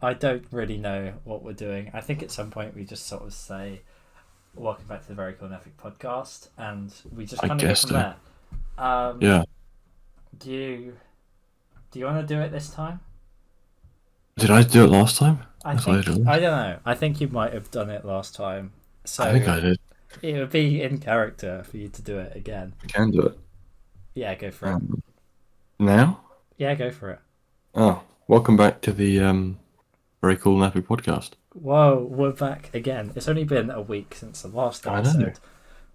I don't really know what we're doing. I think at some point we just sort of say, "Welcome back to the Very Cool and Epic podcast," and we just I kind of go guess from so. there. Um, Yeah. do you do you want to do it this time? Did I do it last time? I I thought I think did. I don't know. I think you might have done it last time, I think so I did. it would be in character for you to do it again. I can do it. Yeah, go for it. Um, Now? Yeah, go for it. Oh, welcome back to the Very Cool and Epic podcast. Whoa, we're back again. It's only been a week since the last I know. episode.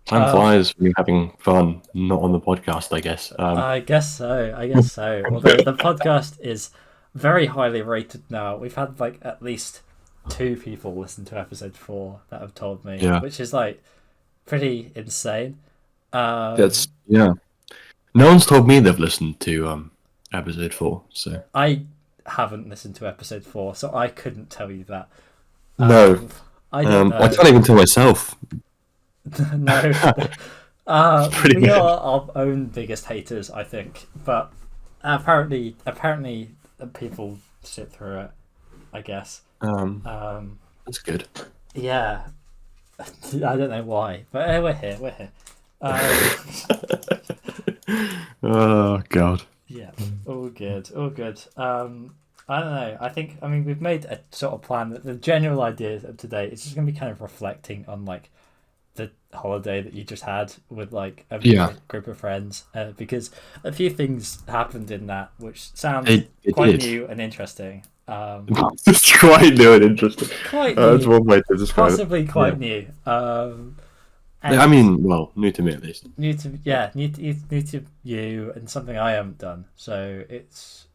Time Um, flies when you're having fun, not on the podcast, I guess. I guess so. I guess so. Although the podcast is very highly rated now. We've had like at least two people listen to episode 4 that have told me, Yeah. which is like pretty insane. That's yeah. No one's told me they've listened to episode 4, so I haven't listened to episode 4, so I couldn't tell you that. no. I don't I know. can't even tell myself. No. Pretty We weird. are our own biggest haters, I think. But apparently, people sit through it. I guess. Um, That's good. yeah, I don't know why, but we're here. We're here. Oh God. Yeah, all good, all good. I don't know. I mean, we've made a sort of plan that the general idea of today is just going to be kind of reflecting on like the holiday that you just had with like a Yeah. group of friends, because a few things happened in that which sounds It quite did. new and interesting. It's quite new and interesting. Quite That's new, one way to describe it. possibly quite new. And I mean, well, new to me at least. new to you and something I haven't done. So it's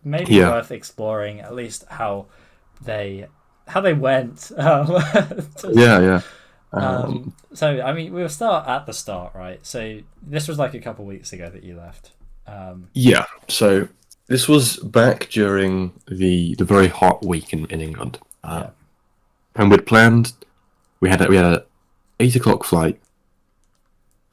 maybe Yeah. worth exploring at least how they went. Yeah, yeah. So I mean, we'll start at the start, right? So this was like a couple weeks ago that you left. Yeah. So this was back during the very hot week in England, Yeah. and we'd planned. We had a 8 o'clock flight,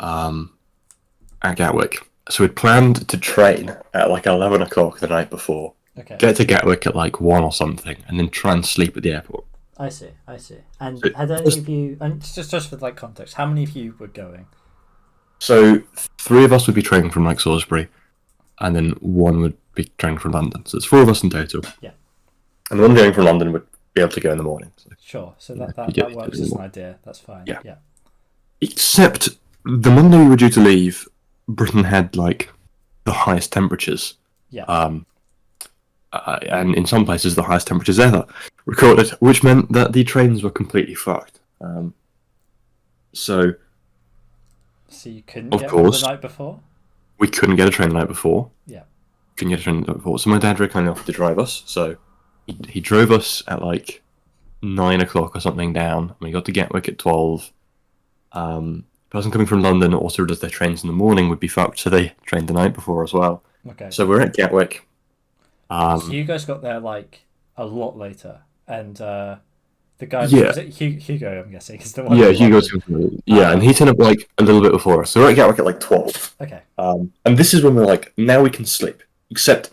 at Gatwick. So we'd planned to train at like 11 o'clock the night before, Okay. get to Gatwick at like 1 or something, and then try and sleep at the airport. I see. I see. And So had any just- of you? And just for like context, how many of you were going? So 3 of us would be training from like Salisbury, and then one would be training from London. So it's 4 of us in total. Yeah. And the one going from London would be able to go in the morning. So. Sure. So Yeah, that you get it works in as the an idea. That's fine. Yeah. Yeah. Except the Monday we were due to leave, Britain had like the highest temperatures. Yeah. And in some places the highest temperatures ever recorded, which meant that the trains were completely fucked. So So you couldn't Of get one course. the night before. we couldn't get a train the night before. Yeah. Couldn't get a train the night before. So my dad very kindly offered to drive us. So he drove us at like 9 o'clock or something down. And we got to Gatwick at 12. Person coming from London also does their trains in the morning would be fucked, so they trained the night before as well. Okay. So we're at Gatwick. So you guys got there like a lot later, and the guy Yeah. was it Hugo, I'm guessing, is the one. Yeah, who Hugo's wanted- and he turned up like a little bit before us. So we're at Gatwick at like 12. Okay. And this is when we're like, now we can sleep. Except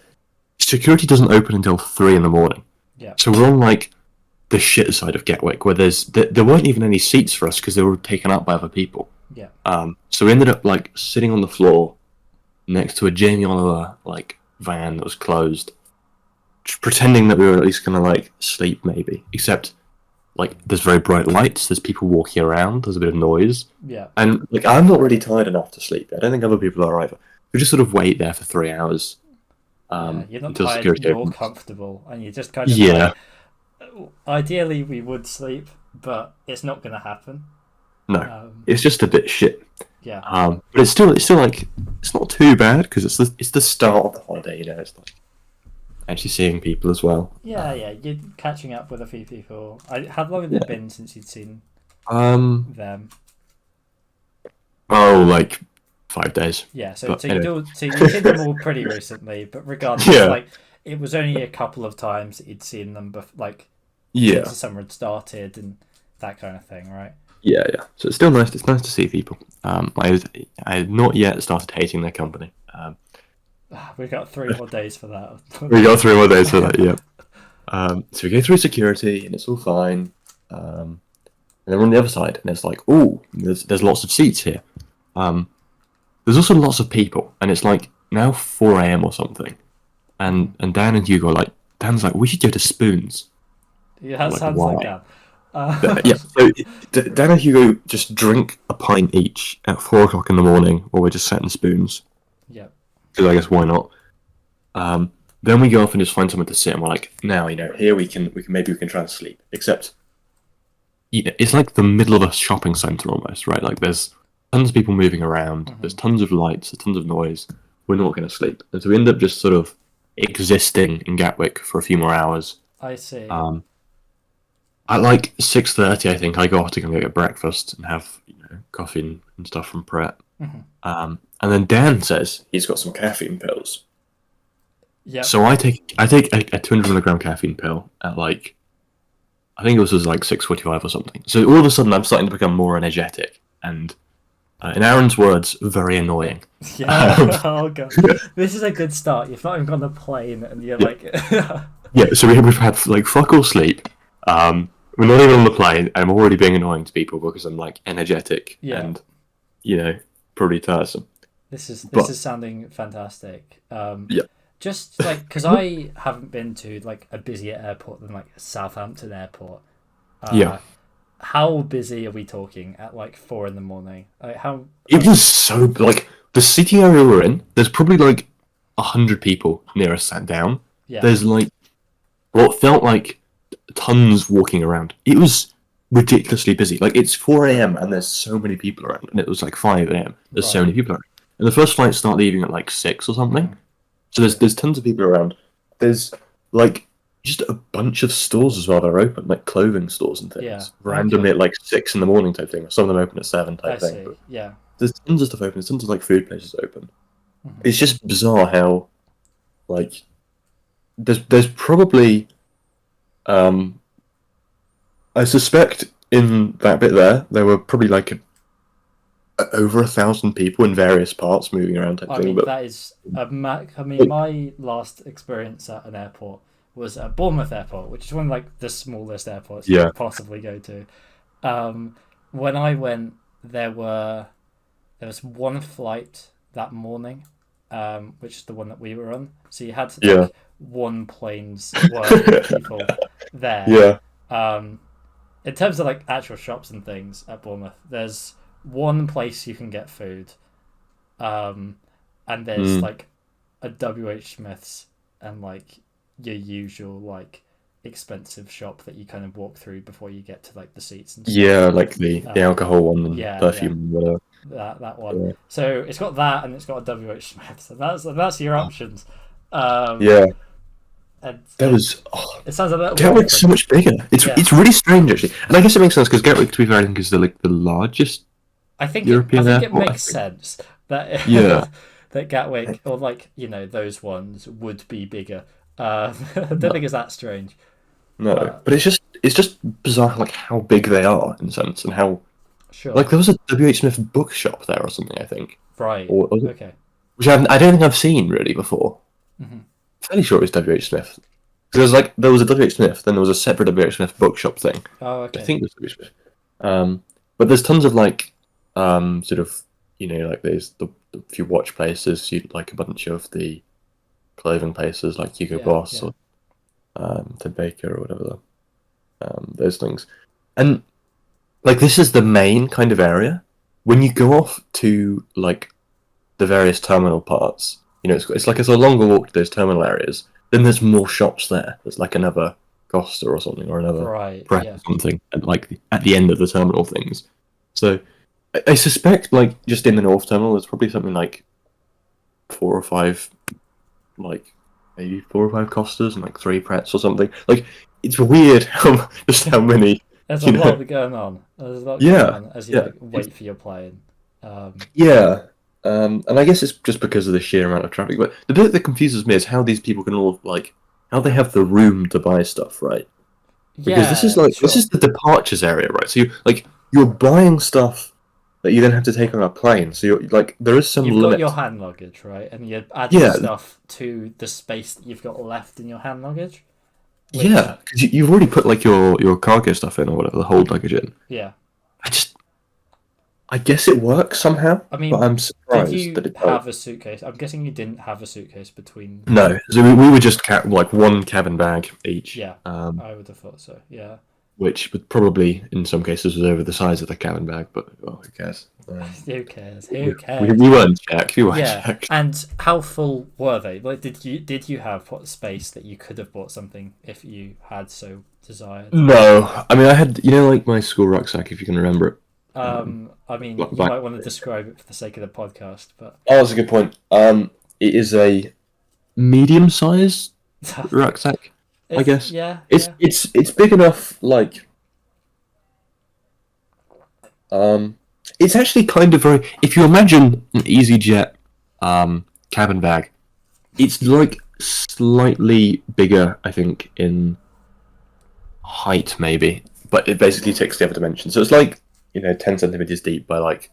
security doesn't open until 3 in the morning. Yeah. So we're on like the shit side of Gatwick, where there weren't even any seats for us because they were taken up by other people. Yeah. So we ended up like sitting on the floor next to a Jamie Oliver like van that was closed, just pretending that we were at least gonna like sleep maybe. Except like there's very bright lights, there's people walking around, there's a bit of noise, Yeah. and like I'm not really tired enough to sleep. I don't think other people are either. We just sort of wait there for 3 hours. Yeah, you're not Until tired. security You're opens. comfortable, and you're just kind of Yeah. like, ideally, we would sleep, but it's not going to happen. No, it's just a bit shit. Yeah. But it's still like it's not too bad because it's the start of the holiday. You know, it's like actually seeing people as well. Yeah. You're catching up with a few people. How long had it been since you'd seen them? Oh, like 5 days. Yeah. So But you anyway. so you've seen them all pretty recently, but regardless, Yeah. like it was only a couple of times that you'd seen them, like Yeah, since the summer had started and that kind of thing, right? yeah. So it's still nice. It's nice to see people. I had not yet started hating their company. We've got 3 more days for that. We got 3 more days for that. Yeah. So we go through security and it's all fine. And then we're on the other side and it's like, oh, there's lots of seats here. There's also lots of people, and it's like now 4 a.m. or something. And Dan and Hugo are like, Dan's like, we should go to Spoons. Yeah, that Like, sounds why? like that. Yeah, so Dan and Hugo just drink a pint each at 4 o'clock in the morning, while we're just sat in Spoons. Yeah. Because I guess why not? Then we go off and just find somewhere to sit, and we're like, now here we can try and sleep. Except, it's like the middle of a shopping center almost, right? Like there's tons of people moving around. There's tons of lights. There's tons of noise. We're not going to sleep, and so we end up just sort of existing in Gatwick for a few more hours. I see. At like 6:30, I think I go off to go get breakfast and have coffee and stuff from Pret. And then Dan says he's got some caffeine pills. Yeah. So I take a 200 milligram caffeine pill at like, I think it was like 6:45 or something. So all of a sudden I'm starting to become more energetic and, in Aaron's words, very annoying. Yeah. Oh god. This is a good start. You've not even gone on the plane and you're like. Yeah. So we've had like fuck all sleep. We're not even on the plane. I'm already being annoying to people because I'm like energetic and, probably tiresome. This is sounding fantastic. Yeah. Just like because I haven't been to like a busier airport than like Southampton Airport. Yeah. How busy are we talking at like 4 in the morning? Like how? It was so like the city area we're in. There's probably like 100 people near us sat down. Yeah. There's like what felt like tons walking around. It was ridiculously busy. Like it's 4 a.m. and there's so many people around, and it was like 5 a.m. There's so many people around, and the first flights start leaving at like 6 or something. So there's tons of people around. There's like just a bunch of stores as well that are open, like clothing stores and things. Yeah. Randomly at like 6 in the morning type thing. Some of them open at 7 type I thing. see. But Yeah. there's tons of stuff open. There's tons of like food places open. It's just bizarre how like there's probably I suspect in that bit there were probably like over 1,000 people in various parts moving around type I thing. mean, But that is a my last experience at an airport was at Bournemouth Airport, which is one of like the smallest airports you could possibly go to. When I went, there was one flight that morning, which is the one that we were on. So you had like one plane's worth of people there. Yeah. In terms of like actual shops and things at Bournemouth, there's one place you can get food, and there's like a WH Smith's and like your usual like expensive shop that you kind of walk through before you get to like the seats and stuff. Yeah, like the alcohol one and perfume and whatever. That one. Yeah. So it's got that and it's got a WH Smith's. So that's your options. And that was. It sounds a little. Gatwick's so much bigger. It's really strange actually, and I guess it makes sense because Gatwick, to be fair, I think is the largest. I think European it airport, makes sense that that Gatwick or like those ones would be bigger. I don't think it's that strange. No, but it's just bizarre like how big they are in a sense and how. Sure. Like there was a WH Smith bookshop there or something, I think. Right. Okay. Which I don't think I've seen really before. I'm fairly sure it was WH Smith. Because there was a WH Smith, then there was a separate WH Smith bookshop thing. Oh, okay. I think it was WH Smith. But there's tons of like, sort of, like there's the few watch places, like a bunch of the clothing places like Hugo Boss or Ted Baker or whatever. Those things. And like this is the main kind of area. When you go off to like the various terminal parts, it's like it's a longer walk to those terminal areas. Then there's more shops there. There's like another Costa or something or another Pret or something at the end of the terminal things. So I suspect like just in the North Terminal there's probably something like 4 or 5, like maybe 4 or 5 Costas and like 3 Prets or something. Like it's weird how many. There's a lot going on. There's a lot going on as you wait for your plane. And I guess it's just because of the sheer amount of traffic. But the bit that confuses me is how these people can all how they have the room to buy stuff, right? Because this is this is the departures area, right? So you're buying stuff that you then have to take on a plane. So you're like there is some limit. You've got your hand luggage, right? And you're adding stuff to the space that you've got left in your hand luggage. Which, Yeah, because you've already put like your cargo stuff in or whatever, the hold luggage in. yeah. I just, I guess it works somehow, I but mean, I'm did surprised that you it does. have a suitcase? I'm guessing you didn't have a suitcase between. No, so we were just like one cabin bag each, Yeah, I would have thought so. Yeah. which would probably in some cases was over the size of the cabin bag, but well, who cares? Who cares? We, Who we, cares? we weren't checked. We weren't Yeah. checked. And how full were they? Like, did you have space that you could have bought something if you had so desired? No, I mean I had like my school rucksack if you can remember it. I mean, Black- you black- might want to describe it for the sake of the podcast, but Oh, that's a good point. It is a medium-sized rucksack. I guess. Yeah. It's Yeah. it's big enough. Like, it's actually kind of very. If you imagine an EasyJet cabin bag, it's like slightly bigger, I think, in height maybe, but it basically takes the other dimension. So it's like 10 centimeters deep by like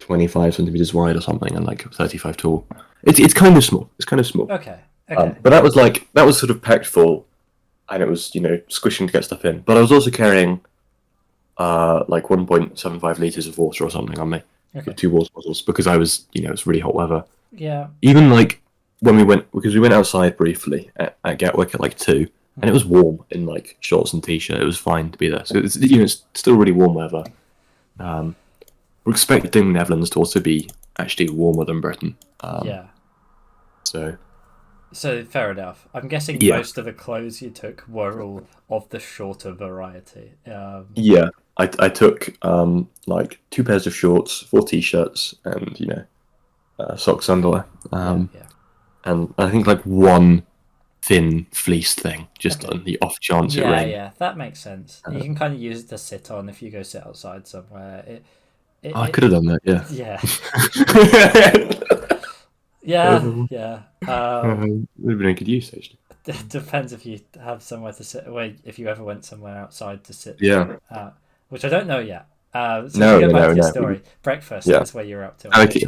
25 centimeters wide or something, and like 35 tall. It's kind of small. It's kind of small. Okay. Okay. But that was sort of packed full, and it was squishing to get stuff in. But I was also carrying like 1.75 liters of water or something on me, Okay. with 2 water bottles because I was it's really hot weather. Yeah. Even like when we went because we went outside briefly at Gatwick at like 2, and it was warm in like shorts and t-shirt. It was fine to be there. So it's still really warm weather. We're expecting Netherlands to also be actually warmer than Britain. Yeah. So fair enough. I'm guessing Yeah. most of the clothes you took were all of the shorter variety. yeah, I took like 2 pairs of shorts, 4 t-shirts, and socks, underwear. Yeah. And I think like 1 thin fleece thing, just Okay. on the off chance it Yeah, rained. yeah, that makes sense. You can kind of use it to sit on if you go sit outside somewhere. I could have done that, yeah. Yeah, yeah. Would have been a good use, actually. It depends if you have somewhere to sit. Well, if you ever went somewhere outside to sit. Yeah. Which I don't know yet. So No, to go back no, to your no. story, breakfast. Yeah. That's where you're up to. Okay.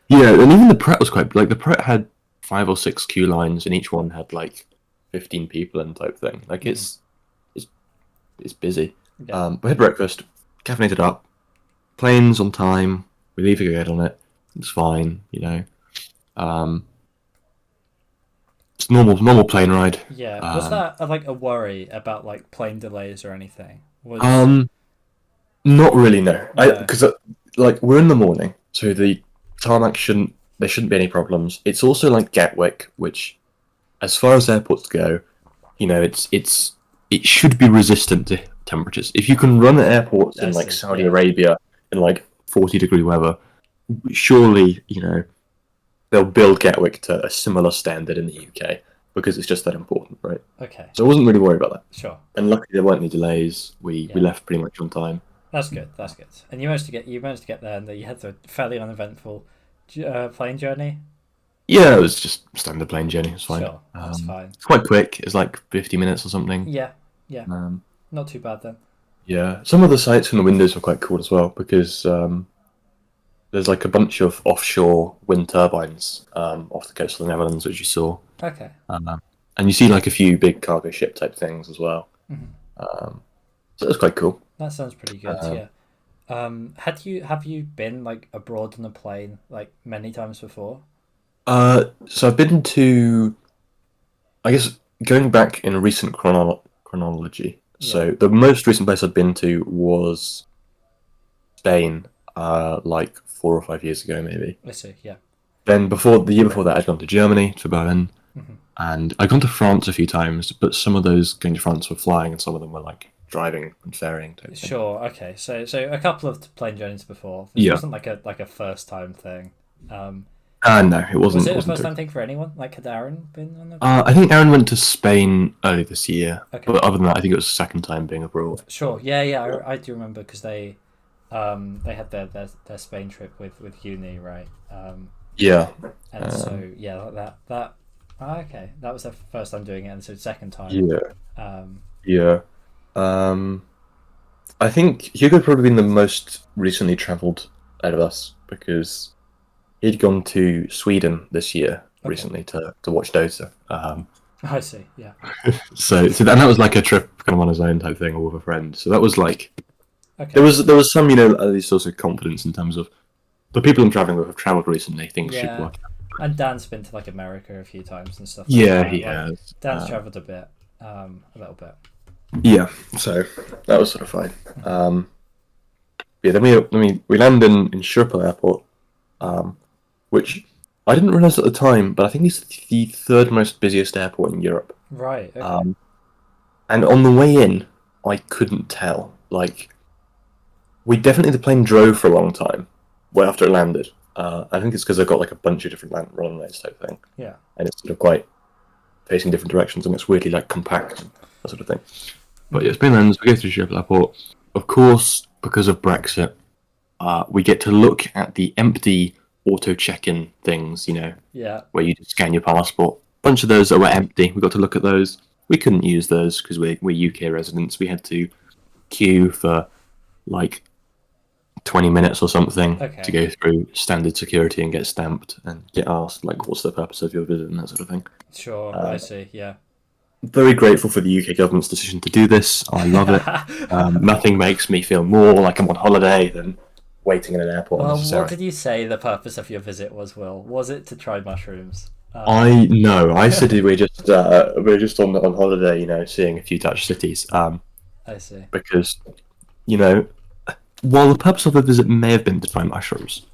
Yeah, and even the Pret was quite like the Pret had 5 or 6 queue lines, and each one had like 15 people in type thing. Like it's busy. Yeah. We had breakfast, caffeinated up, planes on time. We leave a good on it. It's fine, It's normal plane ride. Yeah. Was that like a worry about like plane delays or anything? Not really, no. No. Because like we're in the morning, so the tarmac there shouldn't be any problems. It's also like Gatwick, which, as far as airports go, it should be resistant to temperatures. If you can run at airports in like Saudi Arabia in like 40-degree weather, surely they'll build Gatwick to a similar standard in the UK because it's just that important, right? Okay. So I wasn't really worried about that. Sure. And luckily there weren't any delays. We left pretty much on time. That's good. That's good. And you managed to get there, and you had a fairly uneventful plane journey. Yeah, it was just standard plane journey. It's fine. Sure, that's fine. It's quite quick. It's like 50 minutes or something. Yeah. Um, Not too bad then. yeah, some of the sights from the windows were quite cool as well because there's like a bunch of offshore wind turbines off the coast of the Netherlands, which you saw. Okay. And you see like a few big cargo ship type things as well. So that's quite cool. That sounds pretty good. Yeah. Have you been like abroad on a plane like many times before? So I've been to, I guess, going back in a recent chronology. So the most recent place I've been to was Spain, like 4 or 5 years ago, maybe. I see. Yeah. Then the year before that, I'd gone to Germany, to Berlin, and I'd gone to France a few times. But some of those going to France were flying, and some of them were like driving and ferrying. Type thing. Sure. Okay. So a couple of plane journeys before. This Yeah. wasn't like a first time thing. No, it wasn't. Was it a wasn't first too- time thing for anyone? Like had Aaron been on a? I think Aaron went to Spain early this year, Okay. but other than that, I think it was the second time being abroad. Sure. Yeah. I do remember because they had their Spain trip with uni, right? Yeah, And so that okay, that was their first time doing it, and so second time. yeah, yeah. I think Hugo probably been the most recently travelled out of us because he'd gone to Sweden this year recently to watch Dota. I see. Yeah. So and that was like a trip kind of on his own type thing or with a friend. So that was like Okay. there was some these sorts of confidence in terms of the people I'm traveling with have traveled recently. Things should Yeah. work out. And Dan's been to like America a few times and stuff like Yeah, he that. Like has. Dan's travelled a little bit. Yeah, so that was sort of fine. Yeah, then we land in Schiphol Airport, which I didn't realize at the time, but I think it's the third most busiest airport in Europe. Right. Okay. And on the way in, I couldn't tell. Like, the plane drove for a long time, way after it landed. I think it's because they've got like a bunch of different runways type thing, Yeah. and it's sort of quite facing different directions, and it's weirdly like compact, that sort of thing. But yeah, Spain lands. We go through Schiphol Airport. Of course, because of Brexit, we get to look at the empty auto check-in things. Yeah. Where you just scan your passport. A bunch of those that were empty. We got to look at those. We couldn't use those because we're UK residents. We had to queue for like 20 minutes or something to go through standard security and get stamped and get asked like, what's the purpose of your visit and that sort of thing. Sure. I see. Yeah. Very grateful for the UK government's decision to do this. I love it. Nothing makes me feel more like I'm on holiday than waiting in an airport. Well, what did you say the purpose of your visit was, Will? Was it to try mushrooms? I said we're just on holiday, seeing a few Dutch cities. I see. Because, while the purpose of the visit may have been to find mushrooms,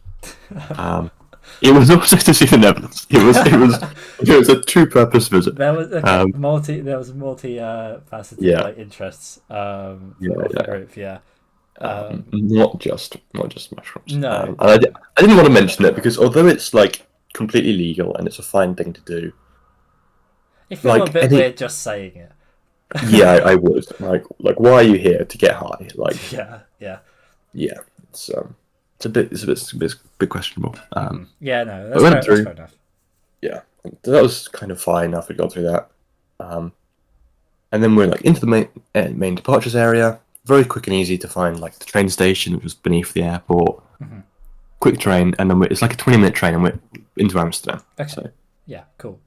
it was also to see the Netherlands. It was a true purpose visit. There was multi-faceted like interests. The group, yeah. Not just mushrooms. No. And I didn't want to mention it because although it's like completely legal and it's a fine thing to do, it feels a bit weird just saying it. Yeah, I would. Like why are you here to get high? Like yeah. It's a bit questionable. Yeah, no, that's fair enough. Yeah, that was kind of fine after we got through that. And then we're like into the main departures area. Very quick and easy to find, like the train station, which was beneath the airport. Mm-hmm. Quick train, and then it's like a 20-minute train, and we're into Amsterdam. Okay. So yeah, cool.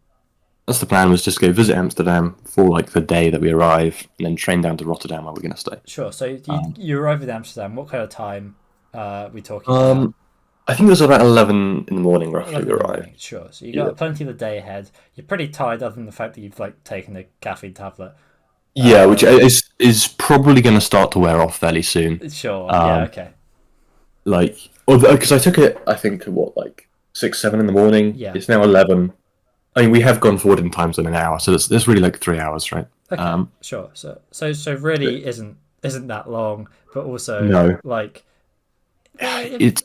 that's the plan. Was just go visit Amsterdam for like the day that we arrive, and then train down to Rotterdam where we're gonna stay. Sure. So you arrive in Amsterdam. What kind of time are we talking about? I think it was about 11 in the morning, roughly. We arrived. Sure. So you got plenty of the day ahead. You're pretty tired, other than the fact that you've like taken a caffeine tablet. Yeah, which is probably going to start to wear off fairly soon. Sure. Yeah. Okay. Like, because I took it, I think, like 6, 7 in the morning. Yeah. It's now 11. I mean, we have gone forward in time zone an hour, so it's really like 3 hours, right? Okay. Sure. So really isn't that long, but also no. Like it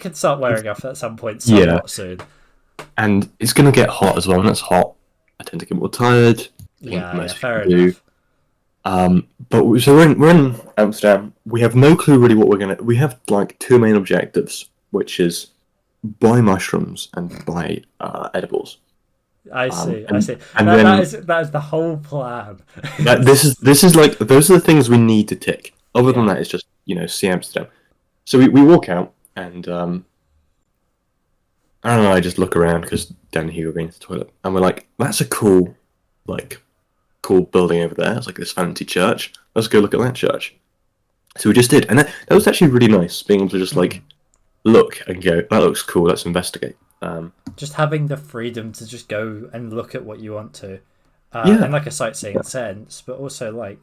could start wearing off at some point somewhat soon. And it's going to get hot as well. When it's hot, I tend to get more tired. Yeah, fair enough. But we're in Amsterdam. We have no clue really what we're gonna. We have like 2 main objectives, which is buy mushrooms and buy edibles. I see. And that is the whole plan. This is like those are the things we need to tick. Other than that, it's just see Amsterdam. So we walk out and I don't know. I just look around because Dan and Hugo are going to the toilet, and we're like, "That's a cool building over there. It's like this fancy church. Let's go look at that church." So we just did, and that was actually really nice, being able to just like look and go, "That looks cool. Let's investigate." Just having the freedom to just go and look at what you want to, and like a sightseeing sense, but also like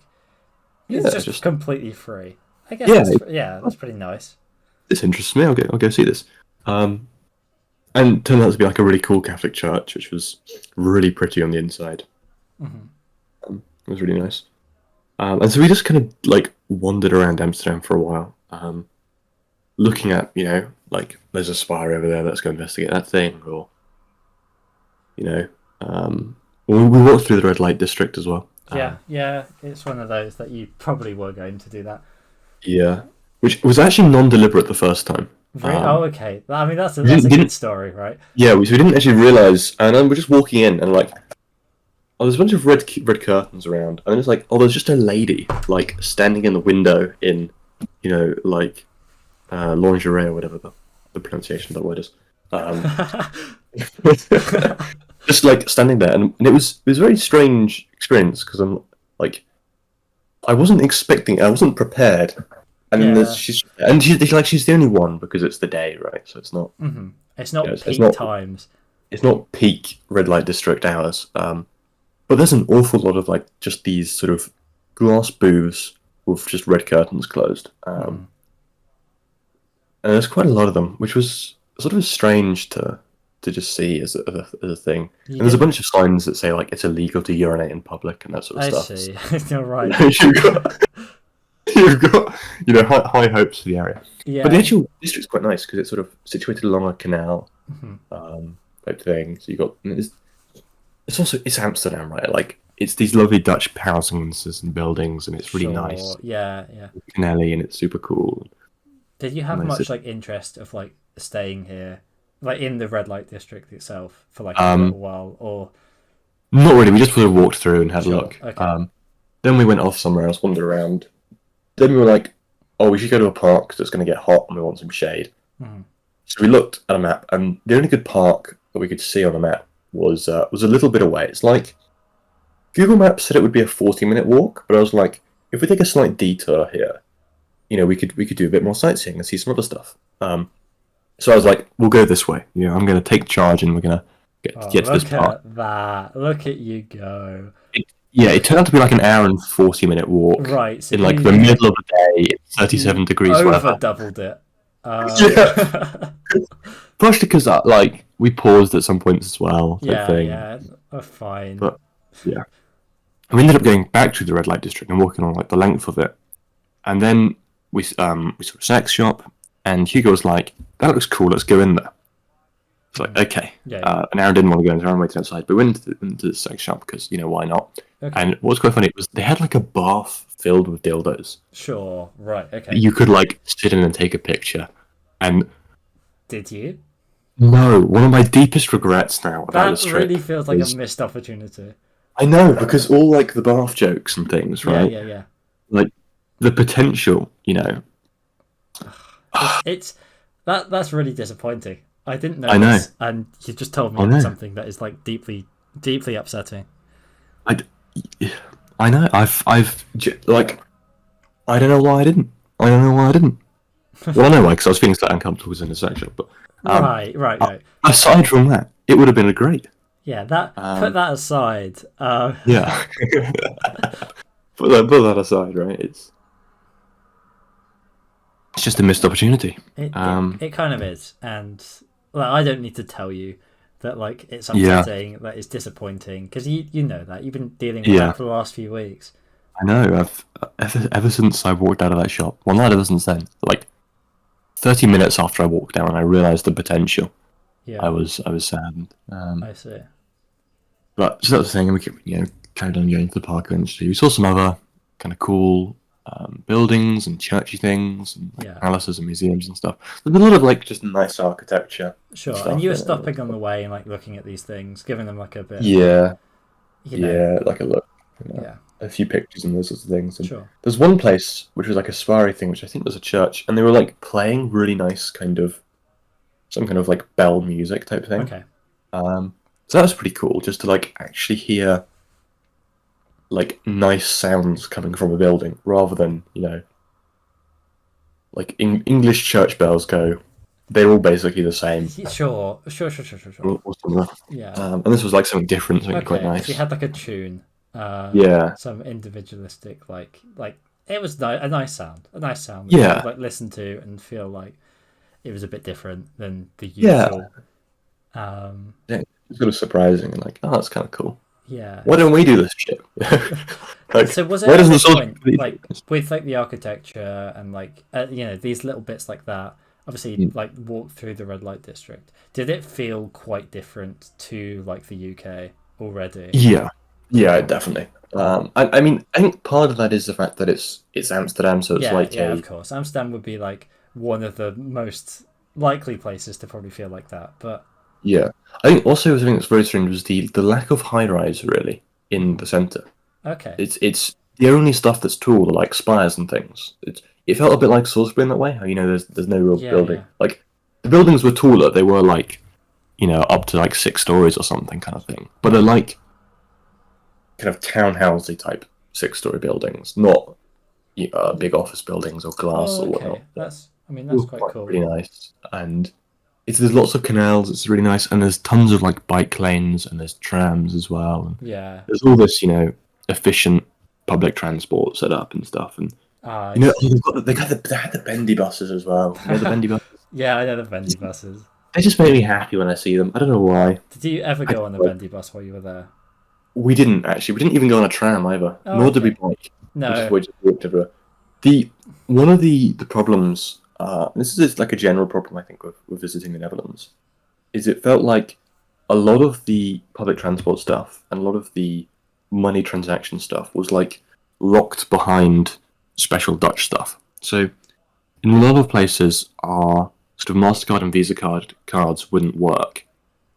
it's just completely free. I guess that's pretty nice. This interests me. I'll go see this. And it turned out to be like a really cool Catholic church, which was really pretty on the inside. Mm-hmm. It was really nice. And so we just kind of like wandered around Amsterdam for a while, looking at, like there's a spire over there, let's go investigate that thing, or, we walked through the red light district as well. Yeah, it's one of those that you probably were going to do that. Yeah, which was actually non-deliberate the first time. Really? Okay. I mean, that's a good story, right? Yeah, we didn't actually realise, and then we're just walking in, and like, there's a bunch of red curtains around, and then it's like, there's just a lady like standing in the window in, like, lingerie or whatever the pronunciation of that word is. just like standing there, and it was a very strange experience because I'm like, I wasn't expecting, I wasn't prepared, and then Yeah. she's the only one because it's the day, right? So it's not, It's you know, not it's peak not times. it's not peak red light district hours. But there's an awful lot of like just these sort of glass booths with just red curtains closed, and there's quite a lot of them, which was sort of strange to just see as a thing. You And there's a didn't. bunch of signs that say like it's illegal to urinate in public and that sort of I stuff. see. You're right. you've got, you've got high hopes for the area, but the Yeah. actual district's quite nice because it's sort of situated along a canal, Mhm. type thing. So you got it's Amsterdam, right? Like it's these lovely Dutch houses and buildings, and it's really nice, Sure. Yeah. Yeah. canally, and it's super cool. Did you have And much like interest of like staying here, like in the red light district itself for like a Um, little while, or Not really. We just sort of walked through and had a sure? look. Okay. Then we went off somewhere else, wandered around. Then we were like, "Oh, we should go to a park because it's going to get hot and we want some shade." Mhm. So we looked at a map, and the only good park that we could see on the map was a little bit away. It's like Google Maps said it would be a 40-minute walk, but I was like, if we take a slight detour here, we could do a bit more sightseeing and see some other stuff. So I was like, we'll go this way. I'm going to take charge, and we're going to Oh, get to this look park. at that! Look at you go. It turned out to be like an hour and 40-minute walk Right. So in like you the middle of the day, 37 degrees over weather. doubled it. Yeah. Partially because like we paused at some points as well. Type Yeah. thing. Yeah. Fine. But yeah, we ended up going back to the red light district and walking on like the length of it, and then we saw a sex shop, and Hugo was like, "That looks cool. Let's go in there." It's like okay. Yeah. And Aaron didn't want to go into Aaron waited outside, but we went into the sex shop because why not? Okay. And what was quite funny was they had like a bath filled with dildos. Sure. Right. Okay. You could like sit in and take a picture. And Did you? no, one of my deepest regrets now about this That trip really feels like is a missed opportunity. I know because all like the bath jokes and things, Yeah. right? Yeah. Yeah. Like the potential, It's that's really disappointing. I didn't know I know. this, and you just told I me know. something that is like deeply, deeply upsetting. I know. Like I don't know why I didn't. I don't know why I didn't. Well, I know why because I was feeling slightly uncomfortable in the section. But Right. aside from that, it would have been a great. Yeah, put that aside. Yeah. put that aside, right? It's just a missed opportunity. It kind of is, and like, I don't need to tell you that like it's upsetting, that it's disappointing, because you know that you've been dealing with that for the last few weeks. I know. I've ever since I walked out of that shop. Well, not ever since then. Like 30 minutes after I walked out, and I realised the potential. Yeah, I was saddened. I see. But so that was the thing. And we carried on going to the park eventually. We saw some other kind of cool buildings and churchy things, and palaces and museums and stuff. There's a lot of like just nice architecture. Sure, stuff and you were in it. stopping on the way and like looking at these things, giving them like a bit. Yeah, You know, like a look. yeah, A few pictures and those sorts of things. And sure. there's one place which was like a soiree thing, which I think was a church, and they were like playing really nice some kind of like bell music type thing. Okay. So that was pretty cool, just to like actually hear like nice sounds coming from a building rather than like English church bells go. They're all basically the same. Sure. Or similar. Yeah. And this was like something different, something Okay. quite nice. So you had like a tune. Yeah. Some individualistic like it was a nice sound. A nice sound. That Yeah. you could, like listen to and feel like it was a bit different than the Yeah. usual. It was sort of surprising and like, oh, that's kind of cool. Yeah. Why don't we do this shit? Like, So was it why at doesn't this the point, like with like the architecture and like these little bits like that? Obviously, like walk through the red light district. Did it feel quite different to like the UK already? Yeah, definitely. I mean, I think part of that is the fact that it's Amsterdam, so it's Of course. Amsterdam would be like one of the most likely places to probably feel like that. But yeah, I think also the thing that's very strange was the lack of high rise really in the centre. okay, It's the only stuff that's tall are like spires and things. It felt a bit like Salisbury in that way. How there's no real building. yeah. Like the buildings were taller. They were like up to like 6 stories or something kind of thing. But they're like kind of townhousey type 6-story buildings, not big office buildings or glass Oh, or whatnot. okay. That's quite cool. Really nice, and there's lots of canals. It's really nice, and there's tons of like bike lanes, and there's trams as well, and Yeah. there's all this efficient public transport set up and stuff, and Ah, they had the bendy buses as well. You know the bendy buses. yeah, I know the bendy buses. They just make me happy when I see them. I don't know why. Did you ever go on a bendy bus while you were there? We didn't actually. We didn't even go on a tram either. Oh, Nor did we okay. bike. No. We just walked everywhere. One of the problems. This is like a general problem I think with visiting the Netherlands, is it felt like a lot of the public transport stuff and a lot of the money transaction stuff was like locked behind special Dutch stuff. So in a lot of places, our sort of MasterCard and Visa cards wouldn't work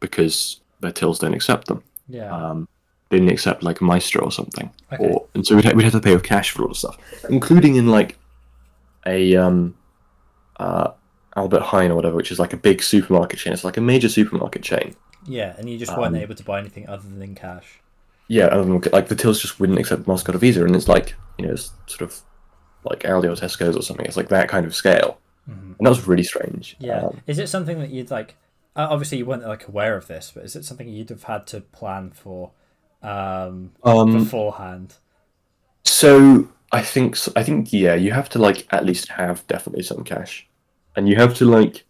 because their tills don't accept them. Yeah. They didn't accept like Maestro or something, Okay. and so we'd have to pay with cash for all the stuff, including in like a Albert Heijn or whatever, which is like a big supermarket chain. It's like a major supermarket chain. Yeah, and you just weren't able to buy anything other than cash. Yeah, like the tills just wouldn't accept MasterCard or Visa, and it's like it's sort of like Aldi or Tesco's or something. It's like that kind of scale, and that was really strange. Yeah. Is it something that you'd like? Obviously, you weren't like aware of this, but is it something you'd have had to plan for beforehand? So I think yeah, you have to like at least have definitely some cash, and you have to like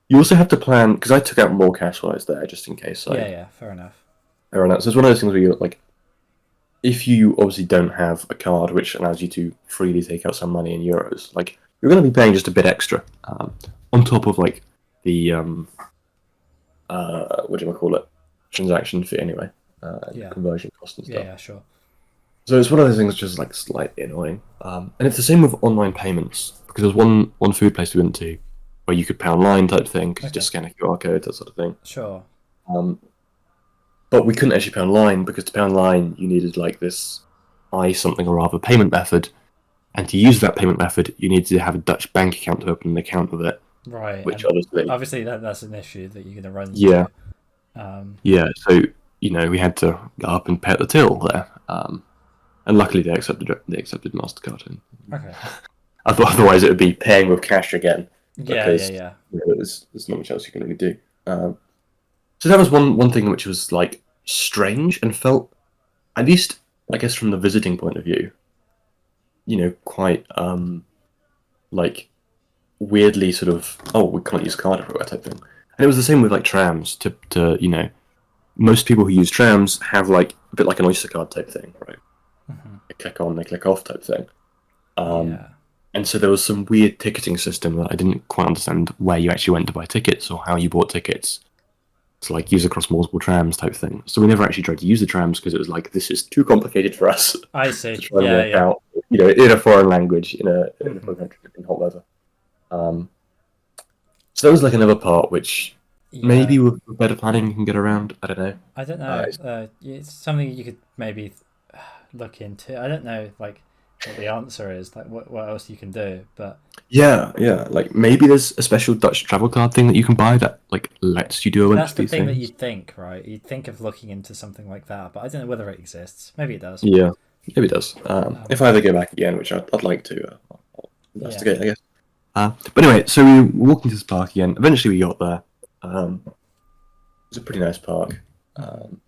you also have to plan because I took out more cash while I was there just in case. Yeah, fair enough. So it's one of those things where you like, if you obviously don't have a card which allows you to freely take out some money in euros, like you're going to be paying just a bit extra on top of like the what do you call it, transaction fee anyway, conversion cost and stuff. Yeah, sure. So it's one of those things which is like slightly annoying, and it's the same with online payments because there's one food place we went to where you could pay online type thing because you just scan a QR code, that sort of thing. Sure. But we couldn't actually pay online because to pay online you needed like this something or other payment method, and to use that payment method you needed to have a Dutch bank account to open an account with it. Right. Which obviously that's an issue that you're going to run into. Yeah. Yeah. So we had to go up and pay at the till there, and luckily they accepted Mastercard. Okay. Otherwise it would be paying with cash again. Because, Yeah. There's not much else you can really do. So that was one thing which was like strange and felt, at least I guess from the visiting point of view, quite like weirdly sort of we can't use card everywhere type thing. And it was the same with like trams. To most people who use trams have like a bit like an Oyster card type thing, right? Mm-hmm. They click on, they click off type thing. Yeah. And so there was some weird ticketing system that I didn't quite understand where you actually went to buy tickets or how you bought tickets to like use across multiple trams type thing. So we never actually tried to use the trams because it was like, this is too complicated for us. I see. To try and work out, in a foreign language, in a foreign country, in hot weather. So that was like another part which maybe with better planning you can get around. I don't know. I don't know. It's something you could maybe look into. I don't know, like what the answer is, like what else you can do, but yeah, like maybe there's a special Dutch travel card thing that you can buy that like lets you do a bunch that's of the these thing things. that you'd think, right? You'd think of looking into something like that, but I don't know whether it exists. Maybe it does. Yeah, maybe it does. If I ever go back again, which I'd like to, I'll investigate, I guess. But anyway, so we walked into this park again. Eventually, we got there. It was a pretty nice park, and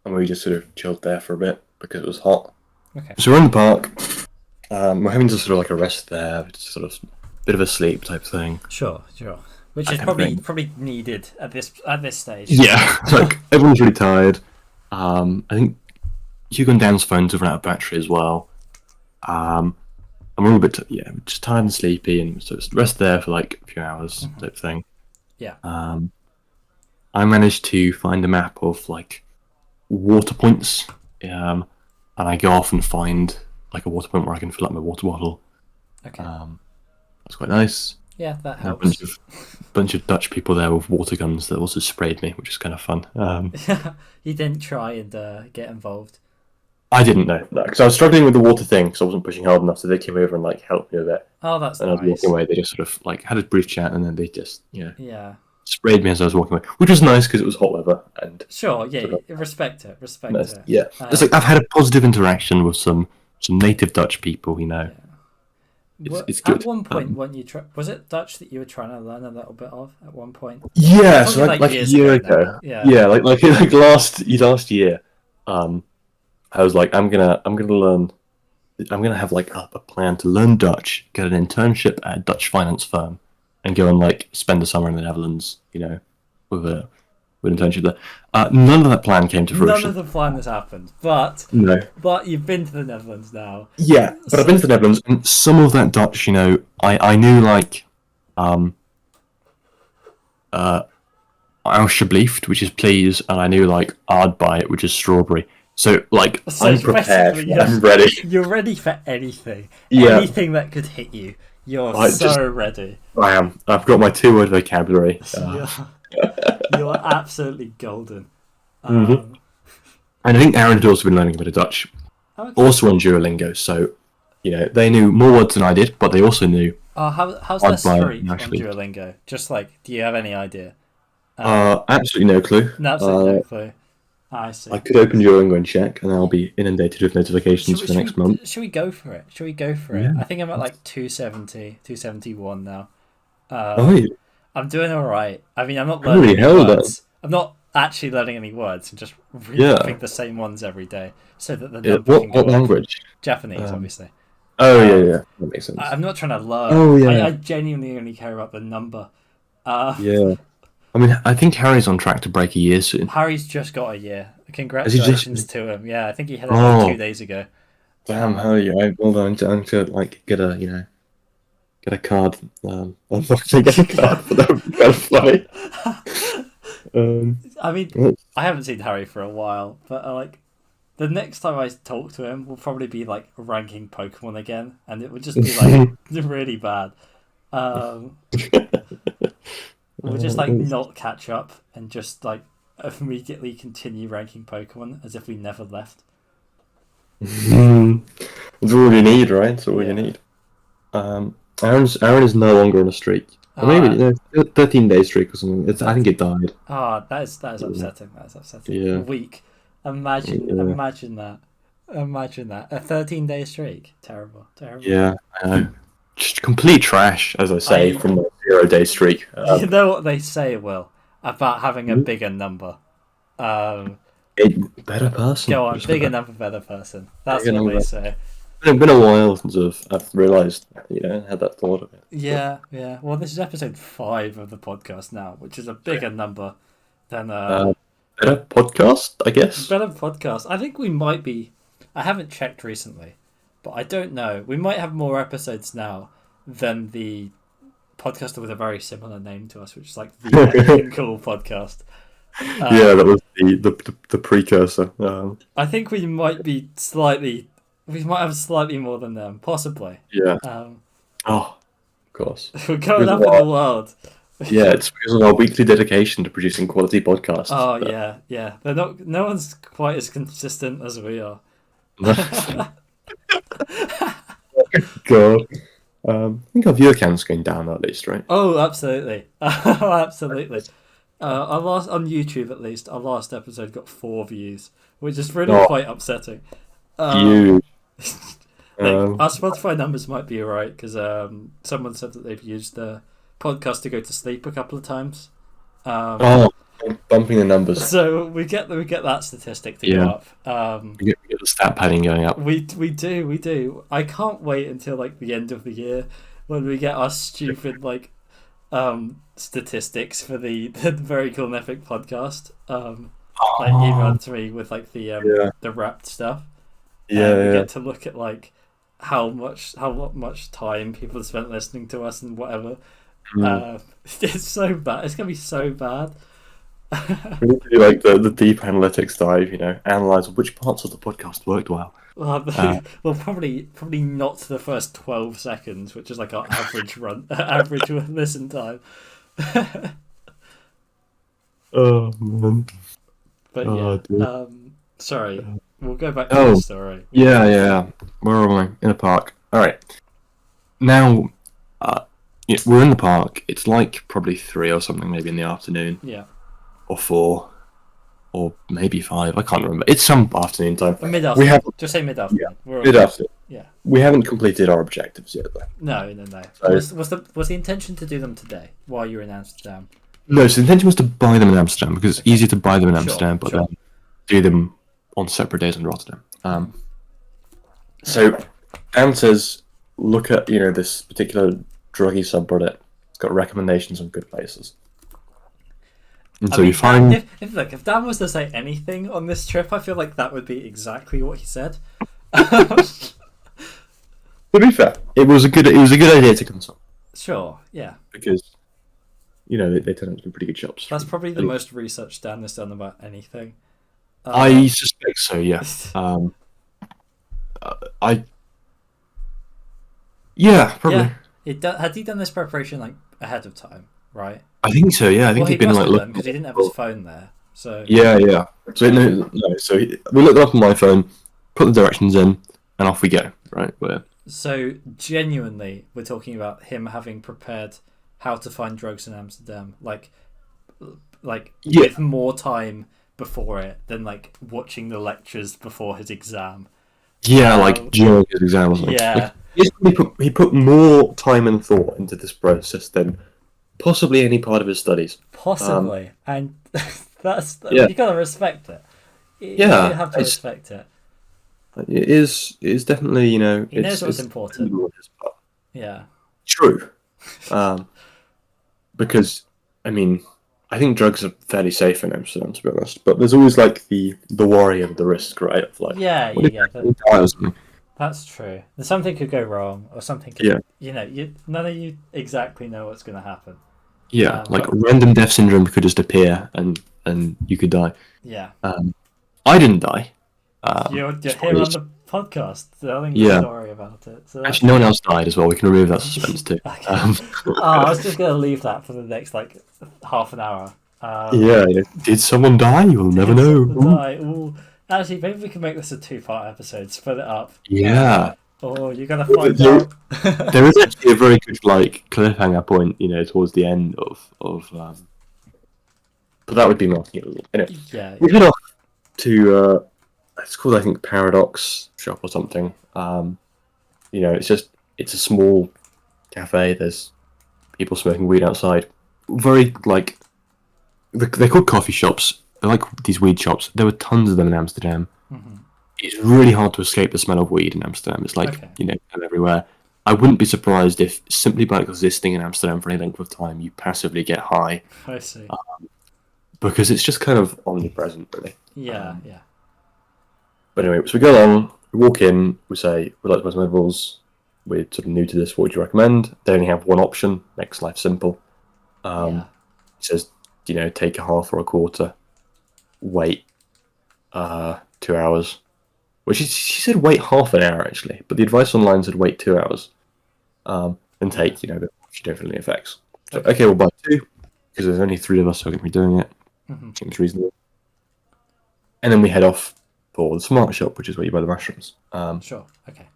we just sort of chilled there for a bit because it was hot. Okay. So we're in the park. We're having to sort of like a rest there, just sort of bit of a sleep type thing. Sure. Which is probably needed at this stage. Yeah, it's like everyone's really tired. I think Hugo and Dan's phones have run out of battery as well. And we're all a bit just tired and sleepy, and so just rest there for like a few hours type thing. Yeah. I managed to find a map of like water points, and I go off and find like a water point where I can fill up my water bottle. Okay. That's quite nice. Yeah, that helps. A bunch of Dutch people there with water guns that also sprayed me, which is kind of fun. You didn't try and get involved. I didn't know because I was struggling with the water thing because I wasn't pushing hard enough. So they came over and like helped me with it. Oh, that's and nice. I was walking away. They just sort of like had a brief chat and then they just Yeah. sprayed me as I was walking away, which was nice because it was hot weather and Sure, yeah, sort of respect it, respect nice. it. Yeah, it's like I've had a positive interaction with some native Dutch people. Yeah. It's At good. one point, when you was it Dutch that you were trying to learn a little bit of at one point? Yeah, Probably so like a years year ago now. ago. Yeah. Yeah, like last year, I was like, I'm gonna have like a plan to learn Dutch, get an internship at a Dutch finance firm, and go and like spend the summer in the Netherlands. With an internship there. None of that plan came to None fruition. of the plan has happened, but No. you've been to the Netherlands now. Yeah, but I've been to the Netherlands, and some of that Dutch, I knew like, alsjeblieft, which is please, and I knew like aardbei, which is strawberry. So like So I'm prepared. basically, yes, I'm ready. You're ready for anything. Yeah. Anything that could hit you. You're ready. I am. I've got my 2-word vocabulary. You're absolutely golden. And I think Aaron had also been learning a bit of Dutch, also on Duolingo. So, they knew more words than I did, but they also knew. How's their aardbei streak and on alsjeblieft. Duolingo? Just like, do you have any idea? Absolutely no clue. Absolutely no clue. I see. I could open Duolingo and check, and I'll be inundated with notifications for the next month. Should we go for it? Yeah. I think I'm at like 270, 271 now. Yeah. I'm doing all right. I mean, I'm not Holy learning any hell, words. I'm not actually learning any words. I'm just reading the same ones every day so that the number can go What up. language? Japanese, obviously. Oh, yeah. That makes sense. I'm not trying to learn. Oh, yeah. I genuinely only care about the number. Yeah. I mean, I think Harry's on track to break a year soon. Harry's just got a year. Congratulations to him. Yeah, I think he had it like 2 days ago. Damn, hell yeah. Well, I'm to like get a card. I'm not going to get a card, but that would be kind of funny. I mean, I haven't seen Harry for a while, but like the next time I talk to him will probably be like ranking Pokemon again, and it would just be like really bad. We'll just like not catch up and just like immediately continue ranking Pokemon as if we never left. That's all you need, right? That's all you need. Aaron is no longer on a streak. Or maybe 13-day streak or something. I think it died. That is upsetting. That is upsetting. Yeah. Weak. Imagine that. Imagine that. A 13-day streak. Terrible. Yeah, I know. Just complete trash, as I say, from a 0-day streak. You know what they say, Will, about having a bigger number. Better person. Go on, bigger number, better person. That's Bigger what they number. say. It's been a while since I've realised, had that thought of it. Yeah. Well, this is episode 5 of the podcast now, which is a bigger number than Better podcast, I guess. better podcast. I think we might be. I haven't checked recently, but I don't know. We might have more episodes now than the podcast with a very similar name to us, which is like the Cool podcast. Yeah, that was the precursor. I think we might be slightly. We might have slightly more than them, possibly. Yeah. Of course. We're going up in the world. Yeah, it's because of our weekly dedication to producing quality podcasts. Oh yeah. They're not. No one's quite as consistent as we are. God. I think our viewer count's going down at least, right? Oh, absolutely. Absolutely. Our last on YouTube, at least, our last episode got 4 views, which is really quite upsetting. Huge. Our Spotify numbers might be alright because someone said that they've used the podcast to go to sleep a couple of times. Bumping the numbers. So we get that statistic to go up. We get the stat padding going up. We do. I can't wait until like the end of the year when we get our stupid like statistics for the Very Cool and Epic podcast. Like emailed to me with like the wrapped stuff. We get to look at like how much time people have spent listening to us and whatever. It's so bad. It's gonna be so bad. We need to do like the deep analytics dive, analyze which parts of the podcast worked well. Well, probably not the first 12 seconds, which is like our average listen time. Oh man. But sorry, we'll go back to the story. Yeah. Where am I? In a park. All right. Now, we're in the park. It's like probably 3 or something, maybe in the afternoon, Yeah. or 4, or maybe 5. I can't remember. It's some afternoon time. Mid We afternoon. have Just say mid afternoon. We're good afternoon. Yeah. We haven't completed our objectives yet, though. No. So- Was the intention to do them today while you were in Amsterdam? No, so the intention was to buy them in Amsterdam because it's easier to buy them in Amsterdam, but sure. then do them on separate days in Rotterdam. So Am says, look at this particular druggy subreddit. It's got recommendations on good places. And so you find if Dan was to say anything on this trip, I feel like that would be exactly what he said. To be fair, it was a good idea to consult Sure, yeah. because they turn out to be pretty good shops. That's probably the most research Dan has done about anything. I suspect so. Yeah. Probably. Yeah. Had he done this preparation like ahead of time, right? I think so. Yeah, I think he'd been like looking because he didn't have his phone there. So yeah. So we looked it up on my phone, put the directions in, and off we go. Right. So genuinely, we're talking about him having prepared how to find drugs in Amsterdam, like with more time before it than like watching the lectures before his exam. Yeah, like during his exam or something. Yeah. He put more time and thought into this process than possibly any part of his studies. Possibly, and you gotta respect it. You have to respect it. It is definitely, he knows what's important. Yeah. True. Because, I mean, I think drugs are fairly safe in Amsterdam, to be honest. But there's always like the worry of the risk, right? Of like, that's true. Something could go wrong, or something could, none of you exactly know what's going to happen. Yeah, random death syndrome could just appear and you could die. Yeah. I didn't die. You're here on the podcast telling the story about it. So actually, no one else died as well. We can remove that suspense too. Okay. I was just going to leave that for the next half an hour. Did someone die? You'll never know. Actually, maybe we can make this a 2-part episode. Split it up. Yeah. You're gonna find out. There is actually a very good cliffhanger point, towards the end of but that would be marking it a little. Anyway, we head off to it's called, I think, Paradox Shop or something. It's a small cafe. There's people smoking weed outside. Very they're called coffee shops. They're like these weed shops. There were tons of them in Amsterdam. Mm-hmm. It's really hard to escape the smell of weed in Amsterdam. It's everywhere. I wouldn't be surprised if simply by existing in Amsterdam for any length of time, you passively get high. I see. Because it's just kind of omnipresent, really. Yeah. But anyway, so we go along, we walk in, we say, we'd like to buy some edibles. We're sort of new to this, what would you recommend? They only have one option, makes life simple. It says, take a half or a quarter, wait 2 hours. Well, she said wait half an hour, actually, but the advice online said wait 2 hours. And take, the she don't feel any effects. So, okay, we'll buy 2, because there's only 3 of us who are going to be doing it. Mm-hmm. Seems reasonable. And then we head off for the smart shop, which is where you buy the mushrooms. Sure, okay.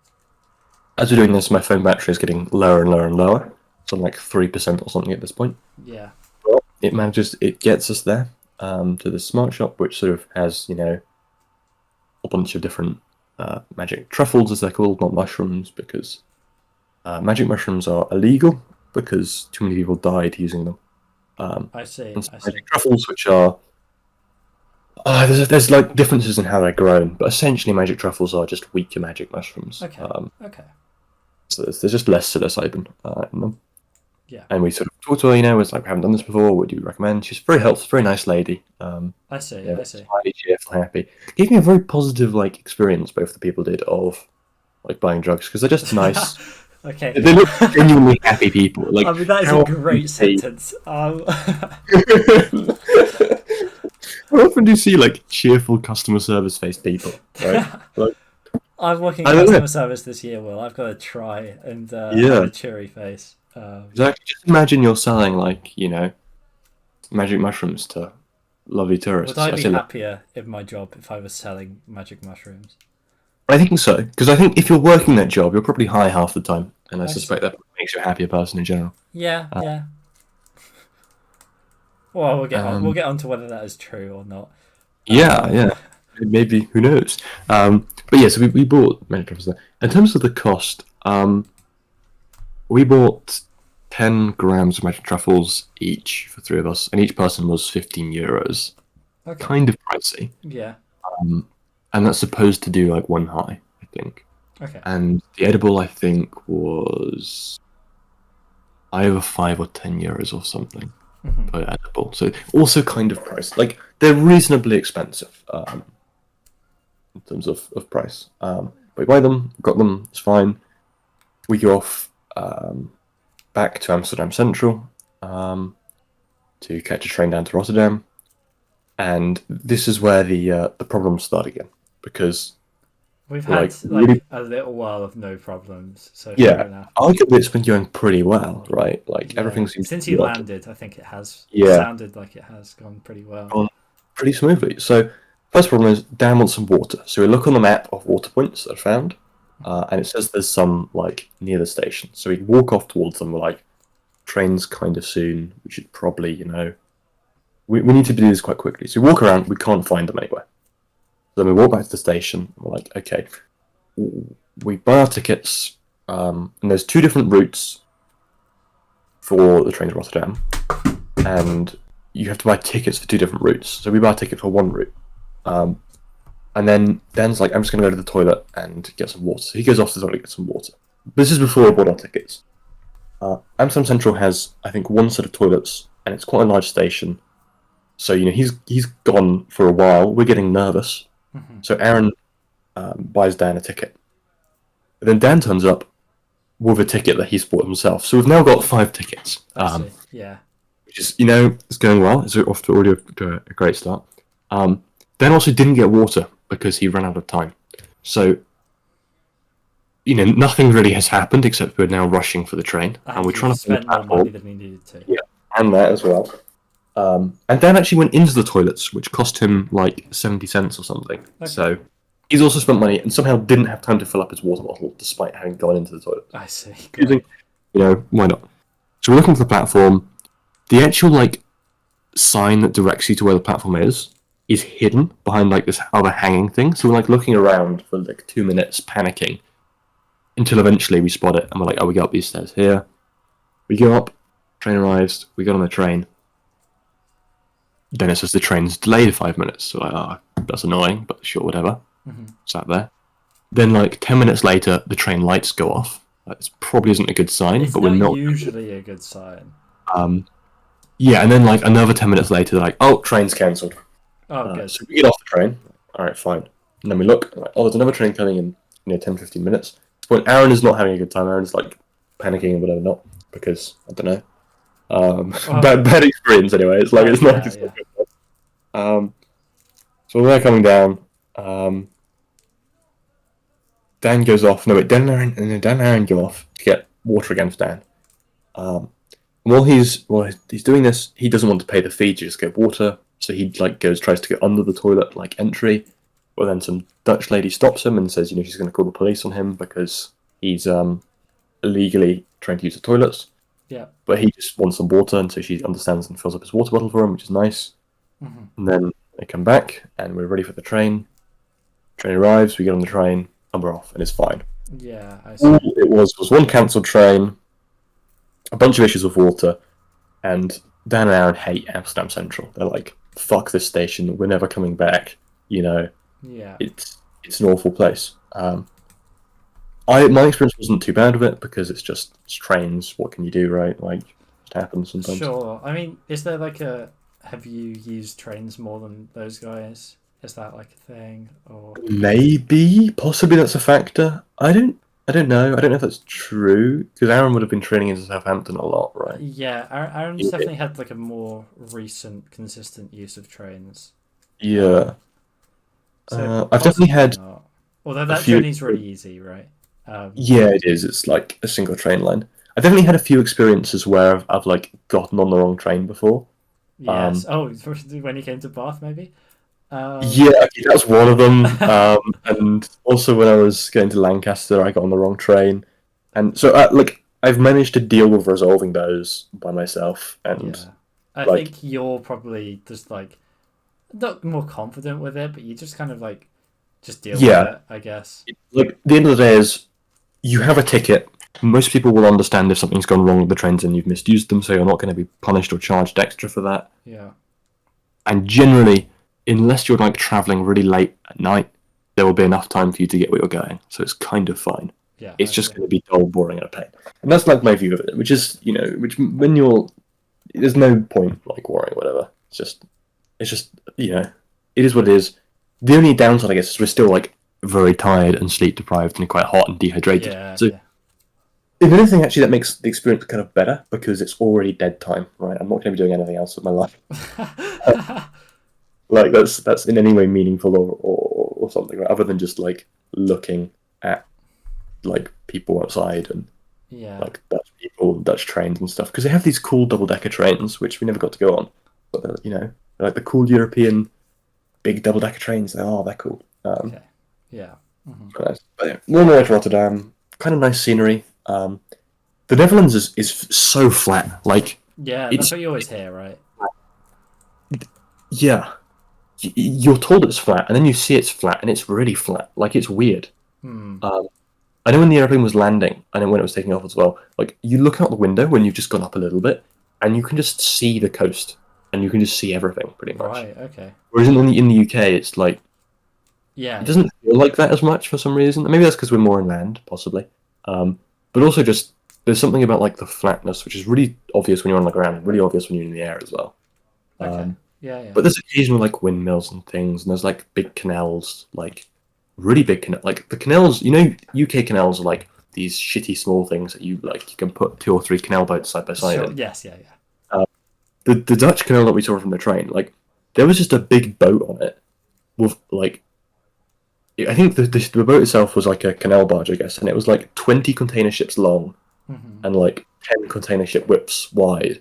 As we're doing this, my phone battery is getting lower and lower and lower. So I'm like 3% or something at this point. Yeah. Well, it gets us there to the smart shop, which sort of has, a bunch of different magic truffles, as they're called, not mushrooms, because magic mushrooms are illegal because too many people died using them. I see. Magic truffles, which are there's differences in how they're grown, but essentially magic truffles are just weaker magic mushrooms. Okay. Okay. So there's just less psilocybin in them. Yeah. And we sort of talked to her, it's like, we haven't done this before, what do you recommend? She's very helpful, very nice lady. I see. Highly cheerful, happy. Gave me a very positive experience, both the people did, of buying drugs, because they're just nice. Okay. They look genuinely happy people. that is a great sentence. How often do you see cheerful customer service faced people? Right? I'm working customer service this year, Will. I've got to try and have a cheery face. Exactly. Just imagine you're selling magic mushrooms to lovely tourists. Would I be happier in my job if I was selling magic mushrooms? I think so, because I think if you're working that job, you're probably high half the time, and I suspect that makes you a happier person in general. Yeah, Uh, yeah. Well, we'll um, get on to whether that is true or not. yeah, yeah. Maybe, who knows? But yeah, so we bought many truffles there. In terms of the cost, we bought 10 grams of magic truffles each for three of us, and each person was €15. Okay. Kind of pricey. Yeah. And that's supposed to do like one high, I think. Okay. And the edible, I think, was either €5 or €10 or something per edible. So also kind of priced. Like they're reasonably expensive in terms of price. But we buy them, got them, it's fine. We go off back to Amsterdam Central to catch a train down to Rotterdam, and this is where the problems start again because We've we're, had really, a little while of no problems, so fair yeah, enough. arguably it's been going pretty well, right? Like everything Yeah. seems to Since be you like landed, I think it has yeah, sounded like it has gone pretty well. gone pretty smoothly. So first problem is Dan wants some water. So we look on the map of water points that are found, and it says there's some like near the station. So we walk off towards them. We're like, train's kind of soon. We should probably, we need to do this quite quickly. So we walk around. We can't find them anywhere. So then we walk back to the station. We're like, okay, we buy our tickets, and there's two different routes for the train to Rotterdam, and you have to buy tickets for two different routes. So we buy a ticket for one route. And then Dan's like, I'm just going to go to the toilet and get some water. So he goes off to the toilet to get some water. This is before we bought our tickets. Amsterdam Central has, I think, one set of toilets, and it's quite a large station. So, he's gone for a while. We're getting nervous. So Aaron buys Dan a ticket. But then Dan turns up with a ticket that he's bought himself. So we've now got 5 tickets. I see. Yeah. Which is, it's going well. It's off to already a great start. Dan also didn't get water because he ran out of time. So, nothing really has happened except we're now rushing for the train. And we're trying to spend more money than we needed to. Yeah, and that as well. And Dan actually went into the toilets, which cost him like 70 cents or something. Okay. So he's also spent money and somehow didn't have time to fill up his water bottle despite having gone into the toilet. I see. Why not? So we're looking for the platform. The actual sign that directs you to where the platform is hidden behind this other hanging thing. So we're looking around for 2 minutes, panicking, until eventually we spot it and we're like, oh, we go up these stairs here. We go up, train arrives, we get on the train. Then it says the train's delayed 5 minutes. So that's annoying, but sure, whatever. Sat there. Then 10 minutes later, the train lights go off. This probably isn't a good sign, it's but we're not usually a good sign. Yeah, and then another 10 minutes later, they're like, oh, train's cancelled. Oh, good. So we get off the train. All right, fine. And then we look, oh, there's another train coming in 10, 15 minutes. When Aaron is not having a good time, Aaron's panicking and whatever, not because, I don't know. Bad experience anyway. It's it's not. Yeah. So when they're coming down, Dan goes off. No, wait, Dan and Aaron go off to get water again for Dan. While he's doing this, he doesn't want to pay the fee to just get water, so he tries to get under the toilet entry. But then some Dutch lady stops him and says, she's going to call the police on him because he's illegally trying to use the toilets. Yeah. But he just wants some water, and so she understands and fills up his water bottle for him, which is nice. And then they come back, and we're ready for the train. Train arrives, we get on the train, and we're off, and it's fine. Yeah, I see. All it was one cancelled train, a bunch of issues with water, and Dan and Aaron hate Amsterdam Central. They're like, fuck this station, we're never coming back. Yeah. It's an awful place. My experience wasn't too bad with it because it's trains. What can you do, right? It happens sometimes. Sure. I mean, is there have you used trains more than those guys? Is that a thing, or possibly that's a factor. I don't know. I don't know if that's true because Aaron would have been training into Southampton a lot, right? Yeah, Aaron's definitely had a more recent, consistent use of trains. Yeah. So I've definitely had. Not. Although that journey's really easy, right? Yeah, it is. It's a single train line. I've definitely had a few experiences where I've gotten on the wrong train before. Yes. When you came to Bath, maybe. Yeah, that's one of them. And also when I was going to Lancaster, I got on the wrong train, and so I've managed to deal with resolving those by myself, and Yeah. I like think you're probably just like not more confident with it, but you just kind of like just deal with yeah, it, I guess. like the end of the day is you have a ticket. Most people will understand if something's gone wrong with the trains and you've misused them, so you're not going to be punished or charged extra for that. Yeah. And generally, unless you're like traveling really late at night, there will be enough time for you to get where you're going. So it's kind of fine. Yeah, I It's just agree. going to be dull, boring, and a pain. And that's like my view of it, which is, which when you're, there's no point like worrying, whatever. It's just, it is what it is. The only downside, I guess, is we're still like very tired and sleep deprived and quite hot and dehydrated. Yeah, So, if anything, actually, that makes the experience kind of better because it's already dead time, right? I'm not going to be doing anything else with my life. yeah. Like that's in any way meaningful or something, right? Other than just like looking at like people outside and Yeah. like Dutch people, Dutch trains and stuff, because they have these cool double decker trains which we never got to go on, but they're like the cool European big double decker trains. They're cool. Okay. Yeah. Hmm. Quite nice. But yeah, one more to Rotterdam. Kind of nice scenery. The Netherlands is so flat. Like Yeah, that's it's what you always hear, right? yeah. You're told it's flat, and then you see it's flat, and it's really flat. Like it's weird. Hmm. I know when the airplane was landing, and then when it was taking off as well. Like you look out the window when you've just gone up a little bit, and you can just see the coast, and you can just see everything pretty much. Right, okay. Whereas in the UK, it's like Yeah, it yeah. doesn't feel like that as much for some reason. Maybe that's because we're more inland, possibly. But also just there's something about like the flatness, which is really obvious when you're on the ground, and really obvious when you're in the air as well. Okay. Um, Yeah, yeah. but there's occasional like windmills and things, and there's like big canals, like really big canal. Like the canals, UK canals are like these shitty small things that you can put two or three canal boats side by side Sure. in. Yes, yeah, yeah. The Dutch canal that we saw from the train, like there was just a big boat on it with like I think the boat itself was like a canal barge, I guess, and it was like 20 container ships long Hmm. and like 10 container ship widths wide,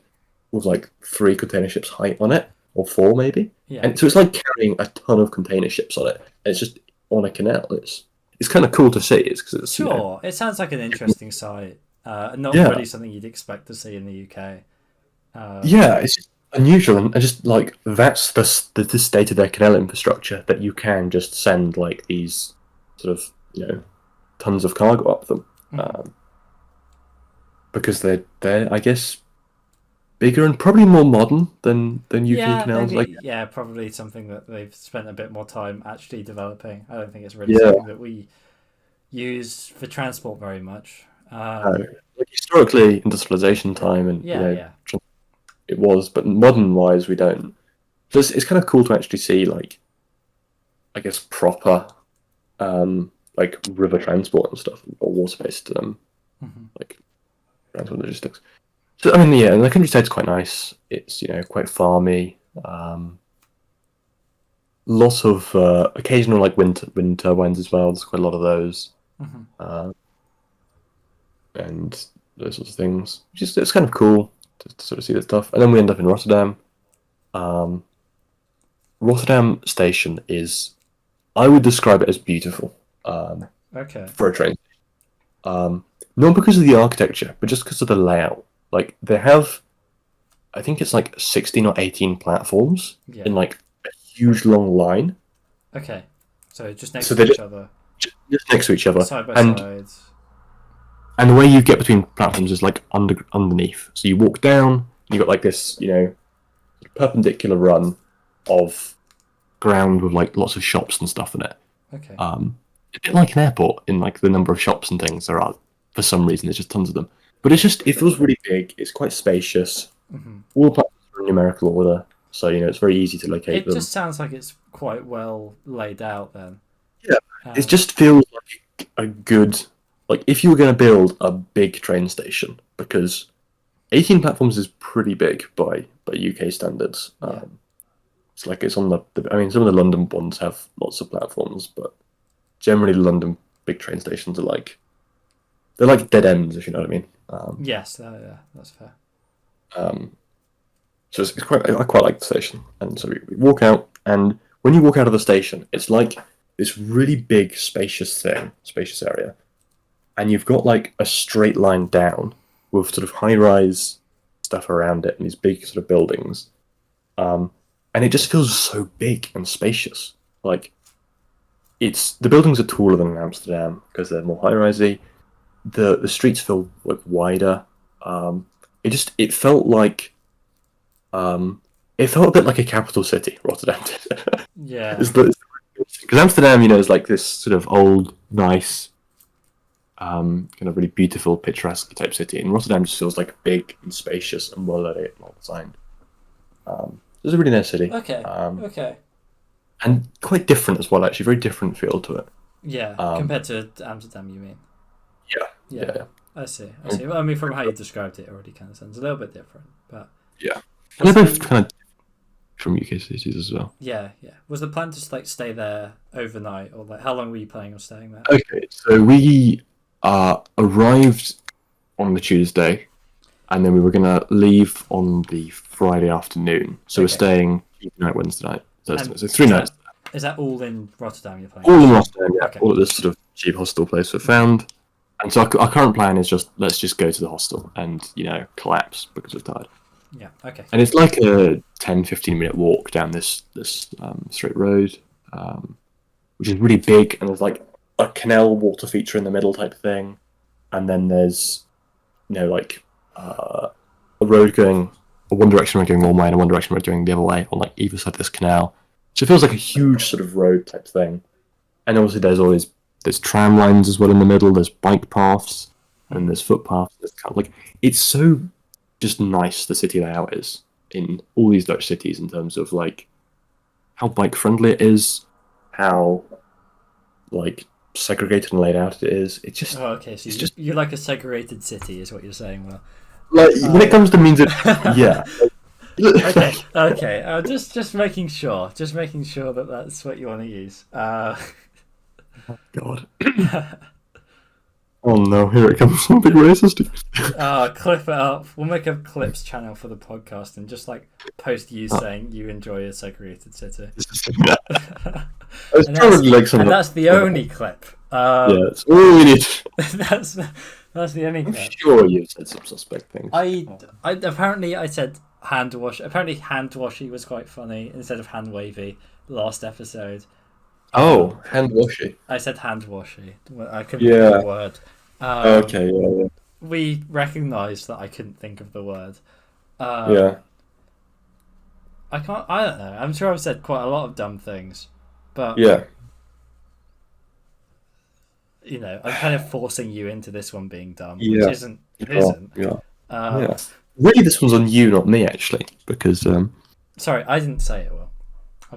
with like 3 container ships height on it, or 4 maybe. Yeah. And so it's like carrying a ton of container ships on it, and it's just on a canal. It's kind of cool to see. It's because it's Sure. It sounds like an interesting site. Not yeah, really something you'd expect to see in the UK. yeah, it's just unusual, and just like that's the state of their canal infrastructure, that you can just send like these sort of tons of cargo up them, Mhm. because they're I guess bigger and probably more modern than UK Yeah, canals. Like maybe. Yeah, probably something that they've spent a bit more time actually developing. I don't think it's really yeah, something that we use for transport very much. like historically industrialization time, and Yeah, yeah. it was, but modern wise we don't. So it's kind of cool to actually see like I guess proper like river transport and stuff, or water based Hmm. like transport logistics. So I mean, yeah, and the countryside's quite nice. It's quite farmy. Lots of occasional like wind turbines as well. There's quite a lot of those, Hmm. uh, and those sorts of things. Just it's kind of cool to sort of see that stuff. And then we end up in Rotterdam. Um, Rotterdam station is, I would describe it as beautiful Okay. for a train. Not because of the architecture, but just because of the layout. Like they have, I think it's like 16 or 18 platforms Yeah. in like a huge long line. Okay. So just next So to they're each other, just next to each other, side by and side. the way you get between platforms is like underneath. So you walk down, you got like this, perpendicular run of ground with like lots of shops and stuff in it. Okay. A bit like an airport in like the number of shops and things there are. For some reason, there's just tons of them. But it feels really big. It's quite spacious. Hmm. All the platforms are in numerical order, so it's very easy to locate It them. just sounds like it's quite well laid out then. Yeah, it Um, just feels like a good, like if you were going to build a big train station, because 18 platforms is pretty big by UK standards. yeah. It's like it's on I mean, some of the London ones have lots of platforms, but generally the London big train stations are like they're like dead ends, if you know what I mean. Yes. Yeah. That's fair. Um, so it's quite I quite like the station, and so we walk out, and when you walk out of the station, it's like this really big spacious area, and you've got like a straight line down, with sort of high-rise stuff around it and these big sort of buildings. And it just feels so big and spacious. Like, the buildings are taller than in Amsterdam because they're more high-risey. The streets feel like wider. It felt like it felt a bit like a capital city, Rotterdam did. Yeah. Because Amsterdam, is like this sort of old, nice, kind of really beautiful, picturesque type city, and Rotterdam just feels like big and spacious and well lit and well designed. It's a really nice city. Okay. Okay. And quite different as well. Actually, very different feel to it. Yeah, compared to Amsterdam, you mean? Yeah. I see. Well, I mean, from how you described it, already kind of sounds a little bit different, but yeah. And they're both kind of from UK cities as well. Yeah. Was the plan to like stay there overnight, or like how long were you planning on staying there? Okay, so we arrived on the Tuesday, and then we were gonna leave on the Friday afternoon. So we're staying Tuesday night, Wednesday night, Thursday. So 3 nights. Is that all in Rotterdam you're playing? All in Rotterdam, yeah. Okay. All at this sort of cheap hostel place we found. And so our current plan is let's just go to the hostel and, collapse because we're tired. Yeah, okay. And it's like a 10-15 minute walk down this straight road, which is really big, and there's like a canal water feature in the middle type thing. And then there's, a road going, one direction we're going one way and one direction we're going the other way on like either side of this canal. So it feels like a huge sort of road type thing. And obviously there's tram lines as well in the middle, there's bike paths, and there's footpaths. It's so just nice, the city layout is in all these Dutch cities in terms of like how bike friendly it is, how like segregated and laid out it is. It's just so you're like a segregated city is what you're saying. Well, like when it comes to means it, yeah. Okay. Just making sure that that's what you want to use. God. Oh no, here it comes, some big racist. Clip it up. We'll make a clips channel for the podcast and just like post you saying you enjoy a segregated city. And that's the only clip. That's all we need. That's the only clip. I'm sure you said some suspect things. I said hand wash. Apparently hand washy was quite funny instead of hand wavy last episode. Oh, hand washy. I said hand washy. I couldn't think of the word. Okay, yeah. We recognised that I couldn't think of the word. Yeah. I don't know. I'm sure I've said quite a lot of dumb things, but yeah. I'm kind of forcing you into this one being dumb, yeah. which isn't. It isn't. Yeah. Really, this one's on you, not me, actually, because. Sorry, I didn't say it well.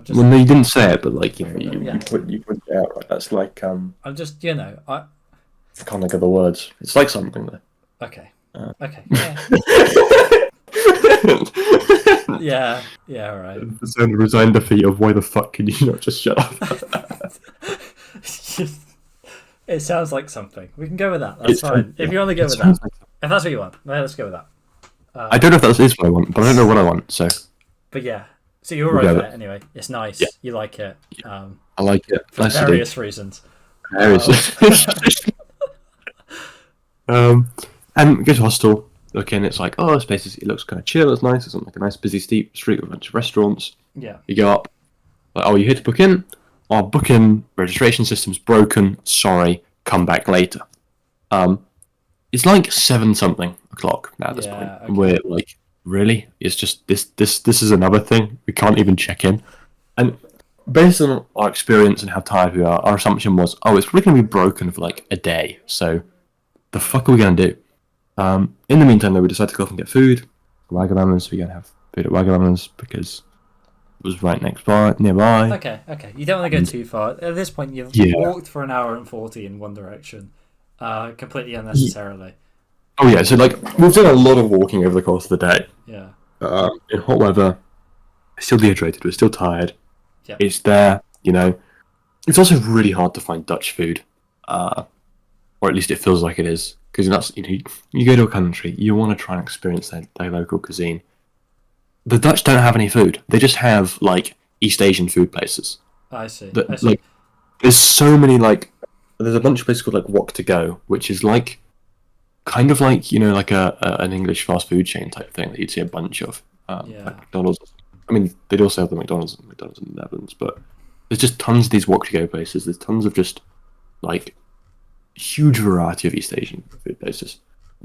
Well, no, you didn't say it, but like you put it out right. That's like I'm just I can't think of the words. It's like something though. Okay. Okay. Yeah. Yeah. All right. The sound of resigned defeat of why the fuck can you not just shut up? It sounds like something. We can go with that. That's fine. If you want to go with that, if that's what you want, let's go with that. I don't know if that is what I want, but I don't know what I want. So. But yeah. So you're right there anyway. It's nice. Yeah. You like it. I like it. For various reasons. And we go to hostel. Look in. It's like, this place it looks kind of chill. It's nice. It's like a nice busy steep street with a bunch of restaurants. Yeah. You go up. Like, you're here to book in. Our booking registration system's broken. Sorry. Come back later. It's like 7-something o'clock now at this point. Okay. And we're like, really? It's just this is another thing. We can't even check in. And based on our experience and how tired we are, our assumption was, it's probably going to be broken for like a day. So the fuck are we going to do? In the meantime, though, we decided to go off and get food. Wagamama's. We're going to have food at Wagamama's because it was right nearby. Okay. You don't want to go too far. At this point, you've walked for 1:40 in one direction. Completely unnecessarily. Oh yeah, so like we've done a lot of walking over the course of the day. Yeah. In hot weather, we're still dehydrated, we're still tired. Yeah. It's there, It's also really hard to find Dutch food, or at least it feels like it is, because that's you go to a country, you want to try and experience their local cuisine. The Dutch don't have any food; they just have like East Asian food places. I see. Like, there's so many there's a bunch of places called like Wok to Go, which is like. kind of like like an English fast food chain type thing that you'd see a bunch of, Yeah. like McDonald's. I mean, they'd also have the McDonald's in the Netherlands, but there's just tons of these walk to go places. There's tons of just like huge variety of East Asian food places,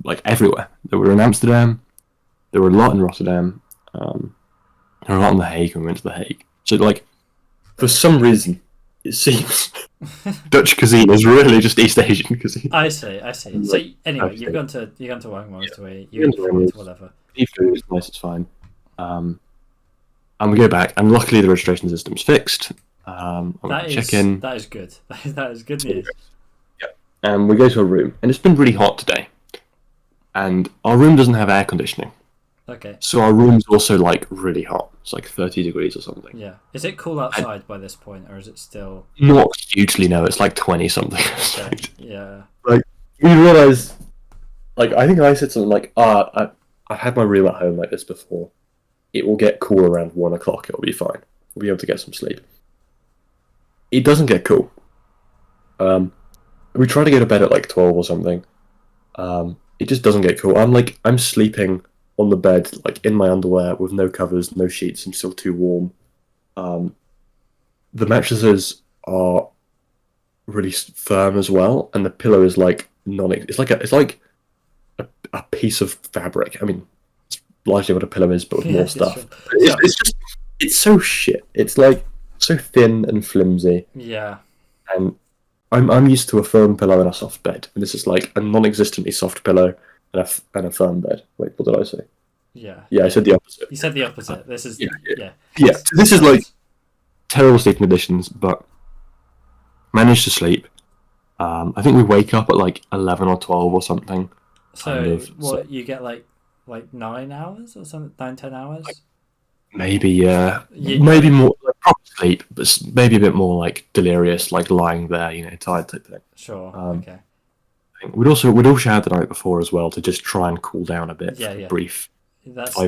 like everywhere. There were in Amsterdam, there were a lot in Rotterdam, there were a lot in The Hague, and we went to The Hague. So like, for some reason, it seems Dutch cuisine is really just East Asian cuisine. I see. So anyway, you've gone to Wang Mo's to eat. You've gone to whatever. Eat food is nice. It's fine. And we go back, and luckily the registration system's fixed. Check in. That is good. That is good news. And we go to a room, and it's been really hot today, and our room doesn't have air conditioning, Okay. so our room's also like really hot. It's like 30 degrees or something. Yeah. Is it cool outside by this point, or is it still? Not hugely, no. It's like 20 something. Okay. Yeah. We realised, like, I think I said something like, I've had my room at home like this before. It will get cool around 1 o'clock. It'll be fine. We'll be able to get some sleep. It doesn't get cool. We try to go to bed at like 12 or something. It just doesn't get cool. I'm sleeping on the bed, like in my underwear with no covers, no sheets. I'm still too warm. The mattresses are really firm as well, and the pillow is like it's like a piece of fabric. I mean, it's largely what a pillow is, but with more stuff. Sure. It's so shit. It's like so thin and flimsy. Yeah. And I'm used to a firm pillow and a soft bed, and this is like a non-existently soft pillow and a firm bed. Wait, what did I say? Yeah. Yeah, I said the opposite. You said the opposite. This is yeah. Yeah, so this is like terrible sleeping conditions, but managed to sleep. I think we wake up at like 11 or 12 or something. So you get like 9 hours or something, 9-10 hours? Maybe maybe more like proper sleep, but maybe a bit more like delirious, like lying there, tired type thing. Sure. Okay. We'd all showered the night before as well to just try and cool down a bit for a brief. I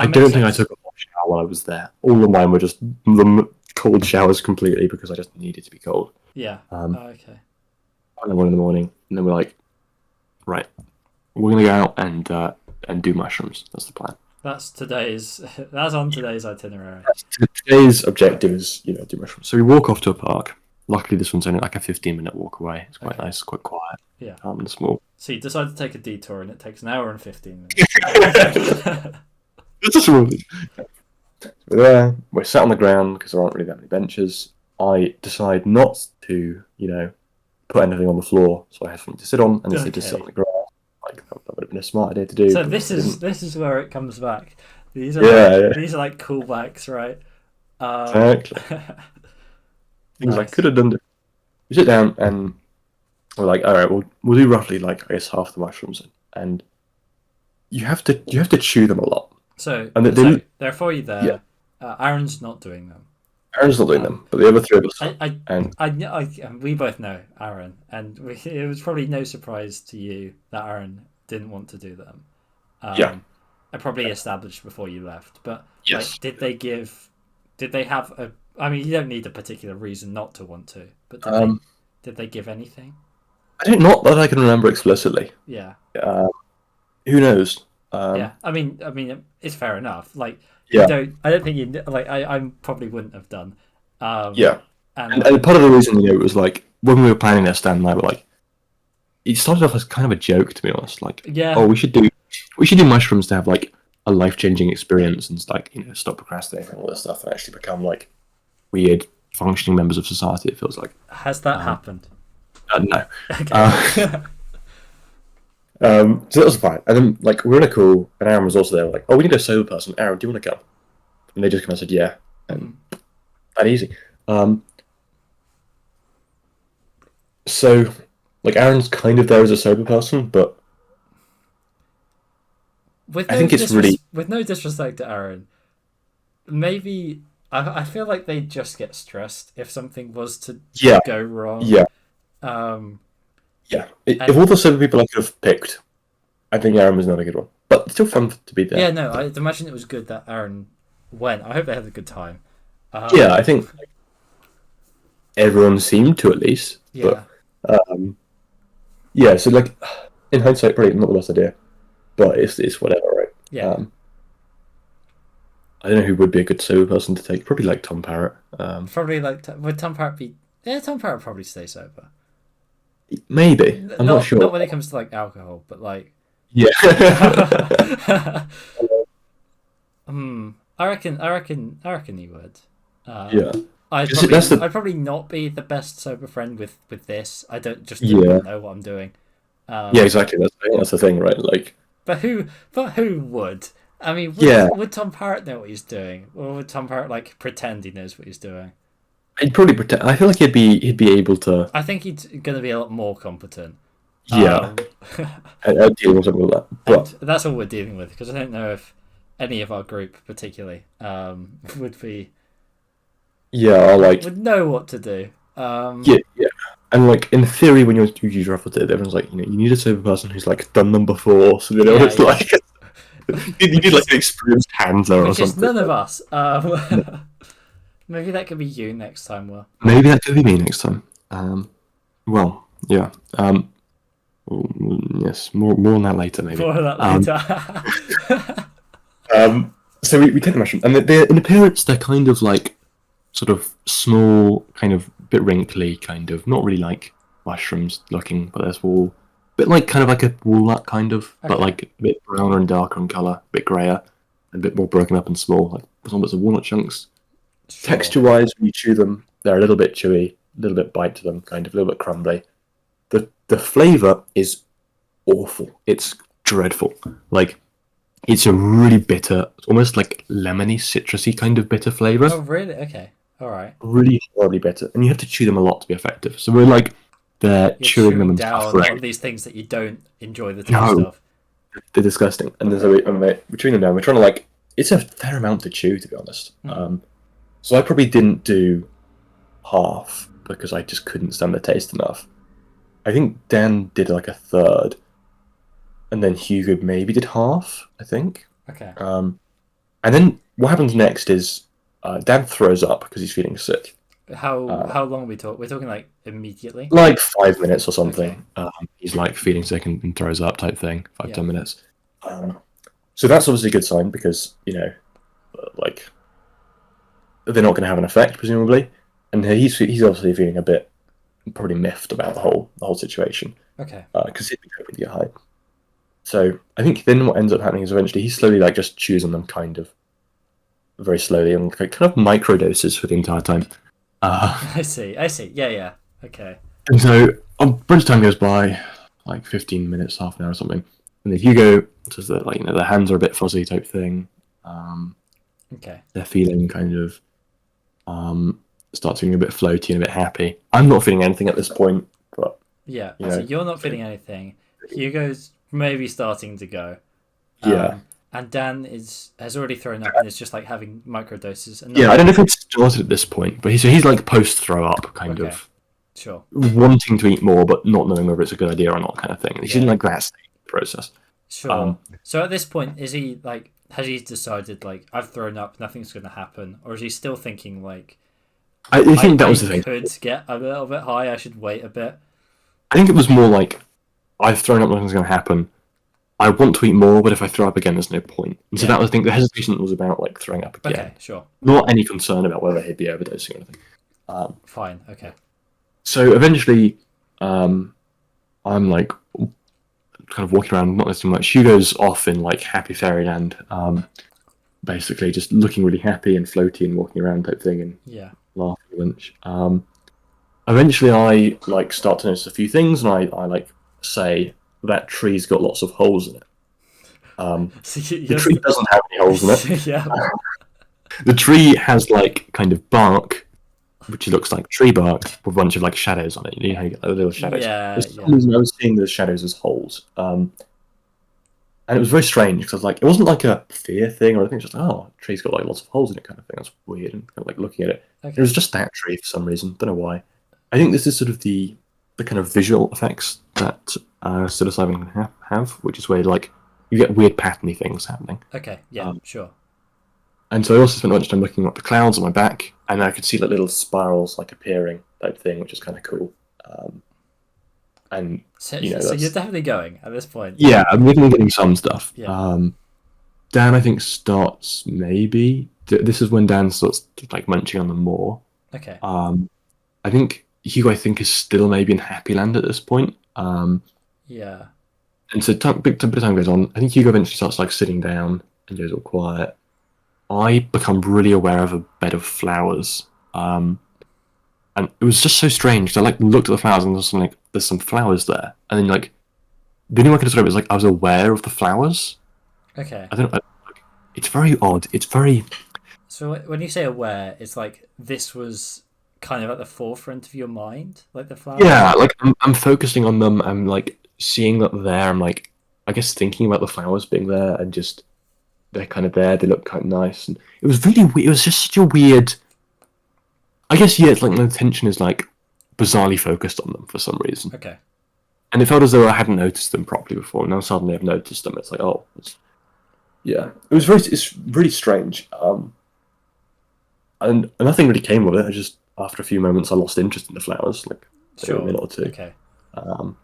don't think I took a hot shower while I was there. All of mine were just the cold showers completely because I just needed to be cold. Yeah. Okay. And 1 in the morning, and then we're like, right, we're gonna go out and do mushrooms. That's the plan. That's on today's itinerary. Today's objective is do mushrooms. So we walk off to a park. Luckily, this one's only like a 15-minute walk away. It's quite nice, quite quiet. Yeah. And small. So you decide to take a detour, and it takes an hour and 15 minutes. We're there. We're sat on the ground because there aren't really that many benches. I decide not to, put anything on the floor, so I have something to sit on, and instead just sit on the ground. Like that would have been a smart idea to do. So this is where it comes back. These are these are like callbacks, right? Exactly. Things I could have done. We sit down and we're like, all right, we'll do roughly like I guess half the mushrooms, and you have to chew them a lot. So, and therefore you there. Yeah. Aaron's not doing them. Aaron's not doing them, but the other three of us. We both know Aaron, and it was probably no surprise to you that Aaron didn't want to do them. I probably established before you left, but yes. Did they have a? I mean, you don't need a particular reason not to want to, but did they give anything? Not that I can remember explicitly. Yeah. Who knows? I mean, it's fair enough. Like. I don't think you like. I probably wouldn't have done. And part of the reason it was like when we were planning this, Dan and I were like, it started off as kind of a joke, to be honest. Like, we should do mushrooms to have like a life-changing experience and like stop procrastinating and all this stuff and actually become like weird functioning members of society. It feels like. Has that happened? No. Okay. So that was fine. And then, like, we were in a call, and Aaron was also there. Like, we need a sober person. Aaron, do you want to come? And they just kind of said, yeah. And that easy. So, like, Aaron's kind of there as a sober person, but I think it's really... With no disrespect to Aaron, maybe... I feel like they just get stressed if something was to go wrong. Yeah. If all the sober people I could have picked, I think Aaron was not a good one. But it's still fun to be there. Yeah, no, I'd imagine it was good that Aaron went. I hope they had a good time. I think everyone seemed to at least. Yeah. But, so like, in hindsight, probably not the best idea, but it's whatever, right? Yeah. I don't know who would be a good sober person to take. Probably like Tom Parrott. Probably like would Tom Parrott be? Yeah, Tom Parrott would probably stay sober. Maybe. I'm not sure. Not when it comes to like alcohol, but like. Yeah. I reckon he would. Yeah. I'd probably not be the best sober friend with this. I don't know what I'm doing. Yeah, exactly. That's the thing, right? Like, but who would? I mean, would Tom Parrott know what he's doing, or would Tom Parrott like pretend he knows what he's doing? He'd probably pretend. I feel like he'd be able to. I think he's going to be a lot more competent. Yeah, I'd deal with something like that. But that's all we're dealing with, because I don't know if any of our group particularly would be. Yeah, or like would know what to do. Yeah, and like in theory, when you're usually raffled it, everyone's like, you need a sober person who's like done them before, so it's like you need like an experienced handler or something. None of us. Maybe that could be you next time, Will. Maybe that could be me next time. Well, yeah. Yes, more on that later, maybe. More on that later. So we take the mushroom, and they're in appearance, they're kind of like sort of small, kind of bit wrinkly, kind of not really like mushrooms looking, but they're small, bit like kind of like a walnut kind of, but like a bit browner and darker in color, a bit grayer, and a bit more broken up and small, like some bits of walnut chunks. Sure. Texture-wise, when you chew them, they're a little bit chewy, a little bit bite to them, kind of a little bit crumbly. The flavour is awful. It's dreadful. Like, it's a really bitter, almost like lemony, citrusy kind of bitter flavour. Oh, really? Okay. All right. Really horribly bitter. And you have to chew them a lot to be effective. So we're like, they're chewing them and down on these things that you don't enjoy the taste of. They're disgusting. And so we're chewing them down. We're trying to like, it's a fair amount to chew, to be honest. So I probably didn't do half because I just couldn't stand the taste enough. I think Dan did like a third, and then Hugo maybe did half, I think. Okay. And then what happens next is Dan throws up because he's feeling sick. How long are we talking? We're talking like immediately? Like 5 minutes or something. Okay. He's like feeling sick and throws up type thing, 10 minutes. So that's obviously a good sign because, like, they're not going to have an effect, presumably. And he's obviously feeling a bit probably miffed about the whole situation. Okay. Because he'd be hoping to get high. So I think then what ends up happening is eventually he slowly like just chews on them kind of very slowly and kind of micro doses for the entire time. I see. Yeah. Okay. And so a bunch of time goes by, like 15 minutes, half an hour or something. And then Hugo says that like, their hands are a bit fuzzy type thing. Okay. They're feeling kind of start feeling a bit floaty and a bit happy. I'm not feeling anything at this point, but yeah. So you're not feeling anything. Hugo's maybe starting to go. Yeah. And Dan has already thrown up and is just like having micro doses. And I don't know if it's started at this point, but he's like post throw up kind of. Sure. Wanting to eat more, but not knowing whether it's a good idea or not, kind of thing. He's in like that stage of the process. Sure. So at this point, is he like? Has he decided like I've thrown up, nothing's going to happen, or is he still thinking like? I think that was the thing. Could get a little bit high. I should wait a bit. I think it was more like I've thrown up, nothing's going to happen. I want to eat more, but if I throw up again, there's no point. And so that was, I think, the hesitation was about like throwing up again. Okay, sure. Not any concern about whether he'd be overdosing or anything. Fine. Okay. So eventually, I'm like kind of walking around, not listening much. Hugo's off in like happy fairyland, basically just looking really happy and floaty and walking around type thing and laughing a bunch. Eventually, I like start to notice a few things, and I like say that tree's got lots of holes in it. The tree doesn't have any holes in it. Yeah. The tree has like kind of bark, which looks like tree bark with a bunch of like shadows on it. You know how you get those little shadows. Yeah. For some reason, I was seeing those shadows as holes. And it was very strange because I was like, it wasn't like a fear thing or anything. It's just tree's got like lots of holes in it kind of thing. That's weird. And kind of like looking at it, It was just that tree for some reason. Don't know why. I think this is sort of the kind of visual effects that psilocybin can have, which is where like you get weird patterny things happening. Okay. Yeah. Sure. And so I also spent a bunch of time looking at the clouds on my back, and I could see like little spirals like appearing type thing, which is kind of cool. and So, you know so you're that's definitely going at this point. yeah. I'm definitely getting some stuff. Yeah. Dan, I think starts maybe. This is when Dan starts like munching on them more. Okay. I think Hugo, I think, is still maybe in Happy Land at this point. Yeah. And so bit of time goes on. I think Hugo eventually starts like sitting down and goes all quiet. I become really aware of a bed of flowers. And it was just so strange. I like looked at the flowers and there's some flowers there. And then like the only way I could describe it is like I was aware of the flowers. Okay. I don't know. It's very odd. It's very So when you say aware, it's like this was kind of at the forefront of your mind, like the flowers. yeah. Like I'm focusing on them. I'm like seeing that they're there. I'm like I guess thinking about the flowers being there and just they're kind of there. They look kind of nice. And it was really weird. It was just such a weird. I guess yeah. It's like my attention is like bizarrely focused on them for some reason. Okay. And it felt as though I hadn't noticed them properly before. Now suddenly I've noticed them. It's like, oh, yeah. It's really strange. And nothing really came of it. I just, after a few moments, I lost interest in the flowers, like maybe a minute or two. Okay. Um,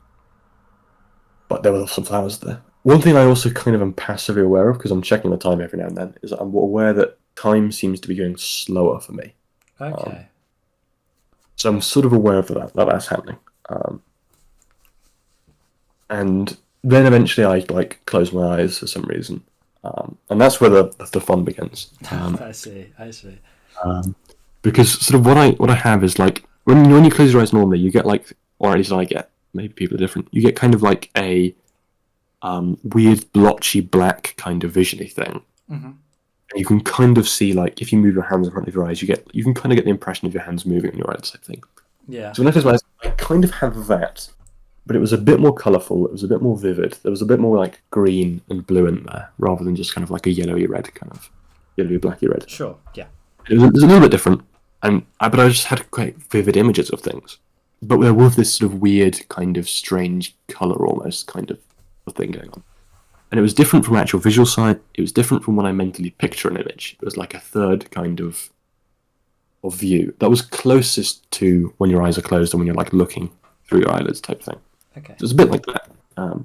but there were some flowers there. One thing I also kind of am passively aware of, because I'm checking the time every now and then, is that I'm aware that time seems to be going slower for me. Okay. So I'm sort of aware of that that's happening. And then eventually I like close my eyes for some reason, and that's where the fun begins. I see. Because sort of what I have is like when you close your eyes normally, you get like, or at least I get, maybe people are different. You get kind of like a weird blotchy black kind of visiony thing. Mm-hmm. And you can kind of see like if you move your hands in front of your eyes, you can kind of get the impression of your hands moving in your eyes, type thing. Yeah. So when I close my eyes, I kind of have that. But it was a bit more colourful, it was a bit more vivid, there was a bit more like green and blue in there, rather than just kind of like a yellowy red kind of yellowy blacky red. Sure. Yeah. It was a little bit different, but I just had quite vivid images of things. But there was this sort of weird kind of strange colour almost kind of thing going on. And it was different from actual visual sight, it was different from when I mentally picture an image. It was like a third kind of view that was closest to when your eyes are closed and when you're like looking through your eyelids type thing. Okay. It was a bit like that. And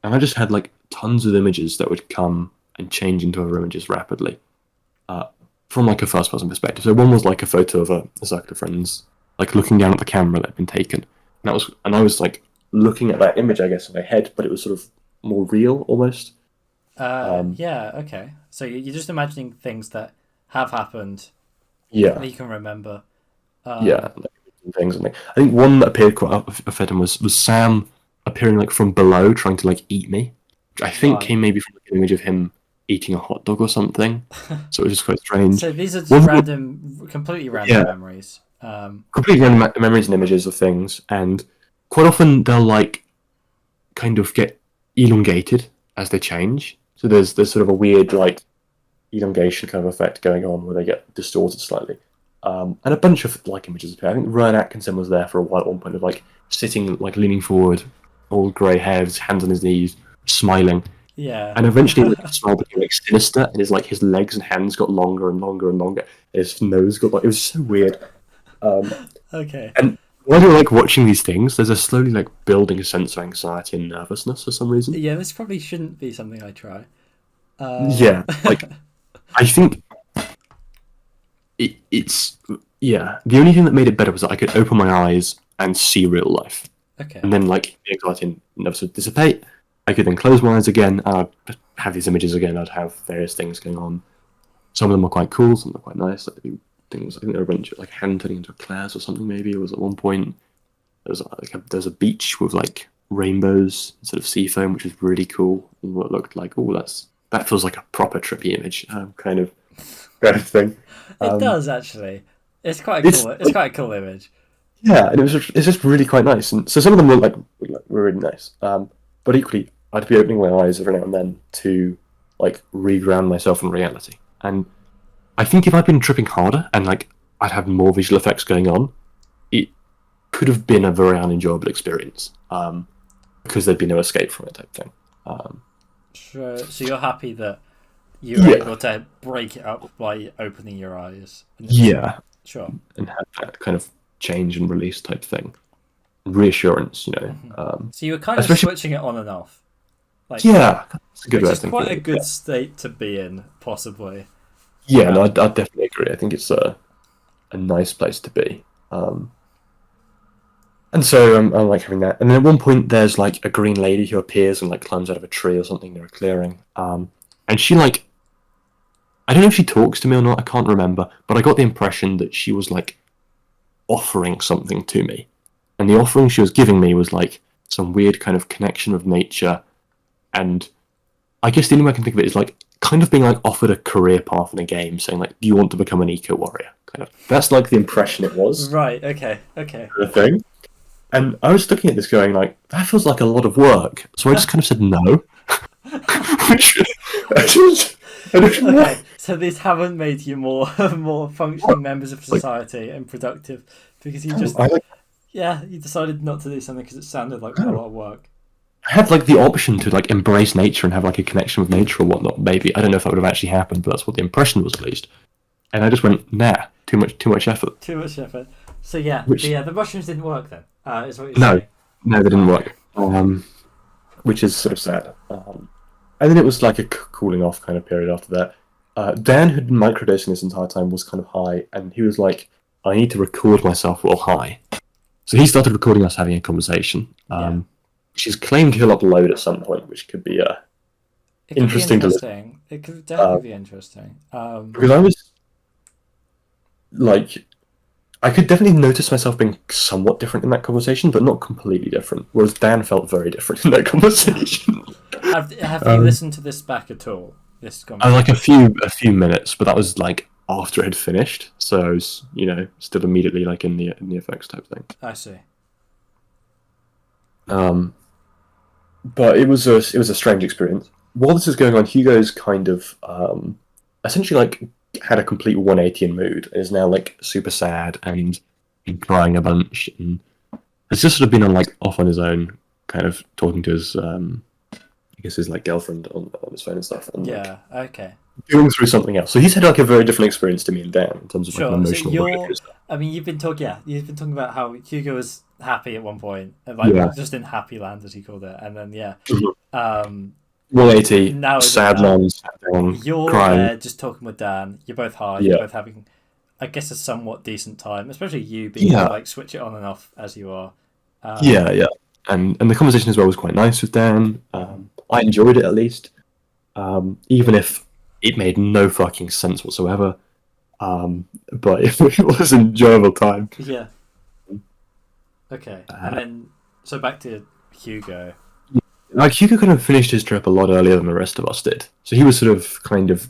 I just had like tons of images that would come and change into other images rapidly from like a first person perspective. So one was like a photo of a circle of friends, like looking down at the camera that had been taken. And I was like looking at that image, I guess, in my head, but it was sort of more real almost. Yeah. Okay. So you're just imagining things that have happened. Yeah. That you can remember. Yeah. Things and I think one that appeared quite a fair time was Sam appearing like from below trying to like eat me, which I think came maybe from like, an image of him eating a hot dog or something. So it was just quite strange. So these are just completely random memories. Completely random memories and images of things, and quite often they'll like kind of get elongated as they change. So there's sort of a weird like elongation kind of effect going on where they get distorted slightly. And a bunch of like images appear. I think Rowan Atkinson was there for a while at one point of like sitting, like leaning forward, all grey hairs, hands on his knees, smiling. Yeah. And eventually like, his smile became like sinister, and his legs and hands got longer and longer and longer. His nose got like, it was so weird. Okay. And while you're like watching these things, there's a slowly like building sense of anxiety and nervousness for some reason. Yeah, this probably shouldn't be something I try. Yeah, like I think. It's the only thing that made it better was that I could open my eyes and see real life. Okay. And then like the anxiety and nerves would dissipate. I could then close my eyes again and I'd have these images again. I'd have various things going on. Some of them were quite cool, some were quite nice. Like things, I think there were a bunch of like hand turning into eclairs or something. Maybe it was at one point. There's a beach with like rainbows instead of sea foam, which was really cool. And what looked like that feels like a proper trippy image kind of thing. It does actually. It's quite a cool image. Yeah, and it's just really quite nice. And so some of them were really nice. But equally, I'd be opening my eyes every now and then to like re-ground myself in reality. And I think if I'd been tripping harder and like I'd had more visual effects going on, it could have been a very unenjoyable experience. Because there'd be no escape from it type thing. Sure. So you're happy that you were able to break it up by opening your eyes. Yeah. Sure. And have that kind of change and release type thing. reassurance, So you were kind of especially switching it on and off, like, yeah, that's a good which way of is thinking quite of a it. good state to be in, possibly. Yeah, no, I Um, definitely agree. I think it's a nice place to be. And so I'm like having that. And then at one point, there's like a green lady who appears and like climbs out of a tree or something near a clearing. And she like, I don't know if she talks to me or not. I can't remember, but I got the impression that she was like offering something to me, and the offering she was giving me was like some weird kind of connection with nature. And I guess the only way I can think of it is like kind of being like offered a career path in a game, saying like, "Do you want to become an eco warrior?" Kind of. That's like the impression it was. right. Okay. Okay. The thing. And I was looking at this going like, that feels like a lot of work. So I just kind of said no. Which I don't know Okay. why. So these haven't made you more more functioning members of Like, society and productive because you just I like you decided not to do something because it sounded like a no. lot of work. I had like the option to like embrace nature and have like a connection with nature or whatnot. Maybe I don't know if that would have actually happened, but that's what the impression was at least. And I just went, nah, too much effort. Too much effort. So yeah, Which the mushrooms didn't work then. Is what you're no, saying. no, they didn't Oh, work. Which is sort of sad. And then it was like a cooling off kind of period after that. Dan, who'd been microdosing this entire time, was kind of high, and he was like, "I need to record myself while high." So he started recording us having a conversation. yeah. She's claimed he'll upload at some point, which could be It could be interesting to listen. interesting. It could definitely be interesting. Because I was like, I could definitely notice myself being somewhat different in that conversation, but not completely different. Whereas Dan felt very different in that conversation. Have you listened to this back at all? This Like conversation. a few minutes, but that was like after it had finished, so I was, still immediately like in the effects type thing. I see. Um, but it was a strange experience. While this is going on, Hugo's kind of essentially like had a complete 180 in mood and is now like super sad and crying a bunch and has just sort of been on like off on his own, kind of talking to his I guess his like girlfriend on his phone and stuff, and like Yeah. Okay. going through something else. So he's had like a very different experience to me and Dan in terms of like an Sure. So emotional breakthrough you're. stuff. I mean, you've been talking. Yeah, you've been talking about how Hugo was happy at one point, and like Yeah. just in happy land as he called it, and then yeah. Mhm. Um. 180, Now it's sad now. man, sat down, You're crying. there just talking with Dan. You're both high. You're Yeah, both having, I guess, a somewhat decent time. Especially you being able to yeah, like switch it on and off as you are. yeah, Um. yeah. And the conversation as well was quite nice with Dan. Mhm. I enjoyed it at least, even if it made no fucking sense whatsoever. But it was an enjoyable time. Yeah. Okay. And Uh, then so back to Hugo. like Hugo kind of finished his trip a lot earlier than the rest of us did, so he was sort of kind of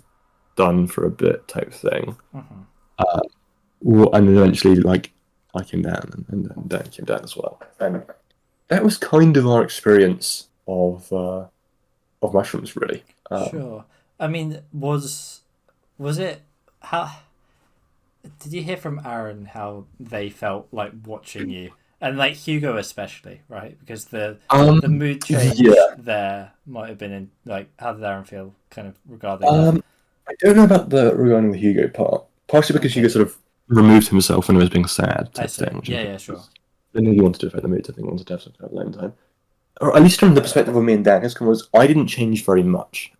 done for a bit type thing. Hmm. Uh, and then eventually, like I came down, and then Dan came down as well. And that was kind of our experience of mushrooms, really. Sure. I mean, was it how did you hear from Aaron how they felt like watching you? And like Hugo especially, right? Because Um, the mood change yeah. there might have been in like how did Aaron feel kind of regarding that? Um, I don't know about the regarding the Hugo part, partially because Hugo Okay. sort of removed himself when he was being sad I type see. thing, which Yeah, yeah, sure. I think he wanted to affect the mood. I think he wanted to have some kind of alone time, or at least from the perspective of me and Dan, his comment was I didn't change very much,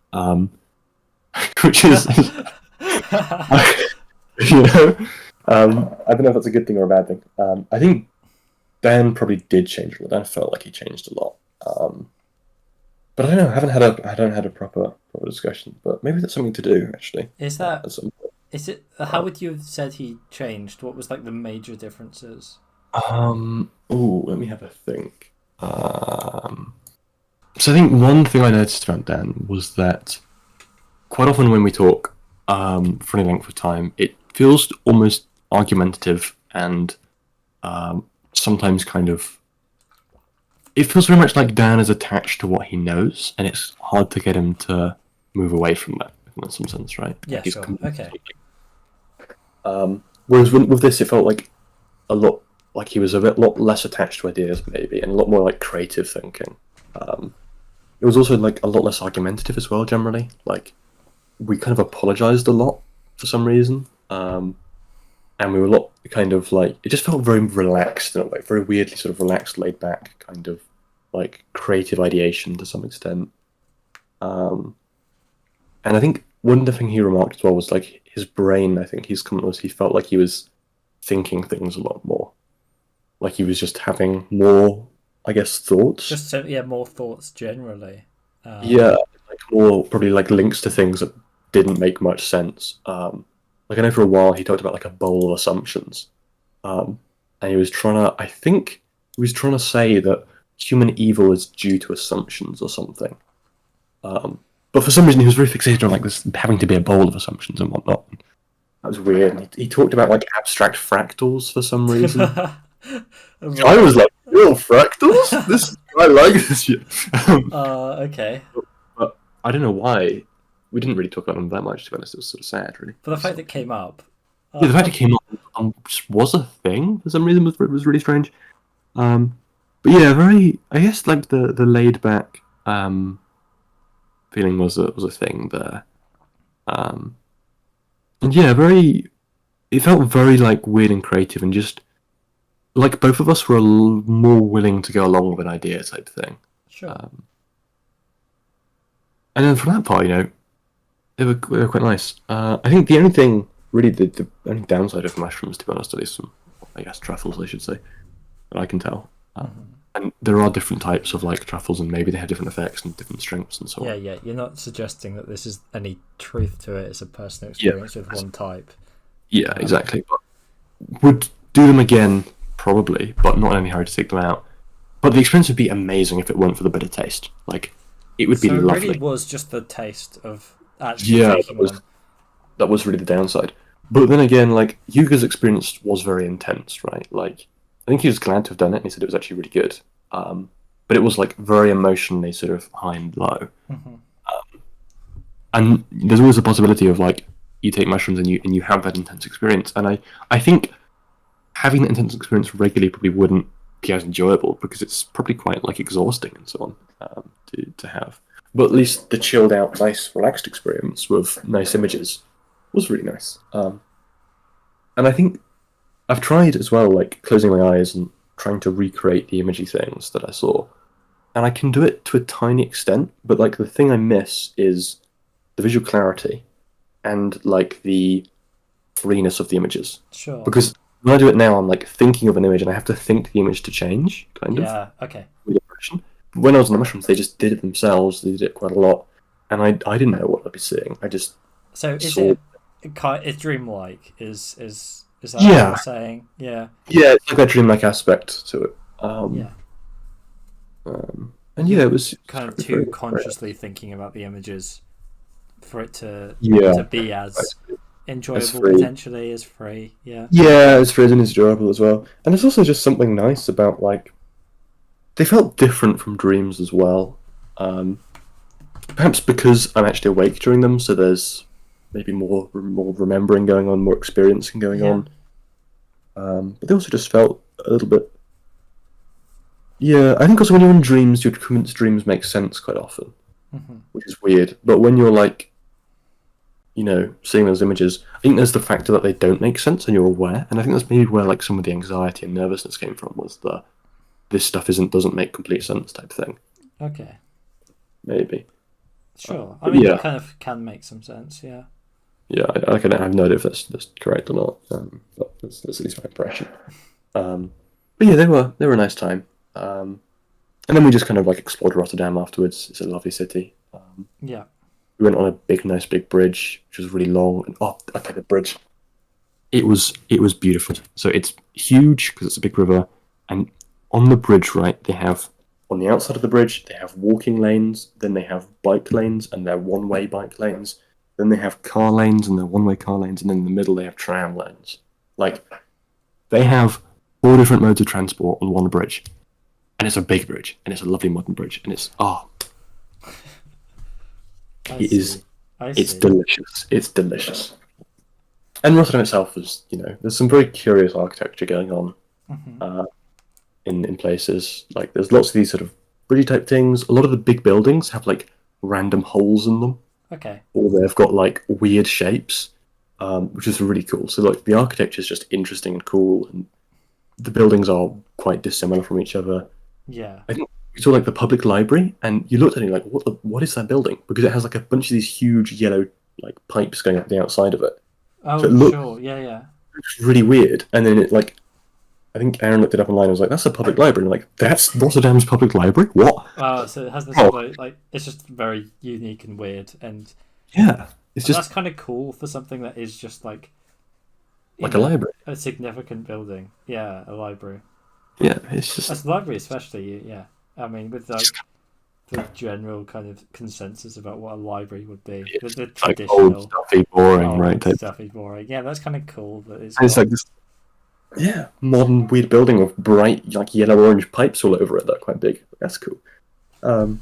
which is you know, I don't know if that's a good thing or a bad thing. I think Dan probably did change a lot. Dan felt like he changed a lot. But I don't know. I haven't had a proper discussion. But maybe that's something to do actually. Is that At some point. is it how would you have said he changed? What was like the major differences? Oh, let me have a think. So I think one thing I noticed about Dan was that quite often when we talk for any length of time, it feels almost argumentative and sometimes kind of. It feels very much like Dan is attached to what he knows, and it's hard to get him to move away from that in some sense, right? Yeah, Like he's sure. Okay. whereas with this, it felt like a lot like he was lot less attached to ideas, maybe, and a lot more like creative thinking. It was also like a lot less argumentative as well. Generally, like we kind of apologized a lot for some reason. and we were a lot kind of like it just felt very relaxed in a way, very weirdly sort of relaxed, laid back kind of like creative ideation to some extent. Um, and I think one of the thing he remarked as well was like his brain. I think his comment was he felt like he was thinking things a lot more, like he was just having more, I guess, thoughts. Just so, yeah, more thoughts generally. Yeah, like more probably like links to things that didn't make much sense. Like I know for a while he talked about like a bowl of assumptions, and he was trying to. I think he was trying to say that human evil is due to assumptions or something. Um, but for some reason he was very fixated on like this having to be a bowl of assumptions and whatnot. That was weird. And he talked about like abstract fractals for some reason. I was like, real fractals? This I like this shit. Okay. But I don't know why. We didn't really talk about them that much, to be honest. It was sort of sad, really. But the fact it came up. Yeah, the fact it came up just was a thing for some reason was really strange. But yeah, very. I guess like the laid back feeling was a thing there. And yeah, very. It felt very like weird and creative, and just like both of us were more willing to go along with an idea type thing. Sure. And then from that part, they were quite nice. I think the only thing, really, the only downside of mushrooms, to be honest, at least some, I guess, truffles, I should say, that I can tell. And there are different types of like truffles, and maybe they have different effects and different strengths and so on. Yeah. You're not suggesting that this is any truth to it. It's a personal experience with one type. Yeah, exactly. But would do them again, probably, but not in any hurry to take them out. But the experience would be amazing if it weren't for the bitter taste. Like, it would be So it lovely. really was just the taste of actually Yeah, taking them. that was really the downside. But then again, like Yuga's experience was very intense, right? Like, I think he was glad to have done it, and he said it was actually really good. But it was like very emotionally sort of high and low. And there's always a possibility of like you take mushrooms and you have that intense experience. And I think having that intense experience regularly probably wouldn't be as enjoyable because it's probably quite like exhausting and so on to have. But at least the chilled out, nice, relaxed experience with nice images was really nice. And I think I've tried as well, like closing my eyes and trying to recreate the imagey things that I saw. And I can do it to a tiny extent, but like the thing I miss is the visual clarity and like the freeness of the images. Sure. Because when I do it now, I'm like thinking of an image and I have to think the image to change, kind of. Yeah, okay. With impression. But when I was on the mushrooms, they just did it themselves. They did it quite a lot. And I didn't know what I'd be seeing. I just So is saw... it's dreamlike? Is that Yeah. what you're saying? Yeah. Yeah, it's like a dreamlike aspect to it. Yeah. And yeah, it was Kind of too consciously thinking about the images for it to Yeah. be as enjoyable free. potentially as free. Yeah. Yeah, it's free and it's enjoyable as well. And there's also just something nice about like they felt different from dreams as well. Perhaps because I'm actually awake during them, so there's maybe more remembering going on, more experiencing going on. But they also just felt a little bit. Yeah, I think also when you're in dreams, your dreams make sense quite often, which is weird. But when you're like, seeing those images, I think there's the factor that they don't make sense and you're aware. And I think that's maybe where like some of the anxiety and nervousness came from, was this stuff doesn't make complete sense type thing. Okay. Maybe. Sure. I mean, yeah. it kind of can make some sense. Yeah. Yeah, I have no idea if that's correct or not. But that's at least my impression. But yeah, they were a nice time. And then we just kind of like explored Rotterdam afterwards. It's a lovely city. Yeah. We went on a nice big bridge, which was really long. And the bridge. It was beautiful. So it's huge because it's a big river, and on the bridge, right, they have on the outside of the bridge they have walking lanes, then they have bike lanes, and they're one-way bike lanes. Then they have car lanes, and they're one-way car lanes, and then in the middle they have tram lanes. Like, they have 4 different modes of transport on one bridge. And it's a big bridge, and it's a lovely modern bridge, and it's it's delicious. It's delicious. And Rotterdam itself is, there's some very curious architecture going on in places. Like, there's lots of these sort of bridge type things. A lot of the big buildings have like random holes in them. Okay. Or they've got like weird shapes. which is really cool. So like the architecture is just interesting and cool, and the buildings are quite dissimilar from each other. Yeah. I think we saw like the public library, and you looked at it like, what is that building? Because it has like a bunch of these huge yellow like pipes going up the outside of it. So it Oh, looks sure. Yeah, yeah. really weird. And then it like, I think Aaron looked it up online and was like, that's a public library. And I'm like, that's Rotterdam's public library? What? Oh, so it has this Oh, like it's just very unique and weird, yeah. It's and that's just kind of cool for something that is just like like a library. a significant building. Yeah, a library. Yeah, it's just As a library, especially. Yeah, I mean, with like the general kind of consensus about what a library would be, the like old, traditional stuffy, boring, right? old Type. stuffy boring. Yeah, that's kind of cool. That it's And it's got. like this, yeah, modern weird building with bright like yellow orange pipes all over it. That are quite big. That's cool. Um,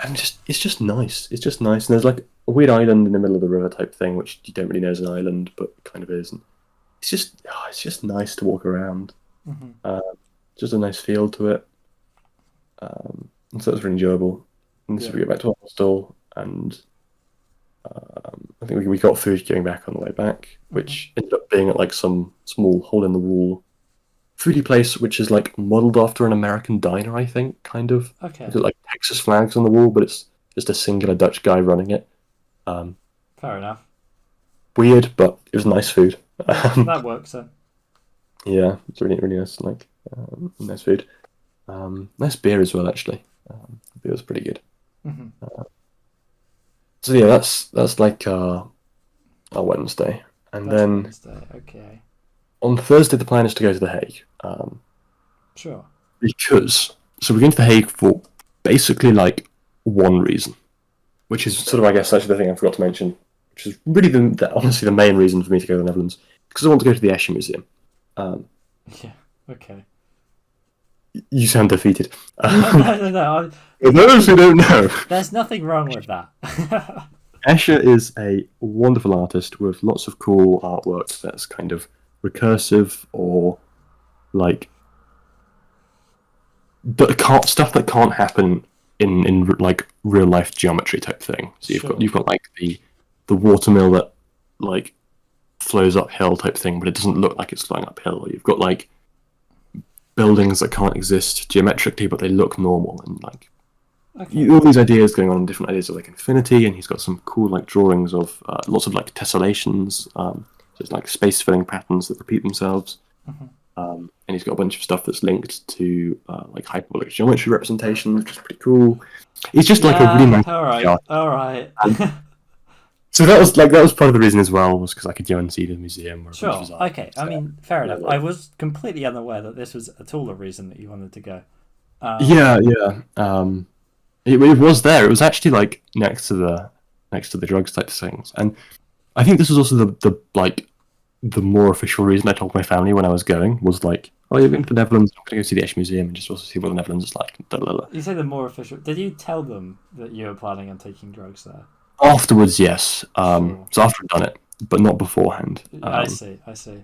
and just it's just nice. It's just nice. And there's like a weird island in the middle of the river type thing, which you don't really know is an island, but kind of is. And it's just nice to walk around. Mhm. Uh, just a nice feel to it. And so it was really enjoyable. And so Yeah. we get back to our hostel, and I think we got food going back on the way back, which ended up being at like some small hole in the wall foodie place, which is like modeled after an American diner, I think, kind of. Okay. Is it like Texas flags on the wall, but it's just a singular Dutch guy running it. Um, Fair enough. Weird, but it was nice food. That works then. Yeah, it's really really nice, like nice food. Nice beer as well, actually. The beer was pretty good. Hmm. So yeah, that's like our Wednesday, and That's then Wednesday. Okay. on Thursday the plan is to go to The Hague, Sure. because so we're going to The Hague for basically like one reason, which is sort of I guess actually the thing I forgot to mention, which is really honestly the main reason for me to go to the Netherlands, because I want to go to the Escher Museum. Um, Yeah. Okay. you sound defeated. No. For those who don't know, There's nothing wrong with that. Escher is a wonderful artist with lots of cool artwork that's kind of recursive or like stuff that can't happen in like real life geometry type thing. So Sure. you've got like the watermill that like flows uphill type thing, but it doesn't look like it's flowing uphill. You've got like buildings that can't exist geometrically, but they look normal, and like Okay. all these ideas going on, different ideas of like infinity, and he's got some cool like drawings of lots of like tessellations, so it's like space filling patterns that repeat themselves. Mhm. And he's got a bunch of stuff that's linked to like hyperbolic geometry representation, which is pretty cool. It's just like a really nice All right. art. All right. So that was part of the reason as well, was because I could go and see the museum. Where Sure. Okay. I mean, fair enough. like- I was completely unaware that this was at all a reason that you wanted to go. Yeah. It was there. It was actually like next to the drugs type of things, and I think this was also the more official reason I told my family when I was going was like, oh, you're going to the Netherlands, I'm going to go see the Escher Museum and just also see what the Netherlands is like. Blah, blah, blah. You say the more official. Did you tell them that you were planning on taking drugs there? Afterwards, yes. Sure. So after I'd done it, but not beforehand. I see. I see.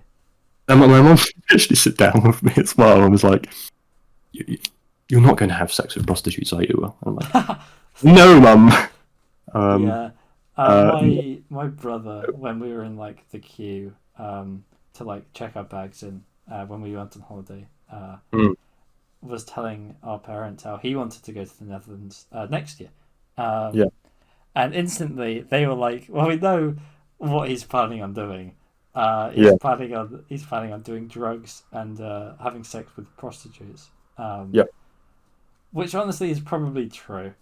And my mum actually sit down with me as well and was like, "You're not going to have sex with prostitutes, are you?" I'm like, "No, mum." Yeah. My brother, when we were in like the queue to like check our bags in when we went on holiday, Mm. was telling our parents how he wanted to go to the Netherlands next year. Yeah. And instantly they were like, "Well, we know what he's planning on doing. Yeah. He's planning on doing drugs and having sex with prostitutes." Yep. Which honestly is probably true.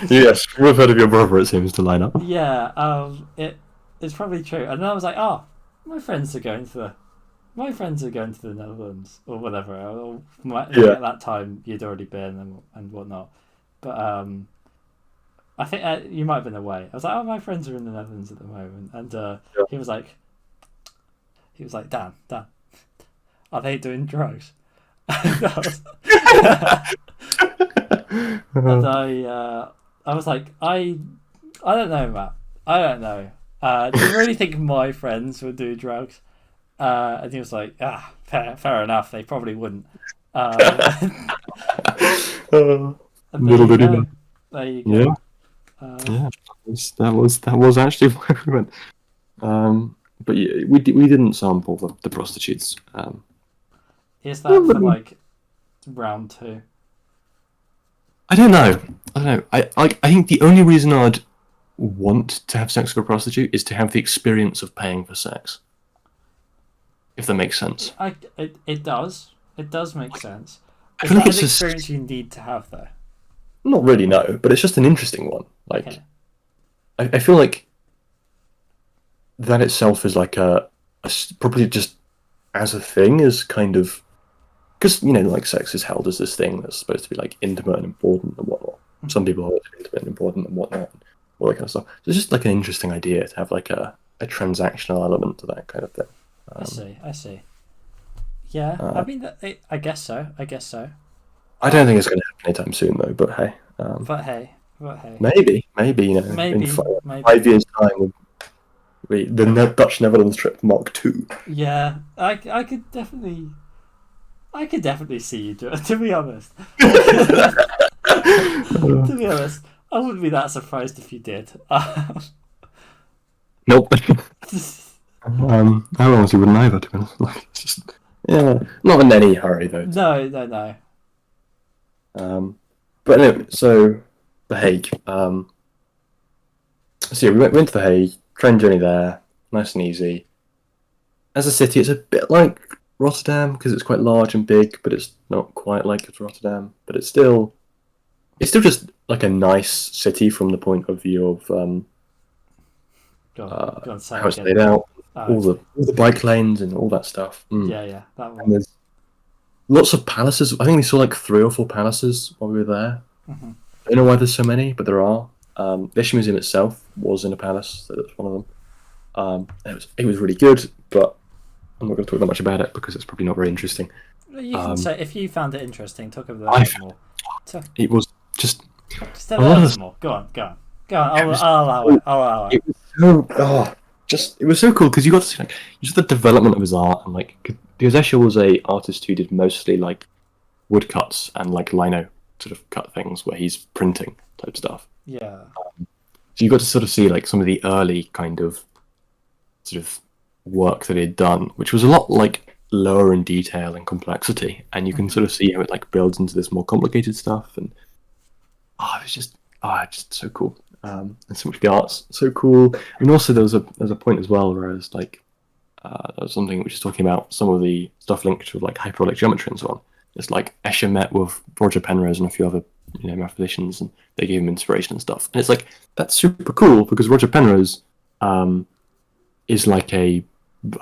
Yes, we've heard of your brother. It seems to line up. Yeah, it's probably true. And then I was like, oh, my friends are going to the Netherlands or whatever. Yeah. At that time, you'd already been and whatnot. But I think you might have been away. I was like, oh, my friends are in the Netherlands at the moment, and he was like, Dan, are they doing drugs? And I was like, I don't know, Matt. I don't know. Do you really think my friends would do drugs? And he was like, fair enough. They probably wouldn't. And Little did he know. There you go. Yeah. Yeah, that was actually where we went. But yeah, we didn't sample the prostitutes. Is Not that for really. like round two? I don't know. I don't know. I think the only reason I'd want to have sex with a prostitute is to have the experience of paying for sex, if that makes sense. It does. It does make sense. I Is feel like that an it's just experience you need to have though? not really no, but it's just an interesting one. Like Okay. I feel like that itself is like probably just as a thing is kind of because like sex is held as this thing that's supposed to be like intimate and important and whatnot. Some Mhm. people hold it to be intimate and important and whatnot, all that kind of stuff. So it's just like an interesting idea to have like a transactional element to that kind of thing. I Um, see. I see. Yeah. I uh, mean, I guess so. I guess so. I don't think Um. it's going to happen anytime soon though. But hey, But hey. But hey. maybe in Maybe. five, Maybe. 5 years time the Dutch Netherlands trip Mark II. Yeah. I could definitely. I could definitely see you do it. To be honest. To be honest, I wouldn't be that surprised if you did. Nope. I honestly wouldn't either, to be honest. Like, it's just, yeah, not in any hurry though. No. No. No. But anyway, so The Hague. So yeah, we went to The Hague, train journey there, nice and easy. As a city, it's a bit like Rotterdam because it's quite large and big, but it's not quite like it's Rotterdam. But it's still just like a nice city from the point of view of Go on. Go on. Say how it it's again. laid out, Oh, all the bike lanes and all that stuff. yeah. Yeah. That And one. there's lots of palaces. I think we saw like 3 or 4 palaces while we were there. Hmm. I don't know why there's so many, but there are. The Issue Museum itself was in a palace, so that's one of them. It was really good, but I'm not going to talk that much about it because it's probably not very interesting. You can Um, say if you found it interesting. Talk about it a I bit more. Talk, it was just just a a lot little of bit more. Go on. Go on. Go on. it was I'll allow it. so, I'll allow it. it was so just it was so cool because you got to see like just the development of his art and like because Escher was a artist who did mostly like woodcuts and like lino sort of cut things where he's printing type stuff. Yeah. So you got to sort of see like some of the early kind of sort of work that he'd done, which was a lot like lower in detail and complexity, and you can Hmm. sort of see how it like builds into this more complicated stuff. And it's just so cool. And so much of the art's so cool. And also there was a point as well where I was like, there was something which is talking about some of the stuff linked to like hyperbolic geometry and so on. It's like Escher met with Roger Penrose and a few other mathematicians, and they gave him inspiration and stuff. And it's like that's super cool because Roger Penrose is like I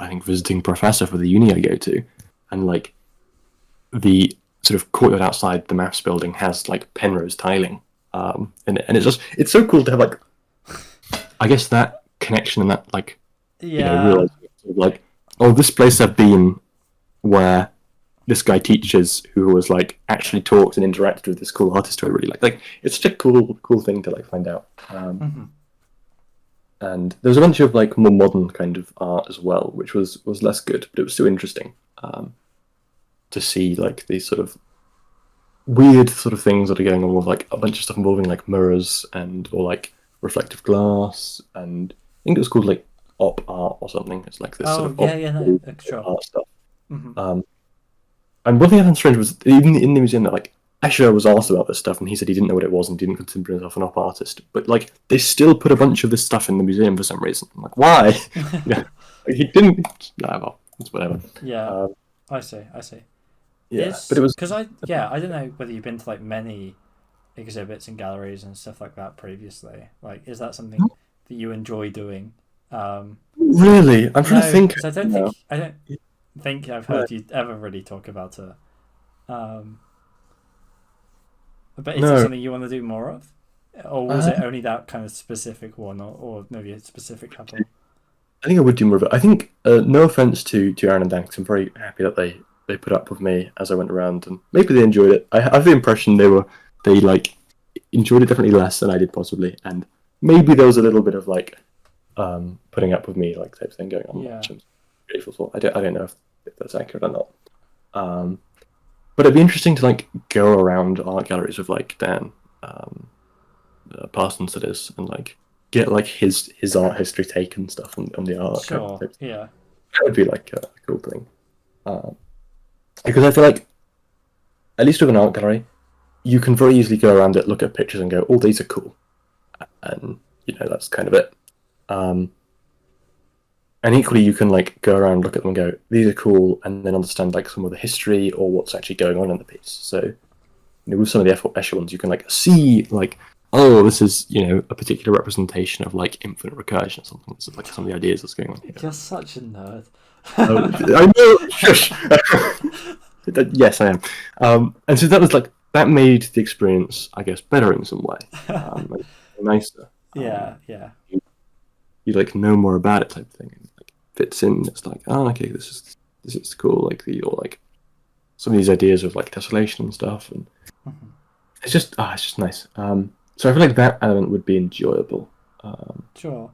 think visiting professor for the uni I go to, and like the sort of courtyard outside the maths building has like Penrose tiling, and it's so cool to have like I guess that connection and that like Yeah. realize like oh this place I've been where this guy teaches who was like actually talked and interacted with this cool artist who I really like it's such a cool thing to like find out. Hmm. And there was a bunch of like more modern kind of art as well, which was less good, but it was still interesting to see like these sort of weird sort of things that are going on with like a bunch of stuff involving like mirrors and or like reflective glass, and I think it was called like op art or something. It's like this sort Oh of yeah. Yeah. No. Sure. art stuff. Hmm. Um, and one thing I found strange was even in the museum that like Escher was asked about this stuff, and he said he didn't know what it was and didn't consider himself an op artist. But like they still put a bunch of this stuff in the museum for some reason. I'm like, why? Like, he didn't. Nah, well, it's whatever. Yeah. Um, I see. I see. yeah, but Is it was. because I don't know whether you've been to like many exhibits and galleries and stuff like that previously. Like, is that something that you enjoy doing? Um, Really, I'm trying to no, think. because I don't think I've heard you ever really talk about it. Um, but is it No, something you want to do more of, or was uh, it only that kind of specific one, or maybe a specific couple? I think I would do more of it. I think, no offense to Aaron and Dan, 'cause I'm very happy that they put up with me as I went around, and maybe they enjoyed it. I have the impression they like enjoyed it definitely less than I did possibly, and maybe there was a little bit of like putting up with me like type thing going on, Yeah. which I'm grateful for. I don't know if that's accurate or not. Um, but it'd be interesting to like go around art galleries with like Dan, Parsons it is, and like get like his art history take and stuff on the art. Sure. Yeah. That would be like a cool thing. Because I feel like, at least with an art gallery, you can very easily go around it, look at pictures, and go, "Oh, these are cool," and that's kind of it. And equally, you can like go around, look at them, and go, "These are cool," and then understand like some of the history or what's actually going on in the piece. So, with some of the echelons, you can like see like, oh, this is a particular representation of like infinite recursion or something. This is like some of the ideas that's going on here. You're such a nerd. I know. Shush. Yes, I am. And so that made the experience, I guess, better in some way, nicer. Yeah. You like know more about it, type of thing. And, like fits in. It's like, oh, okay, this is cool. Like or some of these ideas of like tessellation and stuff, and it's just nice. So I feel like that element would be enjoyable. Sure.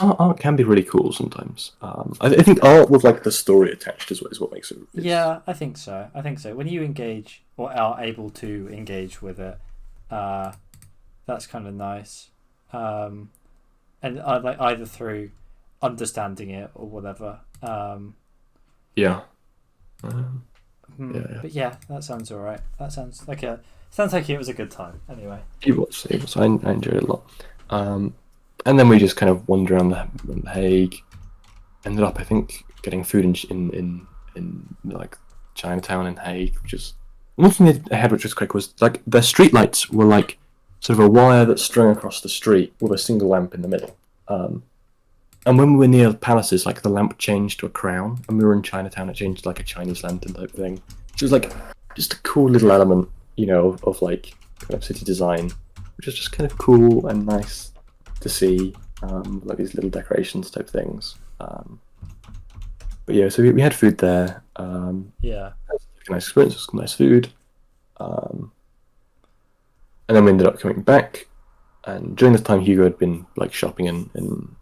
Art can be really cool sometimes. I think art with like the story attached is what makes it. Yeah, I think so. When you engage or are able to engage with it, that's kind of nice. And like either through understanding it or whatever. Yeah. But yeah, that sounds alright. That sounds like it was a good time. Anyway. It was. I enjoyed it a lot. And then we just kind of wandered around the Hague. Ended up, I think, getting food in like Chinatown in Hague, which is one thing they had, which was quick, was like their street lights were like sort of a wire that's strung across the street with a single lamp in the middle. And when we were near the palaces, like the lamp changed to a crown, and we were in Chinatown, it changed to like a Chinese lantern type thing, which was like just a cool little element, of like kind of city design, which is just kind of cool and nice to see, like these little decorations type things. But yeah, so we had food there. Yeah. It was a nice experience, some nice food. And then we ended up coming back, and during this time Hugo had been like shopping in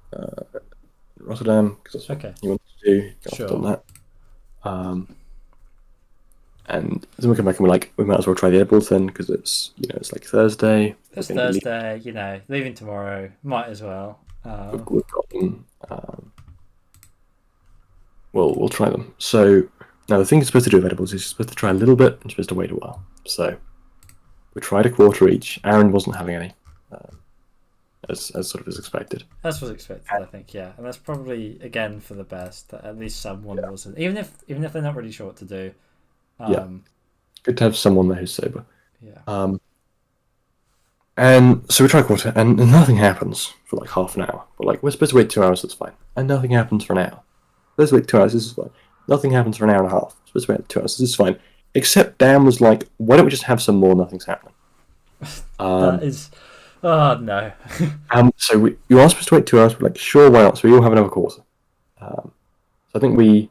Rotterdam, because that's what he wanted to do. Sure. Done that. And then we come back and we're like, we might as well try the edibles then, because it's it's like Thursday. It's Thursday, leaving tomorrow. Might as well. We've got them. We'll try them. So now the thing you're supposed to do with edibles is you're supposed to try a little bit and you're supposed to wait a while. So we tried a quarter each. Aaron wasn't having any, as sort of as expected. That's what's expected, I think. Yeah, and that's probably again for the best that at least someone wasn't, even if they're not really sure what to do. Good to have someone there who's sober. Yeah. And so we try a quarter, and nothing happens for like half an hour. But like we're supposed to wait 2 hours, that's fine. And nothing happens for an hour. We're supposed to wait 2 hours, this is fine. Nothing happens for an hour and a half. We're supposed to wait 2 hours, this is fine. Except Dan was like, why don't we just have some more? Nothing's happening. That is, oh no. So you are supposed to wait 2 hours. We're like, sure, why not? So we all have another quarter. So I think we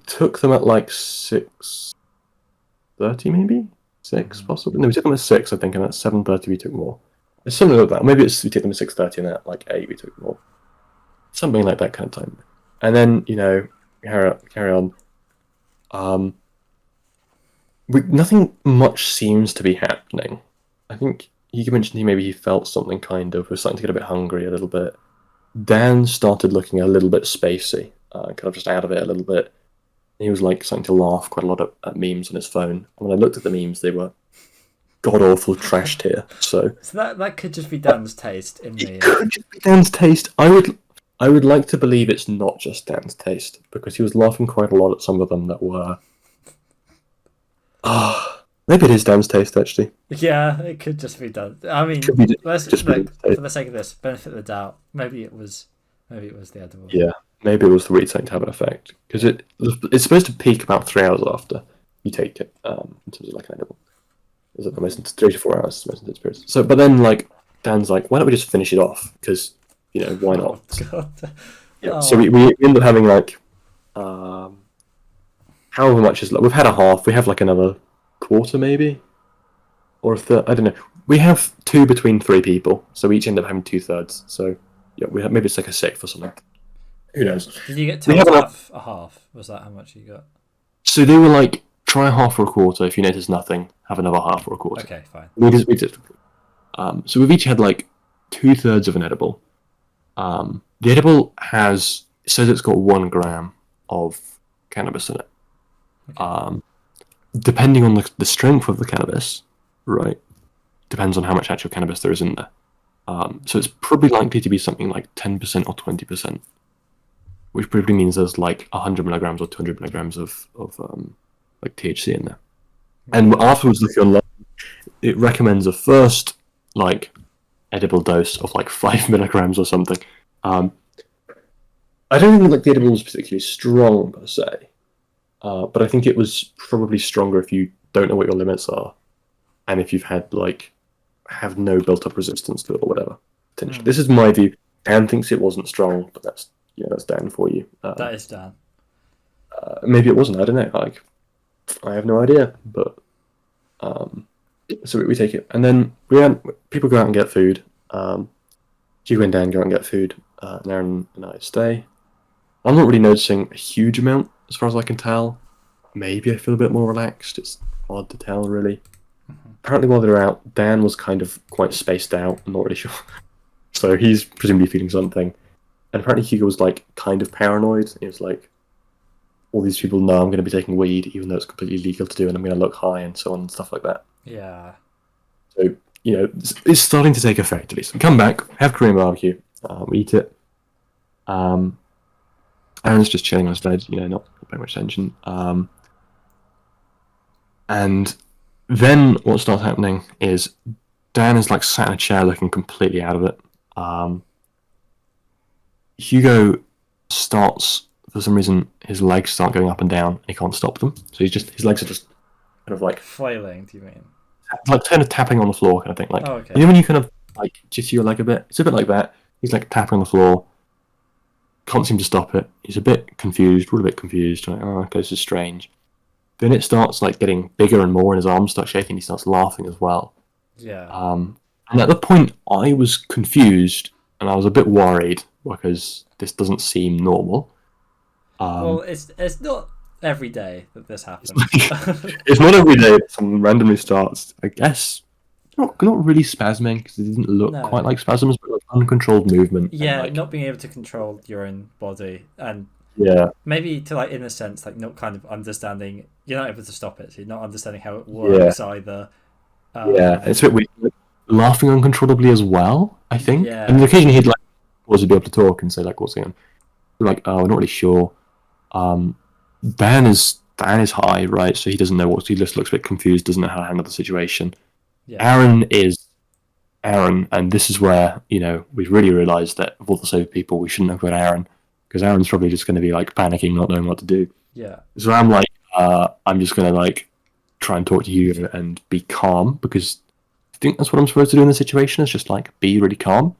took them at like 6:30 maybe? 6 possibly? No, we took them at 6, I think, and at 7:30 we took more. It's something like that. Maybe we took them at 6:30 and at like 8 we took more. Something like that kind of time. And then, carry on. Nothing much seems to be happening. I think you mentioned he felt something kind of, was starting to get a bit hungry a little bit. Dan started looking a little bit spacey, kind of just out of it a little bit. He was like starting to laugh quite a lot at memes on his phone. And when I looked at the memes, they were god awful trash tier. So that could just be Dan's taste in me. It could just be Dan's taste. I would like to believe it's not just Dan's taste, because he was laughing quite a lot at some of them that were. Maybe it is Dan's taste actually. Yeah, it could just be Dan. I mean, let's just for the sake of this, benefit of the doubt. Maybe it was the edible. Yeah. Maybe it was the weed starting to have an effect, because it's supposed to peak about 3 hours after you take it, in terms of like an edible. Is it the most 3 to 4 hours? The most intense period. So, but then like Dan's like, why don't we just finish it off? Because why not? Oh, God. Yeah. So we end up having like, however much is left. We've had a half. We have like another quarter maybe, or a third. I don't know. We have 2 between 3 people, so we each end up having 2/3. So yeah, we have, maybe it's like a sixth or something. Who knows? Did you get to half a half? Was that how much you got? So they were like, try a half or a quarter. If you notice nothing, have another half or a quarter. Okay, fine. We did. So we've each had like 2/3 of an edible. The edible it says it's got 1 gram of cannabis in it. Okay. Depending on the strength of the cannabis, right, depends on how much actual cannabis there is in there. So it's probably likely to be something like 10% or 20%, which probably means there's like 100 milligrams or 200 milligrams of like THC in there. And afterwards, looking online, it recommends a first like edible dose of like 5 milligrams or something. I don't think like the edible was particularly strong per se, but I think it was probably stronger if you don't know what your limits are, and if you've had like have no built-up resistance to it or whatever. Potentially, this is my view. Dan thinks it wasn't strong, but that's Dan for you. That is Dan. Maybe it wasn't. I don't know. Like, I have no idea. But so we take it, and then people go out and get food. Hugo and Dan go out and get food. And Aaron and I stay. I'm not really noticing a huge amount as far as I can tell. Maybe I feel a bit more relaxed. It's hard to tell, really. Apparently, while they're out, Dan was kind of quite spaced out. I'm not really sure. So he's presumably feeling something. And apparently Hugo was like kind of paranoid. He was like, all these people know I'm going to be taking weed, even though it's completely legal to do, and I'm going to look high and so on and stuff like that. Yeah. So, it's starting to take effect at least. We come back, have Korean barbecue, we eat it. Aaron's just chilling on his bed, not paying much attention. And then what starts happening is Dan is like sat in a chair looking completely out of it. Hugo starts, for some reason, his legs start going up and down, and he can't stop them. So his legs are just kind of like flailing. Do you mean like kind of tapping on the floor, kind of thing? Like, okay. When you kind of like jitter your leg a bit, it's a bit like that. He's like tapping on the floor, can't seem to stop it. He's a bit confused, a little bit confused. Like, oh, okay, this is strange. Then it starts like getting bigger and more, and his arms start shaking. He starts laughing as well. Yeah. And at the point, I was confused and I was a bit worried because this doesn't seem normal. Well, it's not every day that this happens. It's not every day that someone randomly starts. I guess not really spasming because it didn't look quite like spasms, but like uncontrolled movement. Yeah, and, not being able to control your own body, and maybe to like in a sense like not kind of understanding. You're not able to stop it, so you're not understanding how it works either. It's a bit weird. Like, laughing uncontrollably as well, I think. Yeah. And occasionally he'd like pause to be able to talk and say like, "What's going on?" We're like, "Oh, we're not really sure." Dan is high, right? So he doesn't know he just looks a bit confused, doesn't know how to handle the situation. Yeah. Aaron is Aaron, and this is where we've really realised that of all the sober people, we shouldn't have got Aaron, because Aaron's probably just going to be like panicking, not knowing what to do. Yeah. So I'm like, I'm just going to like try and talk to you and be calm, because I think that's what I'm supposed to do in the situation, is just like be really calm.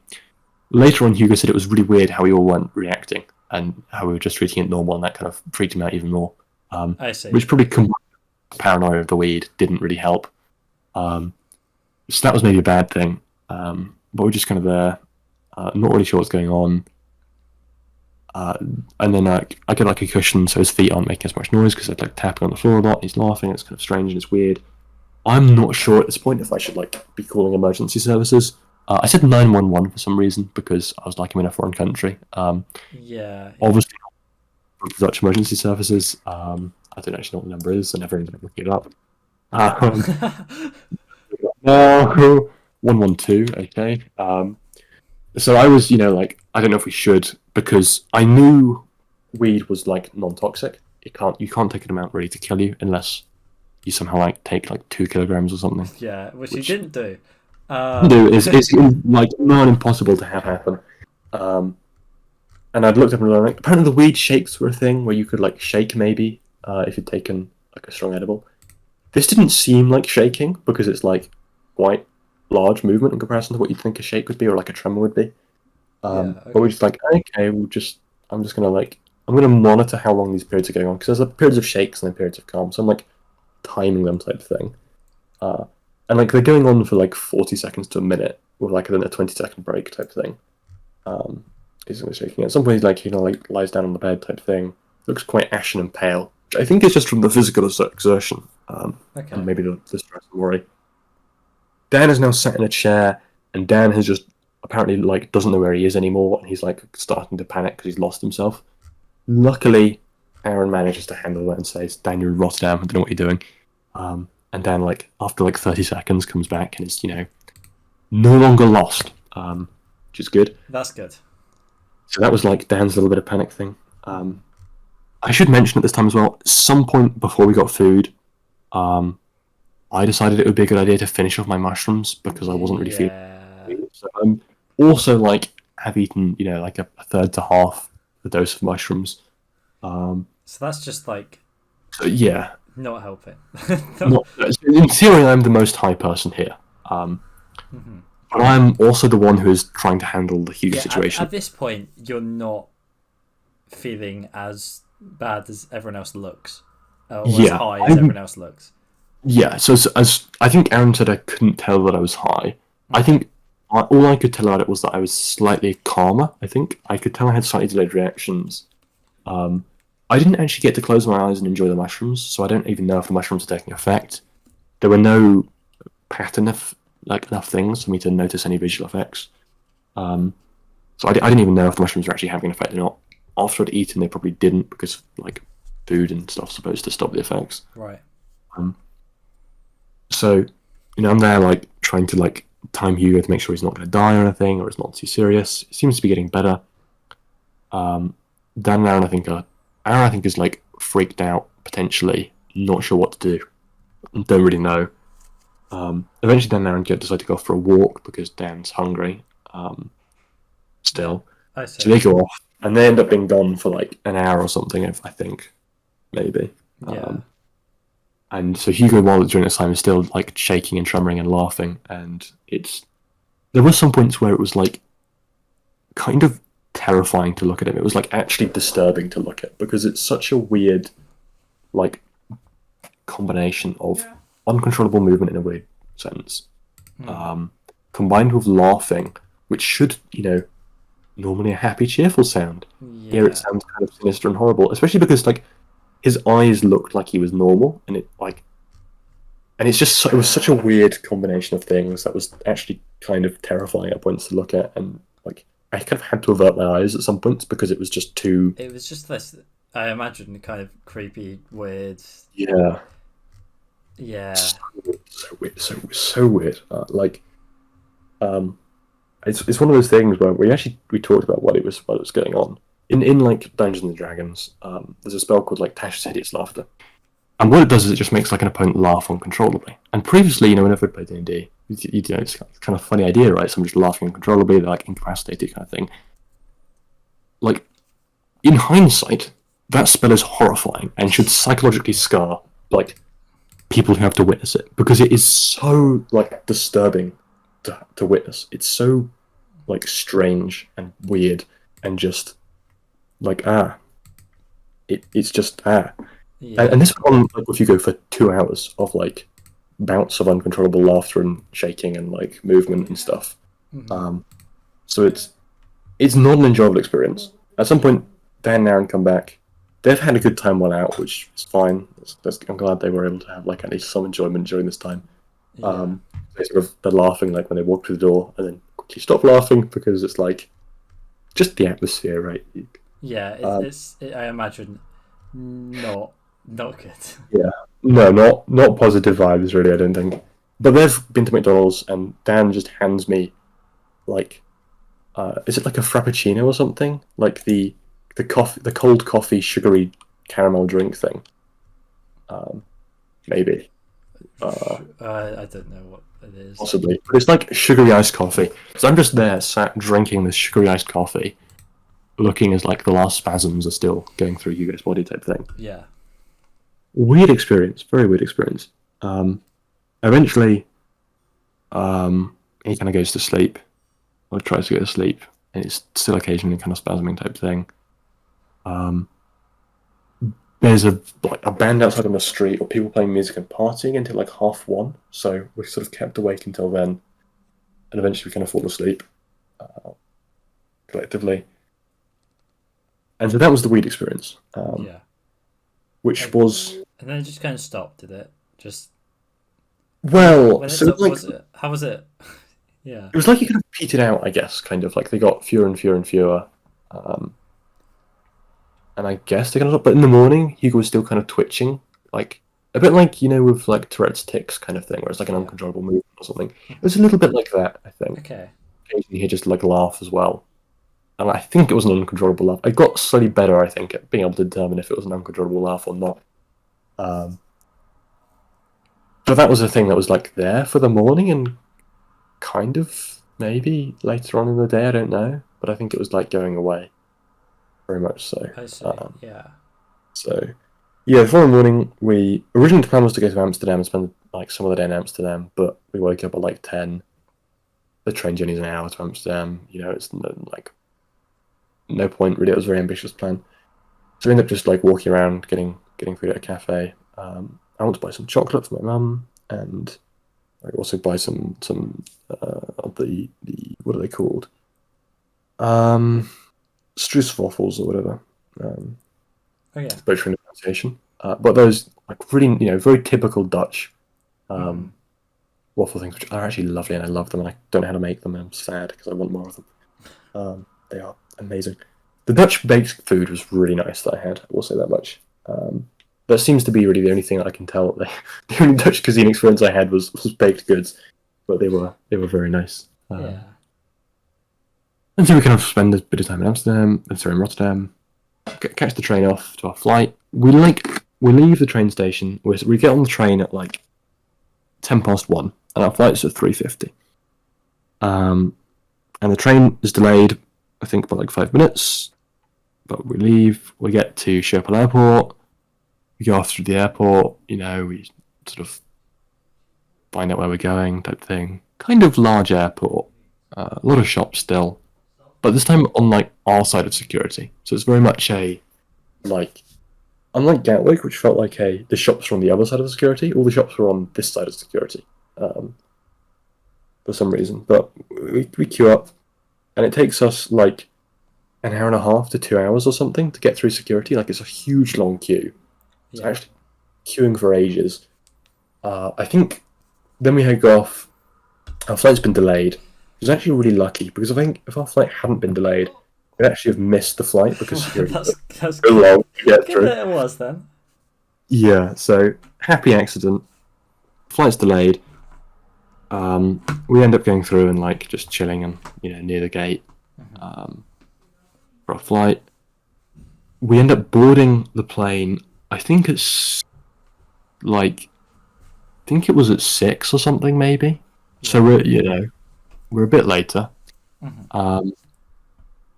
Later on, Hugo said it was really weird how we all weren't reacting and how we were just treating it normal, and that kind of freaked him out even more. I see. Which probably combined with paranoia of the weed didn't really help. So that was maybe a bad thing. But we're just kind of there, not really sure what's going on. And then I get like a cushion so his feet aren't making as much noise, because they're like tapping on the floor a lot. He's laughing. It's kind of strange and it's weird. I'm not sure at this point if I should like be calling emergency services. I said 911 for some reason, because I was like, I'm in a foreign country. Obviously, Dutch emergency services. I don't actually know what the number is, and everyone's looking it up. No, 112. Okay. So I was, like, I don't know if we should, because I knew weed was like non-toxic. You can't take an amount really to kill you unless you somehow like take like 2 kilograms or something. Yeah, which you didn't do. It's like not impossible to have happen. And I'd looked up and like, apparently the weed shakes were a thing where you could like shake maybe if you'd taken like a strong edible. This didn't seem like shaking, because it's like quite large movement in comparison to what you'd think a shake would be, or like a tremor would be. But we're just like, okay, I'm just gonna monitor how long these periods are going on, because there's periods of shakes and then periods of calm. So I'm like timing them type thing. And like they're going on for like 40 seconds to a minute, with like then a 20-second break type thing. He's shaking. At some point, he's like, lies down on the bed type thing. Looks quite ashen and pale. Which I think it's just from the physical exertion, and maybe the stress and worry. Dan is now sat in a chair, and Dan has just apparently like doesn't know where he is anymore, and he's like starting to panic because he's lost himself. Luckily, Aaron manages to handle that and says, "Dan, you're in Rotterdam. I don't know what you're doing." And Dan, like after like 30 seconds, comes back and is no longer lost, which is good. That's good. So that was like Dan's little bit of panic thing. I should mention at this time as well. At some point before we got food, I decided it would be a good idea to finish off my mushrooms because I wasn't really feeling. So also like have eaten like a third to half the dose of mushrooms. So that's just like So yeah, not helping. In theory, I'm the most high person here. But I'm also the one who is trying to handle the Hugo situation. At this point, you're not feeling as bad as everyone else looks, or as high as everyone else looks. Yeah, so as I think Aaron said, I couldn't tell that I was high. I think all I could tell about it was that I was slightly calmer. I think I could tell I had slightly delayed reactions. I didn't actually get to close my eyes and enjoy the mushrooms, so I don't even know if the mushrooms are taking effect. There were no pattern of enough things for me to notice any visual effects. So I didn't even know if the mushrooms were actually having an effect or not. After I'd eaten, they probably didn't because like food and stuff supposed to stop the effects. Right. So I'm there like trying to like time Hugo to make sure he's not going to die or anything, or it's not too serious. It seems to be getting better. Dan and Aaron, I think is like freaked out potentially, not sure what to do, don't really know. Eventually, Dan and Aaron decide to go for a walk because Dan's hungry. Still, so they go off, and they end up being gone for like an hour or something. I think, maybe. Yeah. And so Hugo, while during this time, is still like shaking and trembling and laughing, and there were some points where it was like kind of terrifying to look at him. It was like actually disturbing to look at because it's such a weird like combination of uncontrollable movement in a weird sense, combined with laughing, which should normally a happy, cheerful sound. Yeah. Here it sounds kind of sinister and horrible, especially because like his eyes looked like he was normal, and it was such a weird combination of things that was actually kind of terrifying at points to look at, and like I kind of had to avert my eyes at some points because it was just too. It was just this. I imagine kind of creepy, weird. Yeah. Yeah. So weird. So weird. It's one of those things where we talked about what was going on in like Dungeons and Dragons. There's a spell called like Tasha's Hideous Laughter, and what it does is it just makes like an opponent laugh uncontrollably. And previously, whenever I played D&D, it's kind of a funny idea, right? Someone just laughing uncontrollably, they're like incapacitated kind of thing. Like in hindsight, that spell is horrifying and should psychologically scar like people who have to witness it because it is so like disturbing to witness. It's so like strange and weird and just like it's just Yeah. and this went on like if you go for 2 hours of like bouts of uncontrollable laughter and shaking and like movement and stuff. So it's not an enjoyable experience. At some point, Dan and Aaron come back. They've had a good time while out, which is fine. I'm glad they were able to have like at least some enjoyment during this time. Yeah. They're laughing like when they walk through the door, and then quickly stop laughing because it's like just the atmosphere, right? Yeah, I imagine not good. Yeah, no, not positive vibes really. I don't think. But they've been to McDonald's, and Dan just hands me like, is it like a frappuccino or something? Like the cold coffee, sugary caramel drink thing. Maybe. I don't know what it is. Possibly, but it's like sugary iced coffee. So I'm just there, sat drinking this sugary iced coffee, looking as like the last spasms are still going through Hugo's body type thing. Yeah. Weird experience, very weird experience. Eventually, he kind of goes to sleep, or tries to go to sleep, and it's still occasionally kind of spasming type thing. There's a band outside on the street, or people playing music and partying until like 1:30. So we're sort of kept awake until then, and eventually we kind of fall asleep collectively. And so that was the weed experience. Yeah. Which was. And then it just kind of stopped, did it? Just. Well, When so it, like, was it? How was it? Yeah. It was like you kind of petered out, I guess, kind of like they got fewer and fewer and fewer. Um, and I guess they kind of, but in the morning, Hugo was still kind of twitching, like a bit like, with like Tourette's tics kind of thing, where it's like an Yeah. uncontrollable movement or something. It was a little bit like that, I think. Okay. Occasionally he'd just like laugh as well. And I think it was an uncontrollable laugh. I got slightly better, I think, at being able to determine if it was an uncontrollable laugh or not. Um, but that was a thing that was like there for the morning and kind of maybe later on in the day, I don't know. But I think it was like going away, very much so. I see. Yeah. So, yeah, the following morning, we originally the plan was to go to Amsterdam and spend like some of the day in Amsterdam, but we woke up at like 10. The train journey's an hour to Amsterdam. It's like no point really. It was a very ambitious plan. So we ended up just like walking around, getting food at a cafe. I want to buy some chocolate for my mum, and I also buy some of the what are they called? Struiswaffles or whatever. Oh yeah. Butchering the pronunciation. But those like really very typical Dutch waffle things, which are actually lovely, and I love them, and I don't know how to make them, and I'm sad because I want more of them. They are amazing. The Dutch baked food was really nice that I had. I will say that much. That seems to be really the only thing that I can tell. The only Dutch cuisine experience I had was baked goods, but they were very nice. Yeah. And so we kind of spend a bit of time in Amsterdam, in Rotterdam, catch the train off to our flight. We leave the train station. We get on the train at like 1:10, and our flight's at 3:50. And the train is delayed, I think, by like 5 minutes. But we leave. We get to Schiphol Airport. We go off through the airport. We sort of find out where we're going, type thing. Kind of large airport. A lot of shops still, but this time on like our side of security. So it's very much unlike Gatwick, which felt like the shops were on the other side of security. All the shops were on this side of security, for some reason. But we queue up, and it takes us like an hour and a half to 2 hours or something to get through security. Like it's a huge long queue. It's actually queuing for ages. I think then we go off. Our flight's been delayed. It was actually really lucky because I think if our flight hadn't been delayed, we'd actually have missed the flight because security that's so long to get good through. that it was then. Yeah, so happy accident. Flight's delayed. We end up going through and like just chilling and near the gate for our flight. We end up boarding the plane. I think it was at 6 or something maybe. Yeah. So we're a bit later.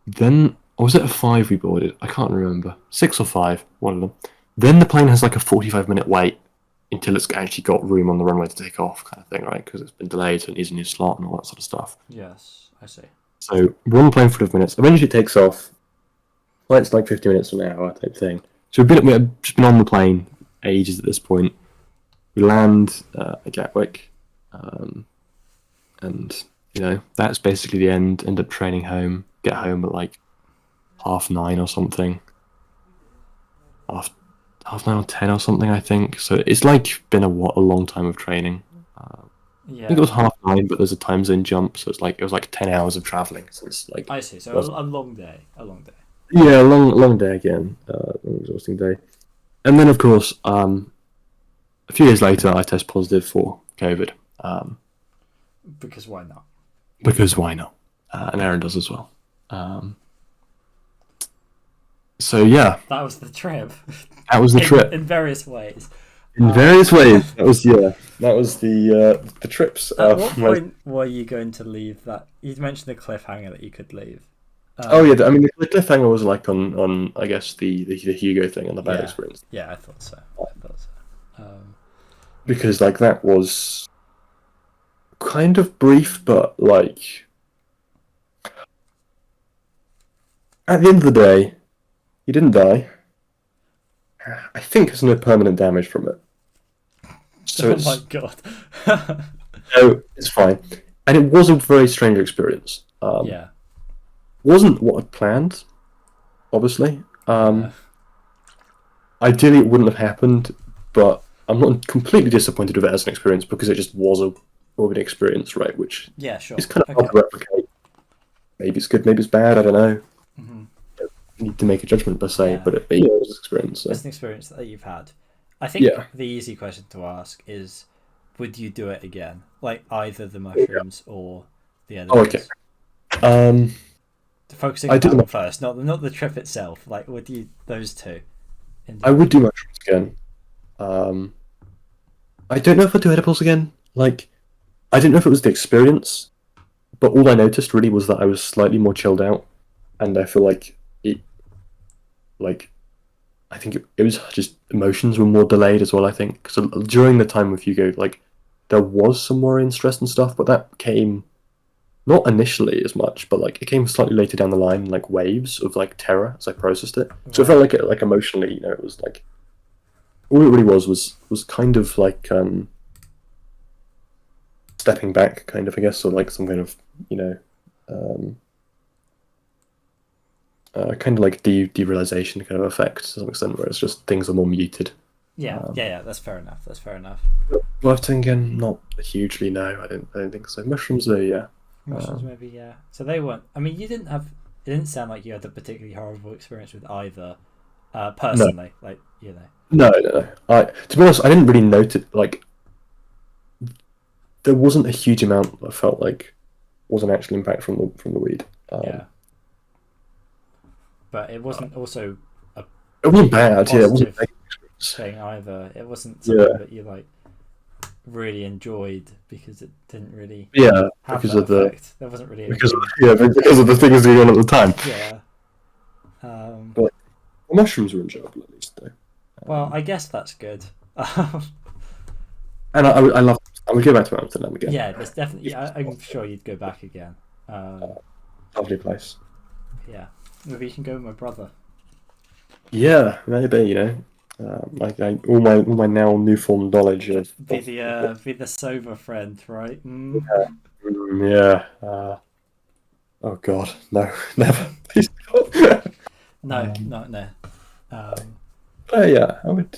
Then or was it at 5 we boarded? I can't remember. 6 or 5, one of them. Then the plane has like a 45-minute wait until it's actually got room on the runway to take off, kind of thing, right? Because it's been delayed, so it needs a new slot and all that sort of stuff. Yes, I see. So we're on the plane for 45 minutes. Eventually it takes off. Flight's like 50 minutes to an hour type thing. So we've just been on the plane ages at this point. We land at Gatwick, and that's basically the end. End up training home. Get home at like 9:30 or something. Half 9 or 10 or something, I think. So it's like been a long time of training. Yeah. I think it was 9:30, but there's a time zone jump, so it was like 10 hours of traveling. So it's like I see. So a long day. A long day. Yeah, long day again. An exhausting day. And then, of course, a few days later, I test positive for COVID. Because why not? Because why not? And Aaron does as well. So yeah, that was the trip. That was the trip in various ways. In various ways. That was the trips. At what point were you going to leave that? You mentioned the cliffhanger that you could leave. The cliffhanger was like on I guess the Hugo thing and the bad experience. Yeah, I thought so. Because like that was kind of brief, but like at the end of the day, he didn't die. I think there's no permanent damage from it. So my god. No, it's fine. And it was a very strange experience. Wasn't what I'd planned, obviously. Ideally it wouldn't have happened, but I'm not completely disappointed with it as an experience because it just was a more of an experience, right? Which Yeah, sure. is kind of hard Okay. to replicate. Maybe it's good, maybe it's bad. I don't know. Hmm. You need to make a judgment per se, Yeah. but it was an experience. So It's an experience that you've had. I think yeah, the easy question to ask is, would you do it again? Like either the yeah. mushrooms or the Oh, okay. edibles? Um, Focusing I on did. that one first, not the trip itself. Like, would you those two I would do individually? mushrooms again. Um, I don't know if I'd do edibles again. Like, I didn't know if it was the experience, but all I noticed really was that I was slightly more chilled out, and I feel like it, like, I think it was just emotions were more delayed as well. I think because during the time with Hugo, like, there was some worry and stress and stuff, but that came not initially as much, but like it came slightly later down the line, like waves of like terror as I processed it. So it felt Right. like like emotionally, it was like all it really was kind of like stepping back, kind of, I guess, or like some kind of you know um, kind of like derealization kind of effect to some extent, where it's just things are more muted. Yeah. Um, Yeah. Yeah. That's fair enough. That's fair enough. Worth again, not hugely. No, I don't think so. Mushrooms, are yeah. Mushrooms, Um, maybe. Yeah. So they weren't. I mean, you didn't have. It didn't sound like you had a particularly horrible experience with either. no, Personally, like you know. no. To be honest, I didn't really notice. Like, there wasn't a huge amount I felt like was an actual impact from the weed. Yeah. But it wasn't also a It wasn't bad. Yeah, it wasn't positive negative. thing either. It wasn't something Yeah, that you like really enjoyed because it didn't really yeah, have that effect. There wasn't really anything. because of the things going on at the time. Yeah. Um, But the mushrooms were enjoyable at least, though. well, I guess that's good. And I love. I would go back to Amsterdam again. Yeah, there's definitely. I'm sure you'd go back again. Lovely place. Yeah, maybe you can go with my brother. Yeah, maybe all my now newfound knowledge Be the sober friend, right? Mm. yeah. Oh God, no, never. Please God. No, no. Um, Yeah, I would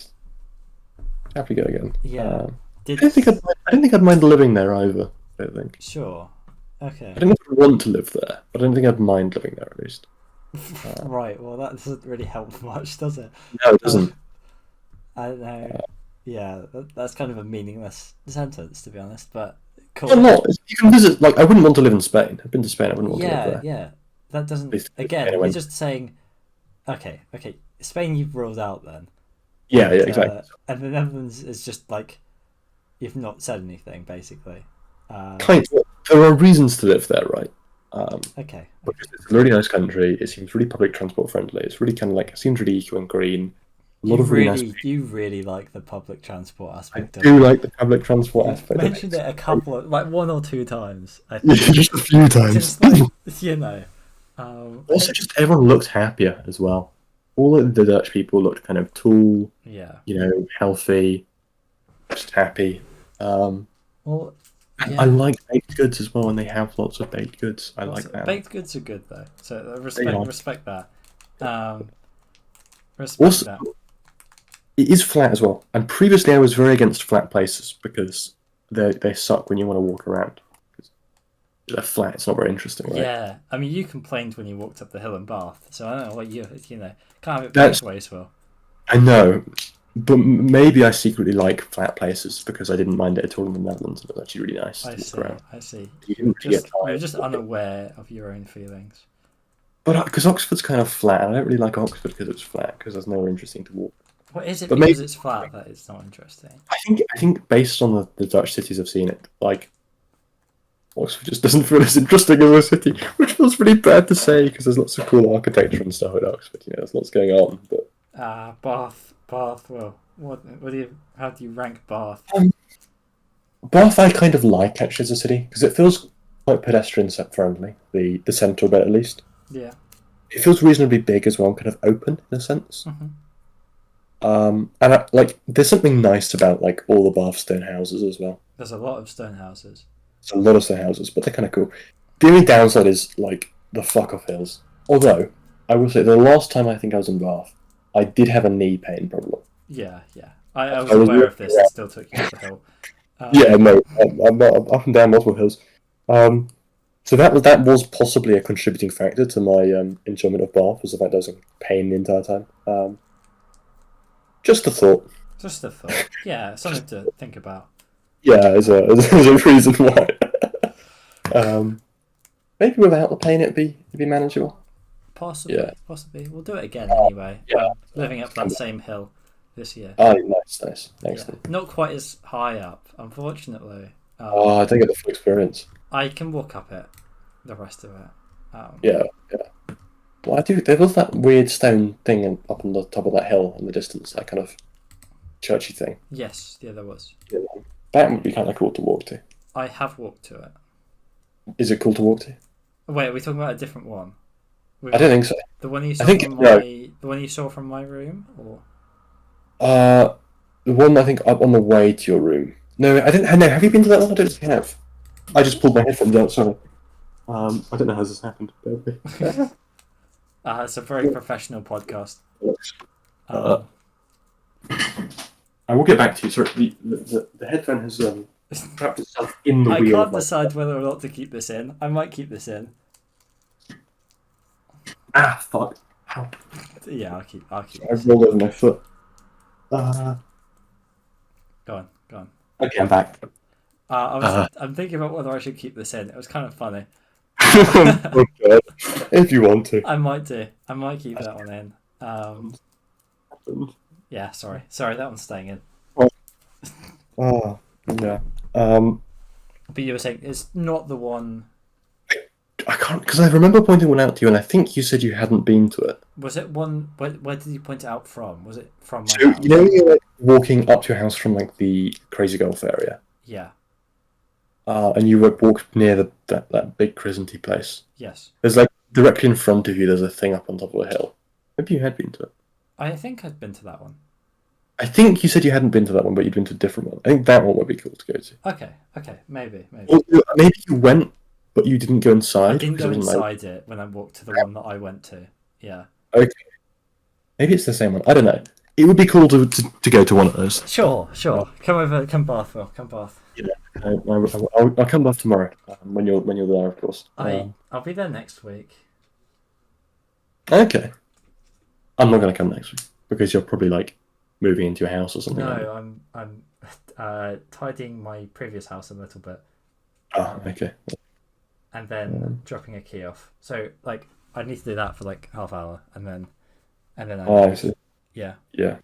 happily go again. yeah. I don't think I don't think I'd mind living there either. I don't think. Sure. Okay. I don't know if I'd want to live there, but I don't think I'd mind living there at least. Right. Well, that doesn't really help much, does it? No, it Uh, doesn't. I don't know. Yeah, that's kind of a meaningless sentence, to be honest. But Well, cool. not. You can visit. Like, I wouldn't want to live in Spain. I've been to Spain. I wouldn't want to live Yeah, there. yeah. That At doesn't. least Again, Spain I you're went. just saying. Okay. Spain, you've ruled out then, Yeah, exactly. and the Netherlands is just like you've not said anything basically. Kind of. There are reasons to live there, right? Okay. Because it's a really nice country. It seems really public transport friendly. It's really kind of like it seems really eco and green. A lot of really nice. You really like the public transport I aspect of do it. like the public transport You've aspect of mentioned it a couple of, like one or two times, I it. think. Just a few times. Just like you know, Also, just everyone looked happier as well. All of the Dutch people looked kind of tall, yeah. healthy, just happy. Um, Well, I yeah. like baked goods as well, and they have lots of baked goods. I like that. Baked goods are good though, so They are. respect that. Respect Also, that. it is flat as well. And previously, I was very against flat places because they suck when you want to walk around. They're flat. It's not very interesting, right? Yeah, I mean, you complained when you walked up the hill in Bath, so I don't know what you know, can't have it That's both ways, Will. I know, but maybe I secretly like flat places because I didn't mind it at all in the Netherlands. It was actually really nice to walk around. I see. You didn't really Just get you're tired. just unaware of your own feelings. But because Oxford's kind of flat, and I don't really like Oxford because it's flat because there's nowhere interesting to walk. What is it But because maybe it's flat that it's not interesting? I think based on the Dutch cities I've seen, it like Oxford just doesn't feel as interesting as a city, which feels really bad to say because there's lots of cool architecture and stuff at Oxford. There's lots going on. But Bath. Well, how do you rank Bath? Bath, I kind of like actually as a city because it feels quite pedestrian friendly. The centre bit at least. Yeah. It feels reasonably big as well, kind of open in a sense. Hmm. And there's something nice about like all the Bath stone houses as well. There's a lot of stone houses. It's a lot of stone houses, but they're kind of cool. The only downside is like the fuck off hills. Although I will say the last time I think I was in Bath, I did have a knee pain problem. Yeah. I was I was aware of this. walking It still took you up the hill. Yeah, no, I'm up and down multiple hills. So that was possibly a contributing factor to my enjoyment of Bath, was the fact I was in pain the entire time. Just a thought. Just a thought. Yeah, something to think about. Yeah, as a reason why. um, Maybe without the pain, it'd be manageable. Possibly, Yeah. possibly. We'll do it again anyway. Yeah. Living up that same hill this year. Oh, nice, Yeah, excellent. not quite as high up, unfortunately. Oh, I don't get the full experience. I can walk up it, the rest of it. Yeah. Well, I do. There was that weird stone thing up on the top of that hill in the distance, that kind of churchy thing. Yes, yeah, there was. Yeah, that would be kind of cool to walk to. I have walked to it. Is it cool to walk to? Wait, are we talking about a different one? I don't think so. The one you saw think from no. the one you saw from my room, or The one I think up on the way to your room. No, I didn't. No, have you been to that one? I don't think you have. I just pulled my headphones out. Sorry. I don't know how this happened. it's a very professional podcast. I will get back to you. Sorry, the headphone has trapped itself in the I wheel. can't decide whether or not to keep this in. I might keep this in. Ah, fuck. Ow. Yeah, I'll keep I this. rolled over my foot. Go on. Okay, I'm back. I'm thinking about whether I should keep this in. It was kind of funny. Oh, God. If you want to. I might do. I might keep that one in. Yeah, sorry, that one's staying in. Oh, yeah. But you were saying it's not the one. I can't, because I remember pointing one out to you, and I think you said you hadn't been to it. Was it one? Where did you point it out from? Was it from my So, house? you know, when you're like walking up to your house from like the Crazy Golf area, Yeah. and you walk near that big Crescenty place. Yes. There's like directly in front of you. There's a thing up on top of a hill. Maybe you had been to it. I think I've been to that one. I think you said you hadn't been to that one, but you'd been to a different one. I think that one would be cool to go to. Okay, maybe. Or maybe you went, but you didn't go inside. I didn't go because it wasn't inside it when I walked to the one that I went to. Yeah. Okay. Maybe it's the same one. I don't know. It would be cool to go to one of those. Sure. Come over. Come Bath, Phil. Come Bath. I'll come back tomorrow when you're there, of course. I'll be there next week. Okay. I'm not going to come next week because you're probably like moving into your house or something. No, I'm tidying my previous house a little bit. Oh, okay. And then dropping a key off. So like I need to do that for like half hour, and then I see. Yeah. Yeah.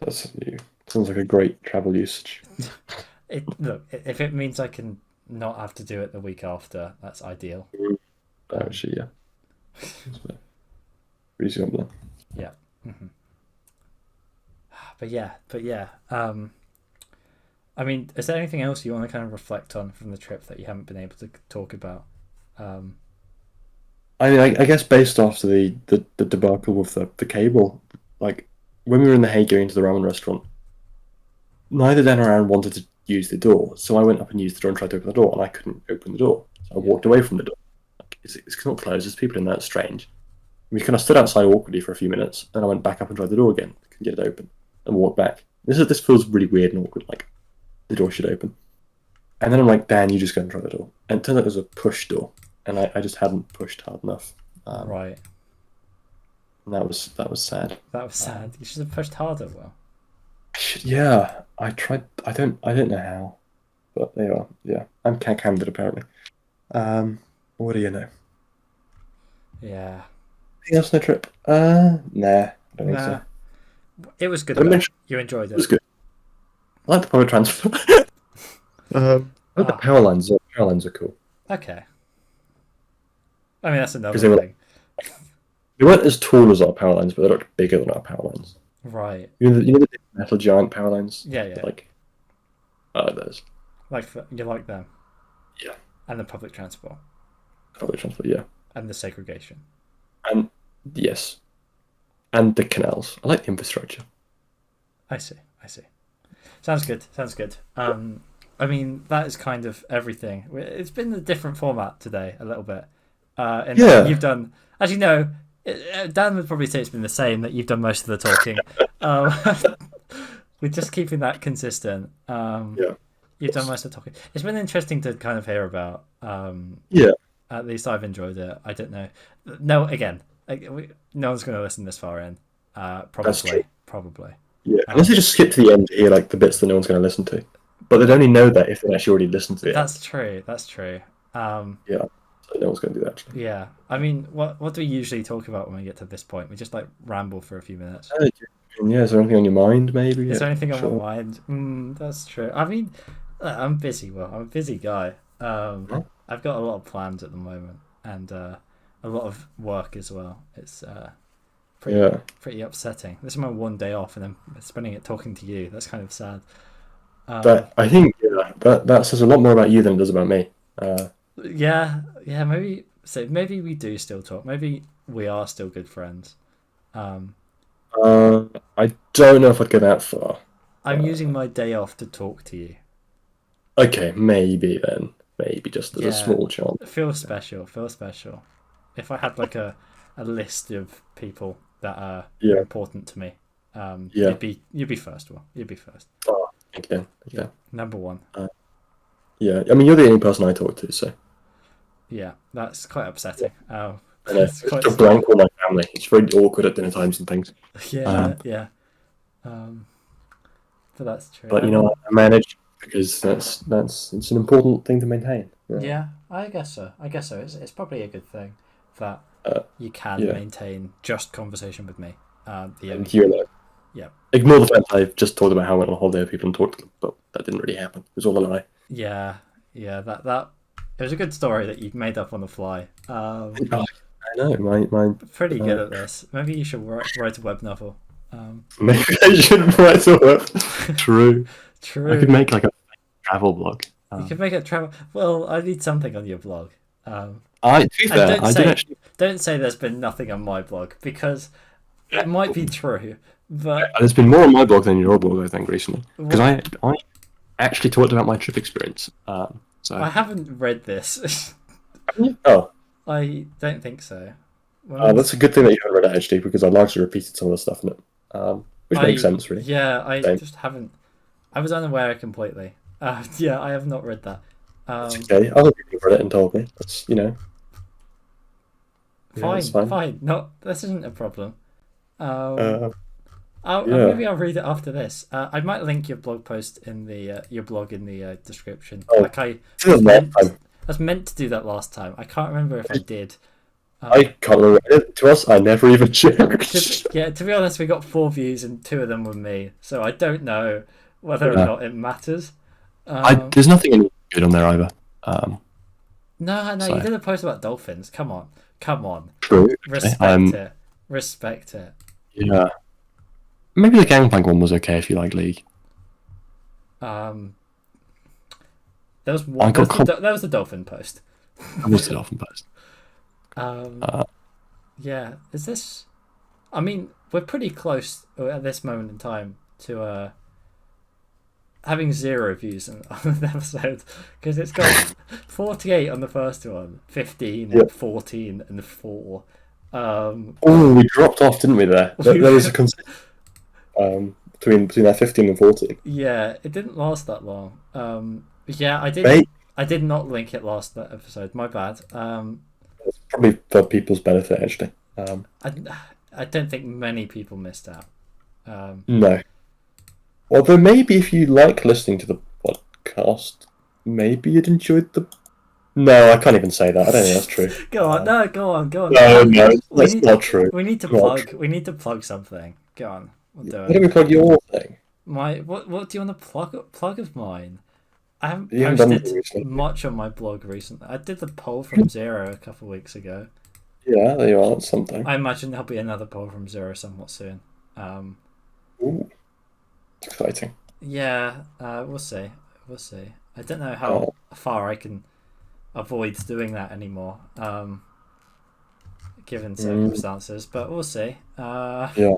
Sounds like a great travel usage. Look, if it means I can not have to do it the week after, that's ideal. Actually, yeah. Reasonable. Yeah. Mm-hmm. But yeah. I mean, is there anything else you want to kind of reflect on from the trip that you haven't been able to talk about? I mean, I guess based off the debacle with the cable, like when we were in The Hague going to the ramen restaurant, neither Dan or Aaron wanted to use the door, so I went up and used the door and tried to open the door, and I couldn't open the door. So I walked away from the door. Like, it's not closed. There's people in there. It's strange. We kind of stood outside awkwardly for a few minutes, then I went back up and tried the door again. Couldn't get it open, and walked back. This feels really weird and awkward. Like the door should open, and then I'm like, Dan, you just go and try the door. And it turns out it was a push door, and I just hadn't pushed hard enough. Right. And that was sad. That was sad. You should have pushed harder, Will. Yeah, I tried. I don't know how, but there you are. Yeah, I'm candid apparently. What do you know? Yeah. Anything else on the trip? Nah, I don't think so. It was good. You enjoyed it. It was good. I like the public transport. I like the power lines. The power lines are cool. Okay. I mean, that's another Because thing. They weren't as tall as our power lines, but they looked bigger than our power lines. Right. You know the metal giant power lines? Yeah. Like, I like those. You like them? Yeah. And the public transport. Public transport, yeah. And the segregation. And yes. And the canals. I like the infrastructure. I see. Sounds good. I mean, that is kind of everything. It's been a different format today, a little bit. And Yeah. You've done, as you know, Dan would probably say it's been the same, that you've done most of the talking. We're just keeping that consistent. Yeah. you've done most of the talking. It's been interesting to kind of hear about. Yeah, At least I've enjoyed it. I don't know. No, again, no one's going to listen this far in. that's true. Probably. Yeah, unless they just skip to the end to hear like the bits that no one's going to listen to. But they'd only know that if they actually already listened to it. That's true. That's true. Yeah, so no one's going to do that. Actually. Yeah. I mean, what do we usually talk about when we get to this point? We just like ramble for a few minutes. Yeah, is there anything on your mind? Maybe. Is there Yeah, anything on sure. my mind? That's true. I mean, I'm busy. Well, I'm a busy guy. Huh? I've got a lot of plans at the moment, and a lot of work as well. It's pretty Yeah. pretty upsetting. This is my one day off, and I'm spending it talking to you. That's kind of sad. That I think that says a lot more about you than it does about me. Yeah, maybe so. Maybe we do still talk. Maybe we are still good friends. Um, I don't know if I'd go that far. I'm using my day off to talk to you. Okay, maybe then. Maybe just as a Yeah. small chance. Feel special. Feel special. If I had like a list of people that are Yeah. important to me, Yeah. you'd be first. Well, you'd be first. Okay. Number one. Yeah. I mean, you're the only person I talk to, so Yeah, that's quite upsetting. I know. That's It's quite a blank with my family. It's very awkward at dinner times and things. yeah. But that's true. But you know, I manage because that's it's an important thing to maintain. Yeah, I guess so. It's probably a good thing that you can yeah. maintain just conversation with me. The only And you alone. Yeah. Ignore the fact I've just talked about how I went on holiday with people and talked to them, but that didn't really happen. It was all a lie. Yeah, that it was a good story that you made up on the fly. I know. My Pretty good at this. Maybe you should write a web novel. maybe I shouldn't write a web. True. True. I could make like a travel blog. You could make it travel. Well, I need something on your blog. To be fair, I did actually. Don't say there's been nothing on my blog because it might be true, but There's been more on my blog than your blog, I think, recently. Because I actually talked about my trip experience. So I haven't read this. oh, I don't think so. that's a good thing that you haven't read it actually, because I largely repeated some of the stuff in it, which makes sense, really. Yeah, I Same. just haven't. I was unaware completely. Yeah, I have not read that. It's okay. Other people have read it and told me. That's Fine, it's fine. fine. No, this isn't a problem. Yeah. Maybe I'll read it after this. I might link your blog post in the your blog in the description. Oh, Like I was meant to do that last time. I can't remember if I did. I can't remember. To us, I never even checked. To be honest, we got 4 views and 2 of them were me, so I don't know whether or not it matters. There's nothing any good on there either. No, so. You did a post about dolphins. Come on. True. Respect it. Yeah. Maybe the Gangplank one was okay if you like League. There was one. That was the dolphin post. That was the dolphin post. Yeah. Is this? I mean, we're pretty close at this moment in time to having 0 views on the episode because it's got 48 on the first one, 15 and 14 and 4. We dropped off, didn't we? There was a between that 15 and 14. Yeah, it didn't last that long. Yeah, I did. Right. I did not link it last episode. My bad. It's probably for people's benefit, actually. I don't think many people missed out. No. Although maybe if you like listening to the podcast, maybe you'd enjoy the. No, I can't even say that. I don't think that's true. Go on, go on. No, that's not true. We need to plug. We need to plug something. Go on, we'll do it. Why don't we plug your thing? What do you want to plug of mine? I haven't You haven't done posted it much on my blog recently. I did the poll from Zero a couple of weeks ago. Yeah, there you are. That's something. I imagine there'll be another poll from Zero somewhat soon. Ooh, exciting. Yeah, we'll see. I don't know how far I can avoid doing that anymore, given circumstances, but we'll see. Yeah.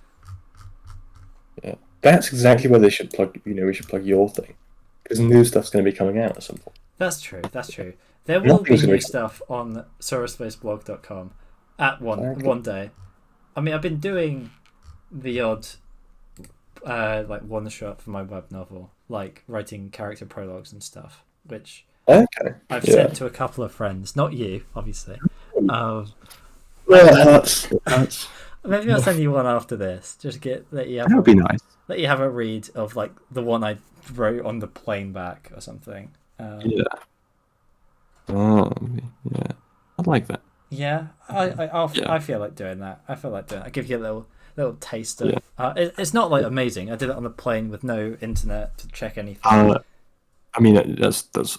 That's exactly where they should plug. We should plug your thing, because new stuff's going to be coming out at some point. That's true. There will be new stuff on sorospaceblog.com at one day. I mean, I've been doing the odd like one shot for my web novel, like writing character prologues and stuff, which Okay. I've Yeah. sent to a couple of friends, not you, obviously. Um, Yeah, that's maybe I'll send you one after this. Just let you have that would be nice. let you have a read of like the one I wrote on the plane back or something. Yeah. Oh, yeah. I'd like that. Yeah, Yeah. I feel like doing that. I feel like doing. I give you a little taster. Yeah. It's not like amazing. I did it on the plane with no internet to check anything. I mean,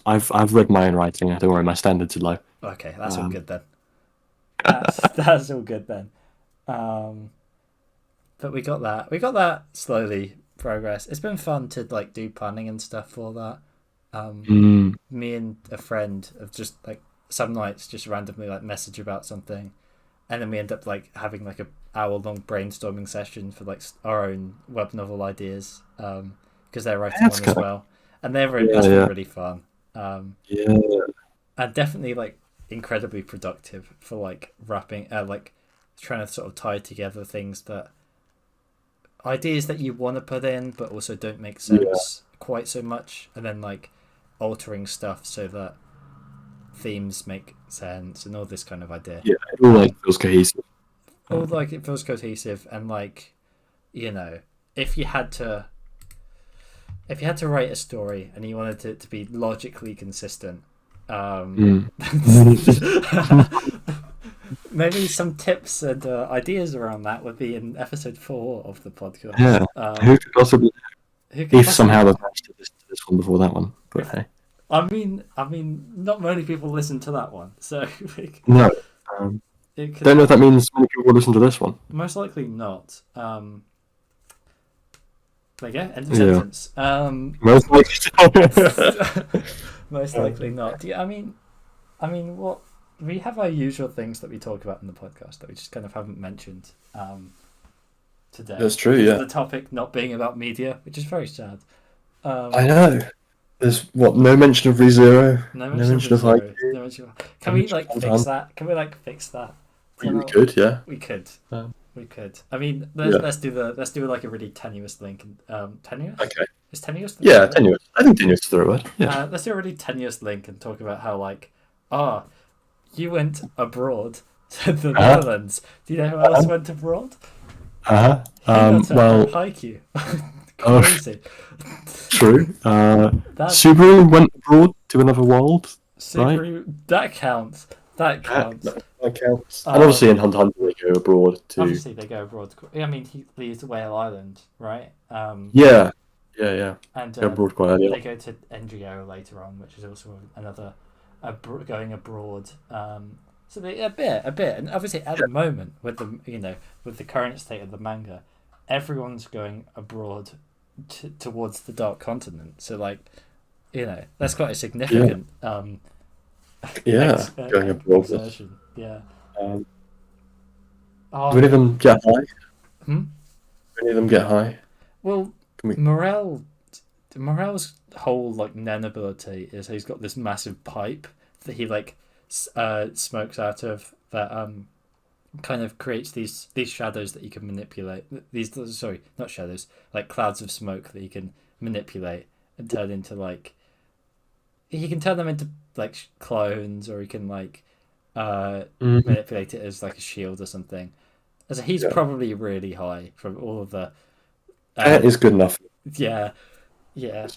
I've read my own writing. Don't worry, my standards are low. Okay, that's all good then. That's all good then. But we got that. We got that slowly progress. It's been fun to like do planning and stuff for that. Me and a friend have just like some nights just randomly like message about something, and then we end up like having like a hour-long brainstorming session for like our own web novel ideas, because they're writing That's one as kinda- well, and that's Yeah. been really fun. Yeah. And definitely like incredibly productive for like wrapping, like trying to sort of tie together things that ideas that you want to put in but also don't make sense quite so much, and then like altering stuff so that themes make sense and all this kind of idea. Yeah. It all like feels cohesive. All like it feels cohesive, and like, you know, if you had to write a story and you wanted it to be logically consistent, maybe some tips and ideas around that would be in episode 4 of the podcast. Yeah. Who could possibly, if somehow attached to this one before that one? But hey, I mean, not many people listen to that one, so no. it could, Don't know if that means many people will listen to this one. most likely not. There you go, end of sentence. Most likely. Most likely not. I mean, what we have our usual things that we talk about in the podcast that we just kind of haven't mentioned today. That's true. Yeah. The topic not being about media, which is very sad. I know. There's no mention of ReZero. No mention mention of Zero. Haiku. No mention of... Can we like fix that? Can we like fix that? We could, yeah. We could. Um, We could. I mean, Yeah. let's do like a really tenuous link. Tenuous? Okay. Is tenuous? the Yeah, right word? tenuous. I think tenuous is the right word. Yeah. Let's do a really tenuous link and talk about how like, you went abroad to the Netherlands. Do you know who else went abroad? Uh-huh. Well, Haiku. Oh. Crazy. true. That's Subaru went abroad to another world. Subaru. That counts. That counts. That counts. And obviously in Hunt Hunter they go abroad to... Obviously, they go abroad. I mean, he leaves Whale Island, right? Yeah. Yeah. And Go abroad quite early. they go to NGO later on, which is also another going abroad. So they a bit, and obviously at the moment with the current state of the manga, everyone's going abroad towards the Dark Continent. So like, that's quite a significant going abroad. exertion. Yeah. Do any of them get high? Hmm? Do any of them get high? Well, we- Morel's whole like Nen ability is he's got this massive pipe that he like smokes out of that kind of creates these shadows that you can manipulate. Sorry, not shadows, like clouds of smoke that you can manipulate and turn into like. He can turn them into like clones, or he can like manipulate it as like a shield or something. So he's probably really high from all of the. That is good enough. Yeah. Yeah.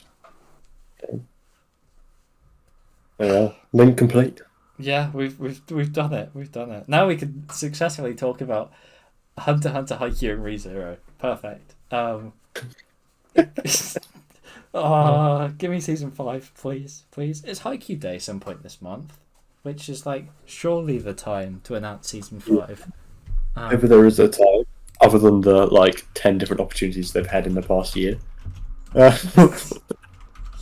Link complete. Yeah, we've done it. We've done it. Now we can successfully talk about Hunter x Hunter, Haikyuu, and ReZero. Perfect. Give me season 5, please. It's Haikyuu Day some point this month, which is like surely the time to announce season 5. If there is a time, other than the like 10 different opportunities they've had in the past year. If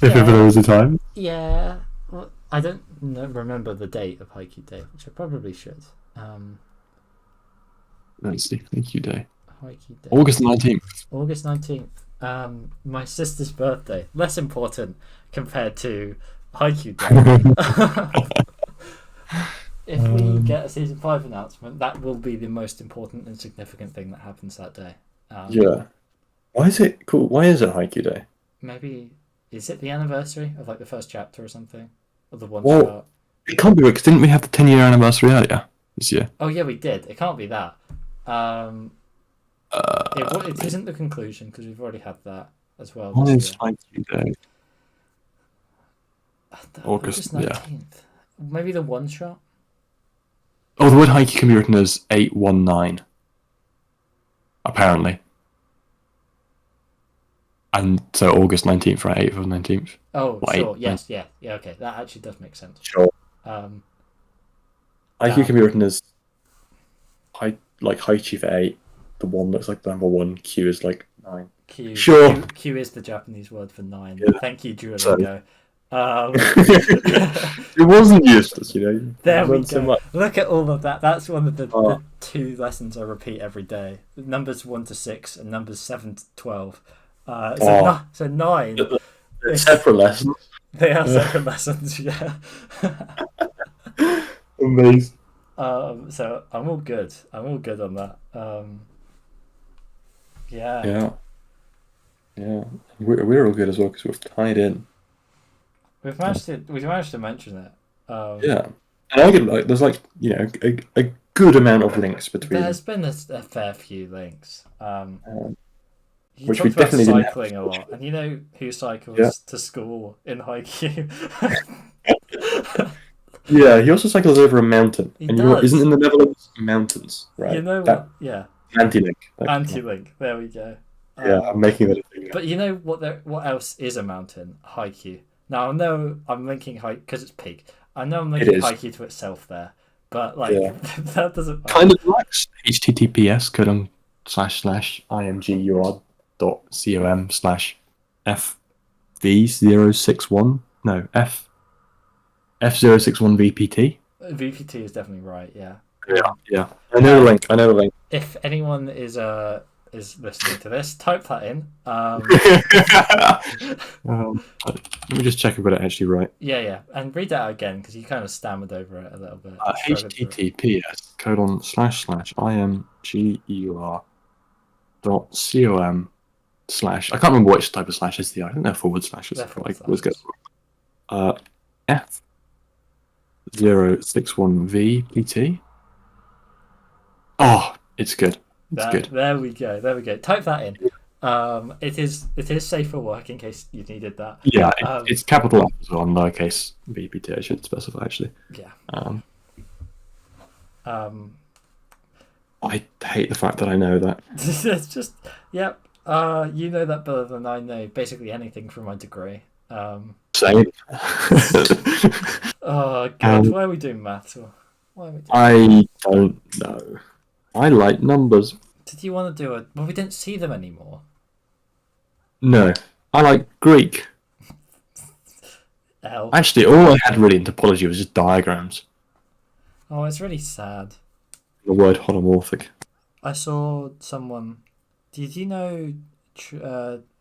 ever there is a time. Yeah. Well, I don't remember the date of Haikyuu Day, which I probably should. Let's see. Thank you, Day. Haikyuu Day. August 19th. August 19th. My sister's birthday. Less important compared to Haikyuu Day. If we get a season 5 announcement, that will be the most important and significant thing that happens that day. Yeah. Why is it cool? Why is it Haikyuu Day? Maybe is it the anniversary of like the first chapter or something, or the one Well, shot? it can't be because didn't we have the 10-year anniversary earlier this year? Oh yeah, we did. It can't be that. Um, it Wait, isn't the conclusion because we've already had that as well why this is year. Haikyuu Day? August, August yeah. 19th. Maybe the one shot. Oh, the word Haikyuu can be written as 819, apparently. And so August 19th, right? 8th of 19th. Oh, What, sure. 8th? Yes, yeah, yeah. Okay, that actually does make sense. Sure. Um, Haikyuu that can be written as like Haichi for 8. The one looks like the number one. Q is like 9. Q Sure. Q is the Japanese word for nine. Yeah. Thank you, So Duolingo. it wasn't useless, you know. There You we learned so go. much. Look at all of that. That's one of Oh, the two lessons I repeat every day. Numbers 1 to 6 and numbers 7 to 12. oh, So 9 it's is separate lessons. they are separate lessons, yeah. Amazing. So I'm all good. I'm all good on that. Yeah. Yeah, yeah. We're all good as well because we've tied in. We've managed to mention it. Yeah, and I get like there's like a good amount of links between There's been a fair few links. um, You which we talked about definitely didn't have. cycling a lot, and you know who Yeah, cycles to school in Haikyuu? yeah. He also cycles over a mountain, He and you know what isn't does. in the Netherlands? Mountains, You right? know That what? Yeah, anti-link. anti-link. There we go. Yeah, I'm making that a thing now. But you know what? What else is a mountain? Haikyuu. Now I know I'm linking Haikyuu because it's peak. I know I'm It linking is. Haikyuu to itself there, but like Yeah. that doesn't matter. Kind of likes https imgur.com/fv061 no f061 vpt. VPT is definitely right. Yeah. Yeah, yeah. I know the Um, link. I know the link. if anyone is listening to this, type that in. Let me just check if I got it actually right. Yeah, and read that out again because you kind of stammered over it a little bit. Struggled through it. https://imgur.com/ I can't remember which type of slash is the I don't know forward slashes. They're forward Like let's get slashes. f061 vpt. Oh, it's good. It's good. There we go. There we go. Type that in. It is safe for work in case you needed that. Yeah, Um, it's capital F as well, and lowercase vpt. I should specify actually. yeah. Um, Um, I hate the fact that I know that. it's just yep. You know that better than I know basically anything from my degree. Same. Oh god, why are we doing maths? Why are we doing? I don't know. I like numbers. Did you want to do it? Well, we didn't see them anymore. No, I like Greek. L. Actually, all I had really in topology was just diagrams. Oh, it's really sad. The word holomorphic. I saw someone. Did you know?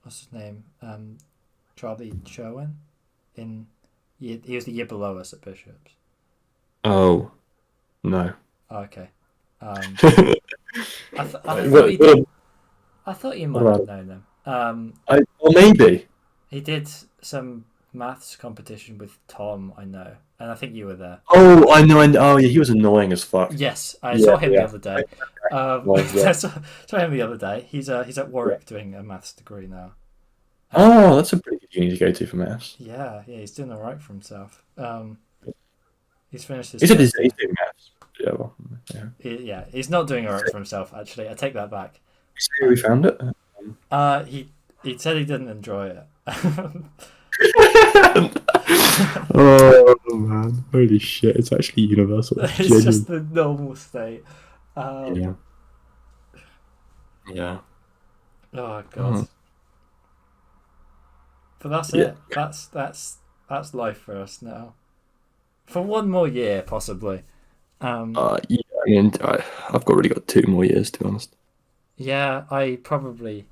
What's his name? Charlie Sherwin. He was the year below us at Bishops. Oh, no. Oh, okay. I What- thought you what- did. I thought you might what have known them. well, maybe. He did some maths competition with Tom, I know, and I think you were there. Oh, I know. Oh, yeah, he was annoying as fuck. Yes, I Yeah, saw him the yeah. other day. Yeah. I saw him the other day. He's at Warwick doing a maths degree now. Oh, that's a pretty good uni to go to for maths. Yeah, he's doing all right for himself. He's finished his. He said he's first year. doing maths. Yeah, well, yeah. Yeah, he's not doing all right for himself. Actually, I take that back. See where we found it? He said he didn't enjoy it. Oh man, holy shit! It's actually universal. It's It's just the normal state. yeah. Yeah. Oh god. But that's Yeah. it. That's life for us now. For one more year, possibly. Yeah. I mean, I've really got 2 more years to be honest. Yeah, I probably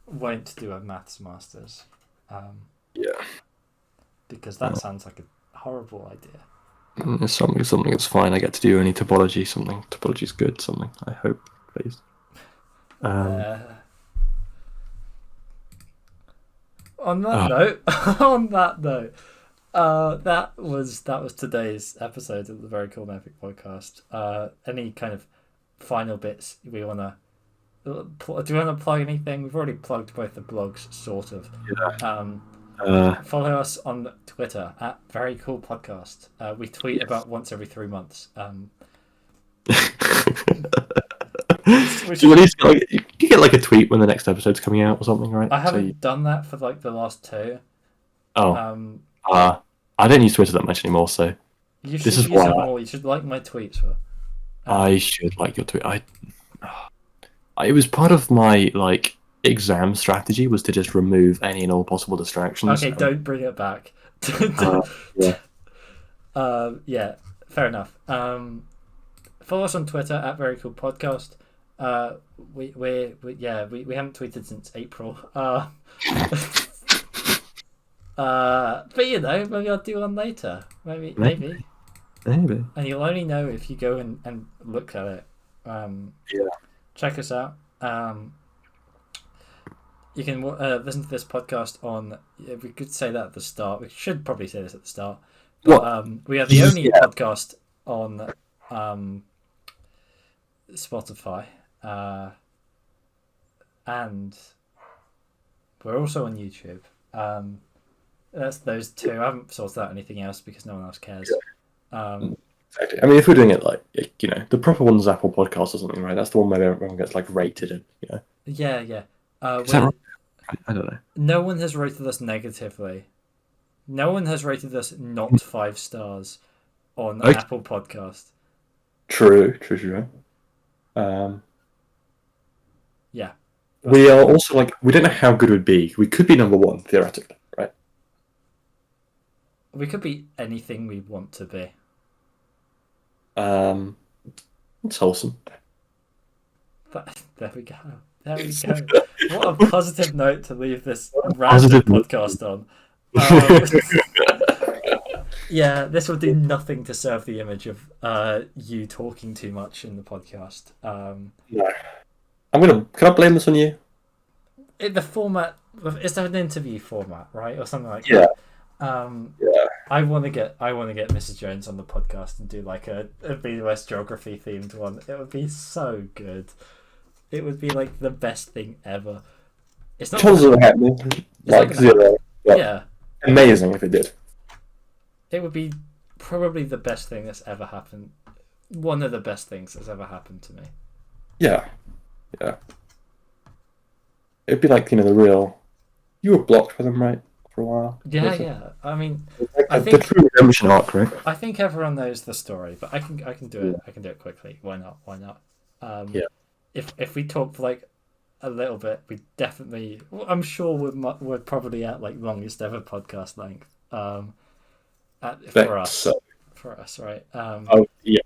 won't do a maths masters. Yeah. Because that sounds like a horrible idea. It's something that's fine. I get to do only topology. Something topology's good. Something I hope, please. On that note, on that note, that was today's episode of the Very Cool and Epic podcast. Any kind of final bits we wanna? Do you want to plug anything? We've already plugged both the blogs, sort of. Follow us on Twitter at Very Cool Podcast. We tweet about once every 3 months. You get like a tweet when the next episode's coming out or something, right? I haven't done that for like the last 2. Oh. I don't use Twitter that much anymore, so you should this is use why it more. You should like my tweets. I should like your tweet. It was part of my like exam strategy was to just remove any and all possible distractions. Okay, don't bring it back. Yeah. Yeah, fair enough. Follow us on Twitter at Very Cool Podcast. We haven't tweeted since April. But you know, maybe I'll do one later. Maybe. And you'll only know if you go and look at it. Check us out. You can listen to this podcast on. We could say that at the start. We should probably say this at the start. But, we are the only podcast on Spotify, and we're also on YouTube. That's those 2. I haven't sorted out anything else because no one else cares. Exactly. I mean, if we're doing it like the proper one's Apple Podcast or something, right? That's the one where everyone gets like rated and Yeah. Is that right? I don't know. No one has rated us negatively. No one has rated us not 5 stars on Apple Podcast. True. Yeah. We are also like, we don't know how good it would be. We could be number 1 theoretically, right? We could be anything we want to be. It's wholesome. There we go. What a positive note to leave this random podcast on. Yeah, this will do nothing to serve the image of you talking too much in the podcast. No. Can I blame this on you? The format, it's an interview format, right, or something like that. I want to get Mrs. Jones on the podcast and do like a BOS geography themed one. It would be so good. It would be like the best thing ever. It's not happening. Like 0. Yeah. Amazing if it did. It would be probably the best thing that's ever happened. One of the best things that's ever happened to me. Yeah. It'd be like, the real. You were blocked for them, right? For a while. Yeah. I mean, I think the true redemption arc, right? I think everyone knows the story, but I can do it. I can do it quickly. Why not? If we talk for like a little bit, we definitely. I'm sure we're probably at like longest ever podcast length. For us, right? Yeah.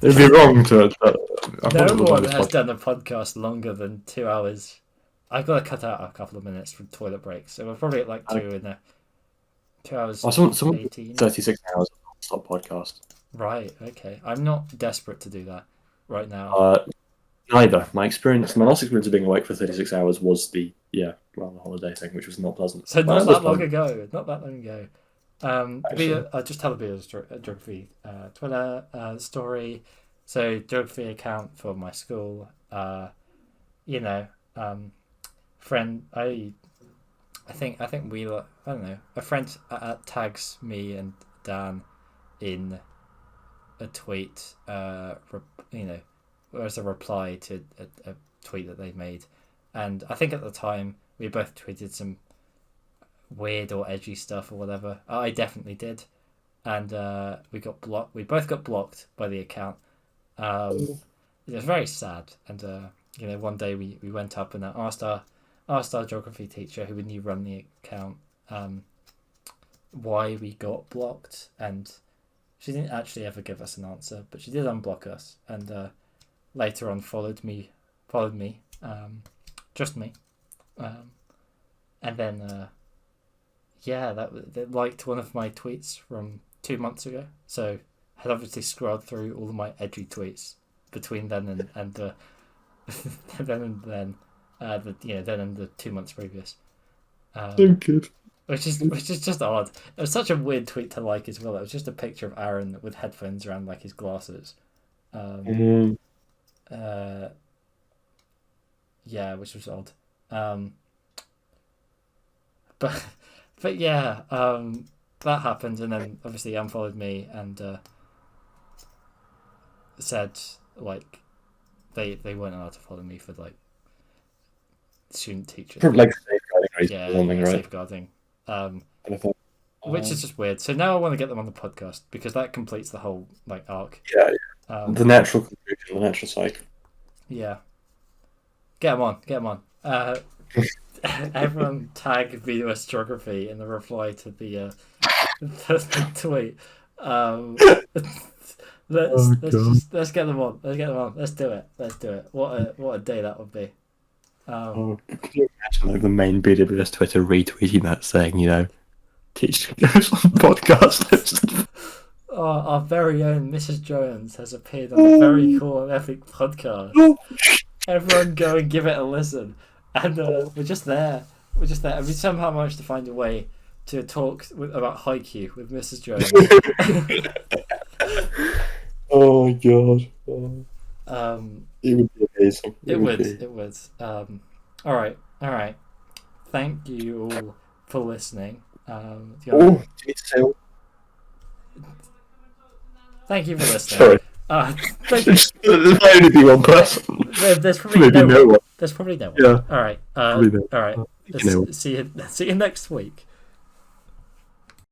It'd be wrong to. No one has done a podcast longer than 2 hours. I've got to cut out a couple of minutes from toilet breaks, so we're probably at like 2 in there. 2 hours. Someone 18. 36 hours of non-stop podcast. Right. Okay. I'm not desperate to do that right now. Neither. My last experience of being awake for 36 hours was the holiday thing, which was not pleasant. So not that long ago. I just tell a bit of geography Twitter story. So geography account for my school. Friend. I think we. I don't know. A friend tags me and Dan in a tweet. As a reply to a tweet that they made, and I think at the time we both tweeted some weird or edgy stuff or whatever. I definitely did, and we got blocked. We both got blocked by the account. It was very sad, and one day we went up and asked our geography teacher, who we knew run the account, why we got blocked, and she didn't actually ever give us an answer, but she did unblock us, and later on followed me, just me, and then they liked one of my tweets from 2 months ago. So I had obviously scrolled through all of my edgy tweets between then and then and the 2 months previous, So good. which is just odd. It was such a weird tweet to like as well. It was just a picture of Aaron with headphones around like his glasses. Mm. Uh, yeah, which was odd. Um, but but yeah, that happened, and then obviously unfollowed me and said like they weren't allowed to follow me for like student teachers. Probably like safeguarding reasons Yeah, or something, yeah, right? safeguarding. Um, And I thought, which is just weird. So now I want to get them on the podcast because that completes the whole like arc. yeah, Um, the natural conclusion, the natural cycle. yeah, get them on, get them on. Everyone tag VOS Geography in the reply to the tweet. Let's get them on. Let's get them on. Let's do it. Let's do it. What a day that would be. Could you imagine like the main BWS Twitter retweeting that saying, teaching goes on podcast? Our very own Mrs. Jones has appeared on the Very Cool and Epic podcast. Everyone go and give it a listen. And we're just there. We're just there. And we somehow managed to find a way to talk about Haikyuu with Mrs. Jones. Oh my god. It would be amazing. It would. All right. Thank you all for listening. Thank you for listening. Sorry. There's might only be one person. There's probably Maybe no one. There's probably no one. Yeah. All right. Probably no. All right. See you next week.